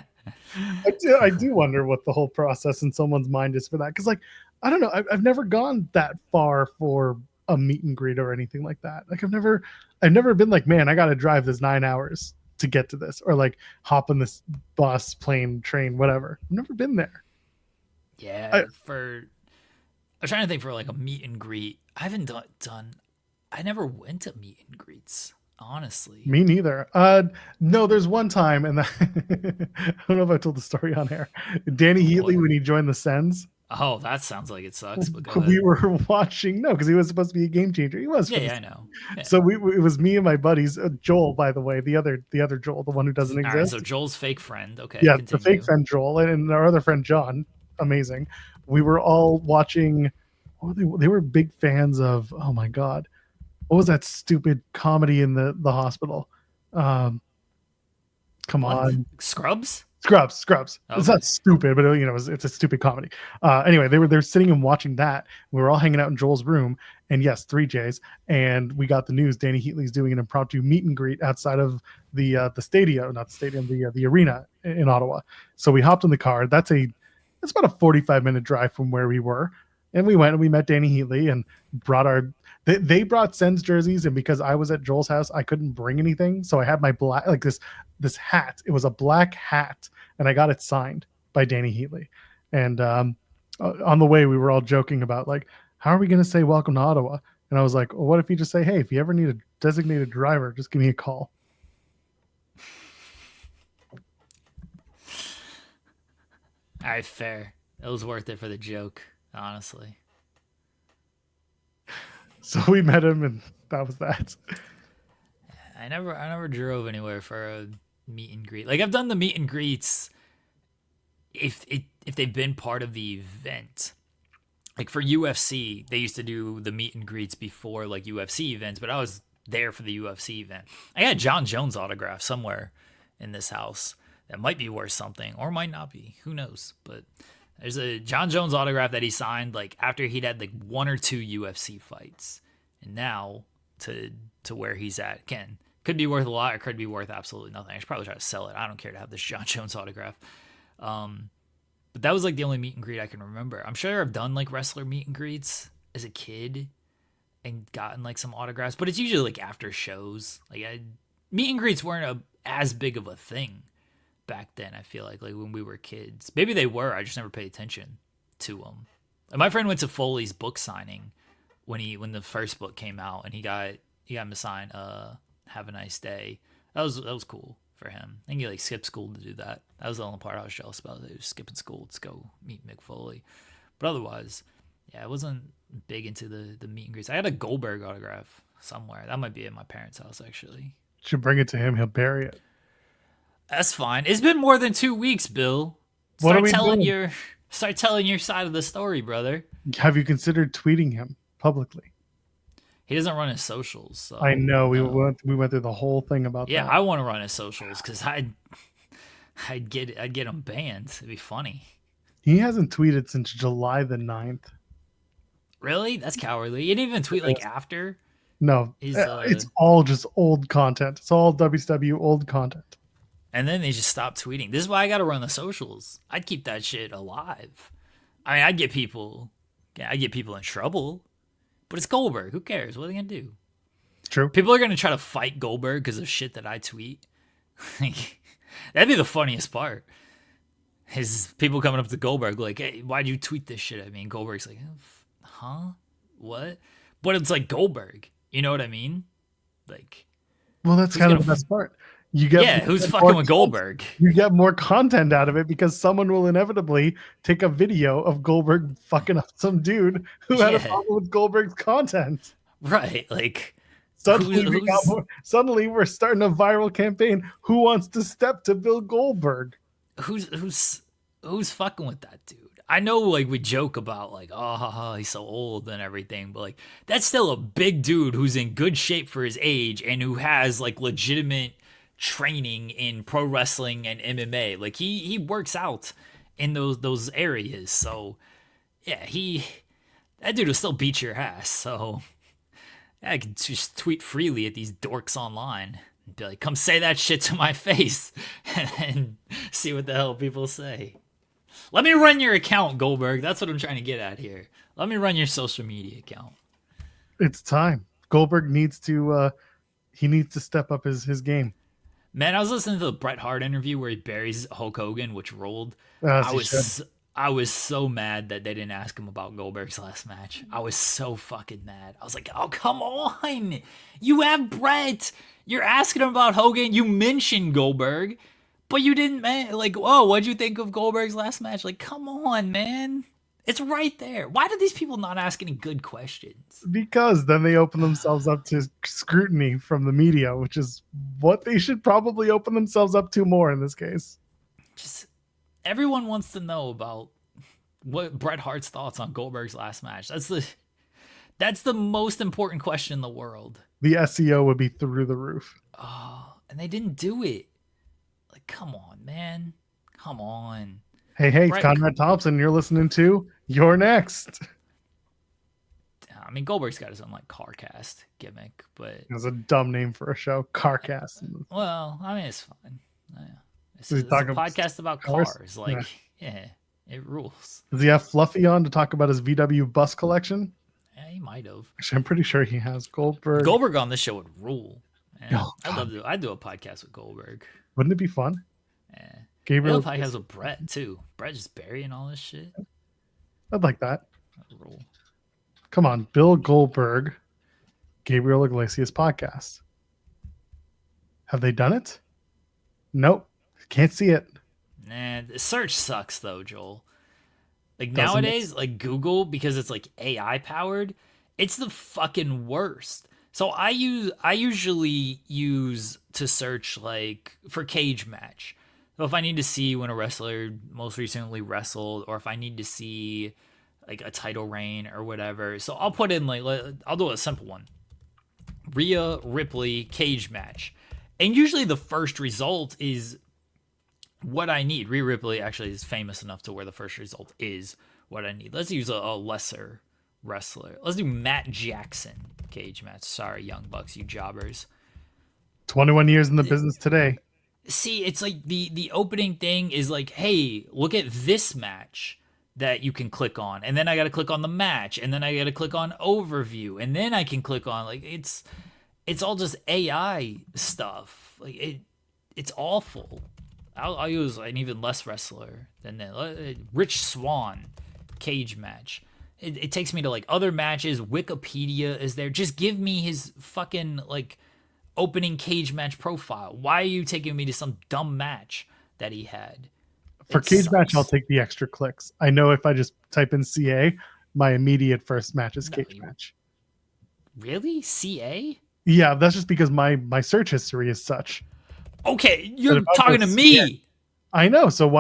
I do wonder what the whole process in someone's mind is for that. Because, like, I don't know. I've never gone that far for a meet and greet or anything like that. Like, I've never been like, man, I got to drive this 9 hours to get to this, or like hop on this bus, plane, train, whatever. I've never been there. Yeah, I'm trying to think for like a meet and greet. I haven't done. I never went to meet and greets, honestly. Me neither. No, there's one time, and I don't know if I told the story on air. Danny Heatley, when he joined the Sens. Oh, that sounds like it sucks. But go we ahead. were watching, because he was supposed to be a game changer. He was. Yeah, I know. Yeah. So it was me and my buddies. Joel, by the way, the other Joel, the one who doesn't exist. Right, so Joel's fake friend. Okay. Yeah, continue. the fake friend Joel, and our other friend John. Amazing. We were all watching. They were big fans of. Oh my God, what was that stupid comedy in the hospital? Come on, Scrubs. Scrubs. Okay. It's not stupid, but it's a stupid comedy. Anyway, they're sitting and watching that. We were all hanging out in Joel's room, and yes, 3Js. And we got the news: Danny Heatley's doing an impromptu meet and greet outside of the stadium, not the stadium, the arena in Ottawa. So we hopped in the car. That's about a 45-minute drive from where we were, and we went and we met Danny Heatley and brought they brought Sens jerseys, and because I was at Joel's house, I couldn't bring anything, so I had my black, like this hat. It was a black hat, and I got it signed by Danny Heatley. And on the way, we were all joking about, like, how are we going to say welcome to Ottawa? And I was like, well, what if you just say, hey, if you ever need a designated driver, just give me a call. All right, fair. It was worth it for the joke, honestly. So we met him, and that was that. I never drove anywhere for a meet and greet. Like, I've done the meet and greets if they've been part of the event. Like for UFC, they used to do the meet and greets before like UFC events, but I was there for the UFC event. I got John Jones autograph somewhere in this house that might be worth something or might not be. Who knows? But there's a John Jones autograph that he signed like after he'd had like 1 or 2 UFC fights. And now to where he's at, again, could be worth a lot or could be worth absolutely nothing. I should probably try to sell it. I don't care to have this John Jones autograph. But that was like the only meet and greet I can remember. I'm sure I've done like wrestler meet and greets as a kid and gotten like some autographs, but it's usually like after shows. Like meet and greets weren't as big of a thing back then. I feel like when we were kids, maybe they were. I just never paid attention to them. And my friend went to Foley's book signing when the first book came out, and he got him to sign "Have a Nice Day." That was cool for him. I think he like skipped school to do that. That was the only part I was jealous about. He was skipping school to go meet Mick Foley. But otherwise, yeah, I wasn't big into the meet and greets. I had a Goldberg autograph somewhere. That might be at my parents' house, actually. Should bring it to him. He'll bury it. That's fine. It's been more than 2 weeks, Bill. Start telling your side of the story, brother. Have you considered tweeting him publicly? He doesn't run his socials. So I know we no. went through the whole thing about Yeah, that. I want to run his socials because I'd get him banned. It'd be funny. He hasn't tweeted since July the 9th. Really? That's cowardly. You didn't even tweet like after. No, it's all just old content. It's all WCW old content. And then they just stopped tweeting. This is why I got to run the socials. I'd keep that shit alive. I mean, I'd get people in trouble, but it's Goldberg. Who cares? What are they gonna do? It's true. People are gonna try to fight Goldberg because of shit that I tweet. That'd be the funniest part. Is people coming up to Goldberg like, "Hey, why'd you tweet this shit at me?" And Goldberg's like, "Huh? What?" But it's like Goldberg. You know what I mean? Like, well, that's kind of the best part. You get who's fucking with Goldberg? You get more content out of it because someone will inevitably take a video of Goldberg fucking up some dude who had a problem with Goldberg's content. Right, like suddenly we're starting a viral campaign. Who wants to step to Bill Goldberg? Who's fucking with that dude? I know, like, we joke about like, oh, he's so old and everything, but like, that's still a big dude who's in good shape for his age and who has like legitimate training in pro wrestling and MMA. Like he works out in those areas. So yeah, that dude will still beat your ass. So I can just tweet freely at these dorks online and be like, come say that shit to my face and see what the hell people say. Let me run your account, Goldberg. That's what I'm trying to get at here. Let me run your social media account. It's time. Goldberg needs to step up his game. Man, I was listening to the Bret Hart interview where he buries Hulk Hogan, which rolled. I was so mad that they didn't ask him about Goldberg's last match. I was so fucking mad. I was like, oh, come on. You have Bret. You're asking him about Hogan. You mentioned Goldberg, but you didn't, man. Like, oh, what'd you think of Goldberg's last match? Like, come on, man. It's right there. Why do these people not ask any good questions? Because then they open themselves up to scrutiny from the media, which is what they should probably open themselves up to more in this case. Just everyone wants to know about what Bret Hart's thoughts on Goldberg's last match. That's the most important question in the world. The SEO would be through the roof. Oh, and they didn't do it. Like, come on, man. Come on. Hey, it's Conrad Thompson. You're listening to You're Next. I mean, Goldberg's got his own like CarCast gimmick, but it's a dumb name for a show. CarCast. Well, I mean, it's fine. Yeah. It's a podcast about cars. Like, yeah, it rules. Does he have Fluffy on to talk about his VW bus collection? Yeah, he might have. Actually, I'm pretty sure he has Goldberg. Goldberg on this show would rule. I'd do a podcast with Goldberg. Wouldn't it be fun? Yeah. Gabriel probably has a Bret too. Bret just burying all this shit. I'd like that. Rule. Come on, Bill Goldberg, Gabriel Iglesias podcast. Have they done it? Nope. Can't see it. Nah, the search sucks though, Joel. Like nowadays, like Google, because it's like AI powered, it's the fucking worst. So I usually use to search like for cage match. So if I need to see when a wrestler most recently wrestled, or if I need to see like a title reign or whatever, so I'll put in like, I'll do a simple one. Rhea Ripley cage match. And usually the first result is what I need. Rhea Ripley actually is famous enough to where the first result is what I need. Let's use a lesser wrestler. Let's do Matt Jackson cage match. Sorry, Young Bucks, you jobbers. 21 years in the business today. See, it's like the opening thing is like, hey, look at this match that you can click on. And then I got to click on the match. And then I got to click on overview. And then I can click on, like, it's all just AI stuff. Like, it's awful. I'll use an even less wrestler than that. Rich Swann cage match. It takes me to, like, other matches. Wikipedia is there. Just give me his fucking, like, opening cage match profile. Why are you taking me to some dumb match that he had? For cage match, I'll take the extra clicks. I know if I just type in CA, my immediate first match is cage match. Really? CA? Yeah, that's just because my search history is such. Okay, you're talking to me. CA, I know. So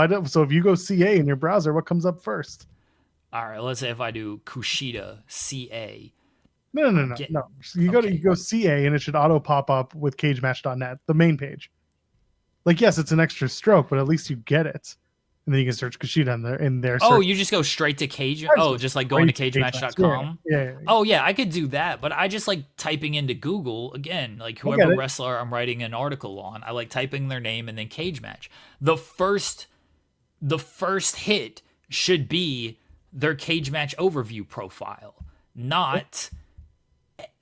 if you go CA in your browser, what comes up first? All right, let's say if I do Kushida CA, No. You go CA and it should auto pop up with cagematch.net, the main page. Like, yes, it's an extra stroke, but at least you get it. And then you can search Kushida in there. Oh, you just go straight to Cage. Oh, just like going to cagematch.com. Yeah. Oh, yeah, I could do that, but I just like typing into Google again, like whoever wrestler I'm writing an article on. I like typing their name and then cage match. The first hit should be their cage match overview profile, not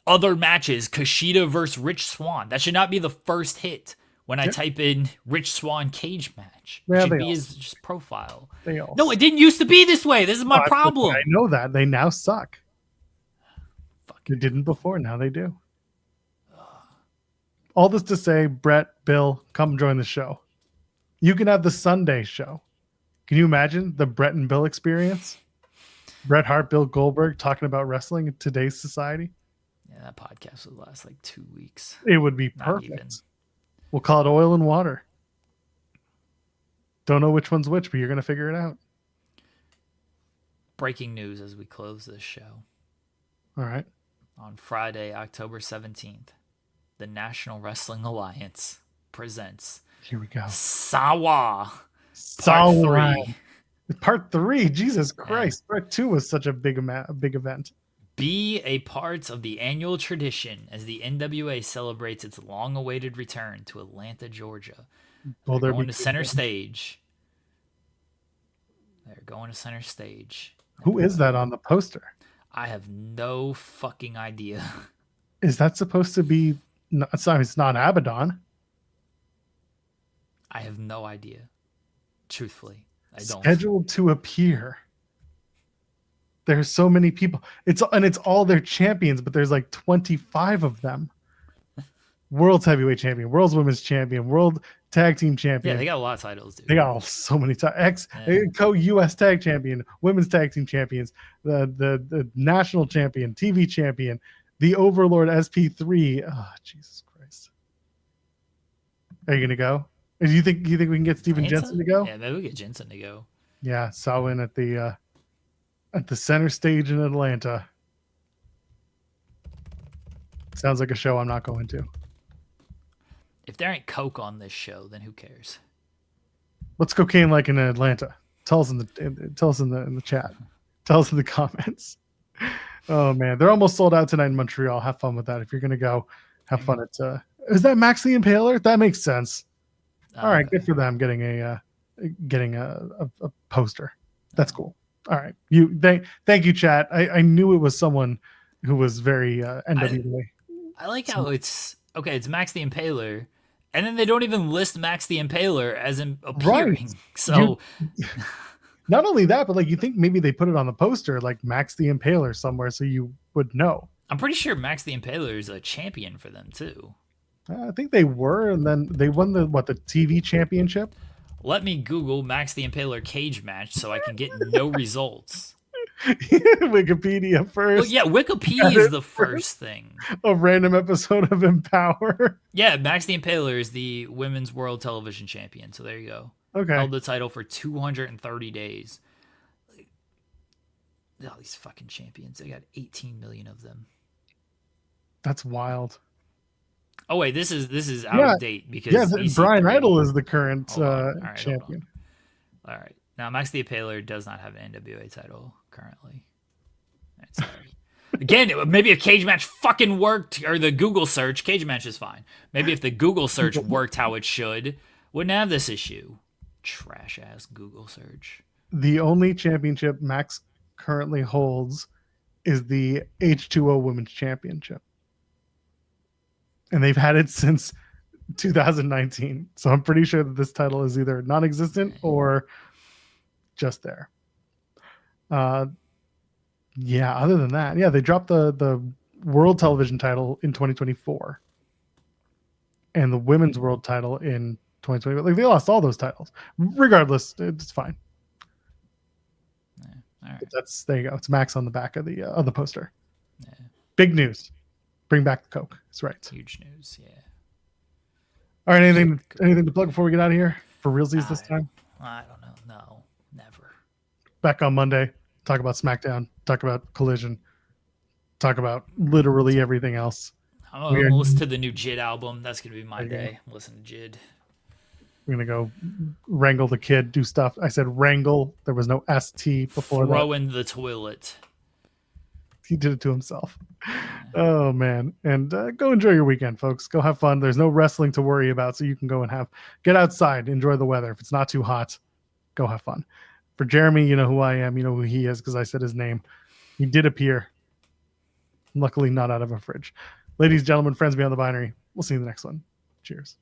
other matches. Kushida versus Rich Swann. That should not be the first hit. When I type in Rich Swann cage match, it should be his just profile. No, it didn't used to be this way. This is my problem. I know that. They now suck. They didn't before. Now they do. All this to say, Brett, Bill, come join the show. You can have the Sunday show. Can you imagine the Brett and Bill experience? Bret Hart, Bill Goldberg talking about wrestling in today's society. Yeah, that podcast would last like 2 weeks. It would be perfect. We'll call it oil and water. Don't know which one's which, but you're going to figure it out. Breaking news as we close this show. All right. On Friday, October 17th, the National Wrestling Alliance presents Here we go. Sawa. Part 3. Part 3. Jesus Christ. Part 2 was such a big event. Be a part of the annual tradition as the NWA celebrates its long-awaited return to Atlanta, Georgia. They're going to center stage. They're going to center stage. Who is that on the poster? I have no fucking idea. Is that supposed to be... No, it's not Abaddon. I have no idea. Truthfully, I don't. Scheduled to appear. There's so many people. It's all their champions, but there's like 25 of them. World's heavyweight champion, world's women's champion, world tag team champion. Yeah, they got a lot of titles, dude. They got so many titles. Co-US tag champion, women's tag team champions, the national champion, TV champion, the Overlord SP3. Oh, Jesus Christ. Are you gonna go? Do you think we can get Steven Jensen to go? Yeah, maybe we get Jensen to go. Yeah, Samhain at the center stage in Atlanta. Sounds like a show I'm not going to. If there ain't coke on this show, then who cares? What's cocaine like in Atlanta? Tell us in the chat. Tell us in the comments. Oh man, they're almost sold out tonight in Montreal. Have fun with that. If you're gonna go, have fun at. Is that Max the Impaler? That makes sense. All right, good for them getting a poster. That's cool. All right, thank you, chat. I knew it was someone who was very NWA. I like how it's Max the Impaler, and then they don't even list Max the Impaler as appearing. Right. So not only that, but like you think maybe they put it on the poster like Max the Impaler somewhere, so you would know. I'm pretty sure Max the Impaler is a champion for them too. I think they were, and then they won the TV championship. Let me Google Max the Impaler cage match so I can get no results. Wikipedia first. Well, yeah, Wikipedia is the first thing. A random episode of Empower. Yeah, Max the Impaler is the Women's World Television Champion. So there you go. Okay. Held the title for 230 days. All these fucking champions. They got 18 million of them. That's wild. Oh wait, this is out of date because Brian Idol is the current right, champion. All right, now Max the Impaler does not have an NWA title currently. Sorry. Again, maybe if cage match fucking worked, or the Google search, cage match is fine. Maybe if the Google search worked how it should, wouldn't have this issue. Trash ass Google search. The only championship Max currently holds is the H2O Women's Championship. And they've had it since 2019. So I'm pretty sure that this title is either non-existent or just there. Other than that, they dropped the world television title in 2024 and the women's world title in 2020. Like they lost all those titles. Regardless, it's fine. Yeah, all right. There you go. It's Max on the back of the poster. Yeah. Big news. Bring back the Coke. That's right. Huge news, yeah. All right, anything to plug before we get out of here for realsies this time? I don't know. No, never. Back on Monday. Talk about SmackDown. Talk about Collision. talk about literally everything else. I'm gonna listen to the new Jid album. That's gonna be my day. Listen to Jid. We're gonna go wrangle the kid, do stuff. I said wrangle. There was no ST before that. Throw in the toilet. He did it to himself. Oh man! And go enjoy your weekend, folks. Go have fun. There's no wrestling to worry about, so you can go and get outside, enjoy the weather. If it's not too hot, go have fun. For Jeremy, you know who I am. You know who he is because I said his name. He did appear. Luckily, not out of a fridge. Ladies, gentlemen, friends beyond the binary. We'll see you in the next one. Cheers.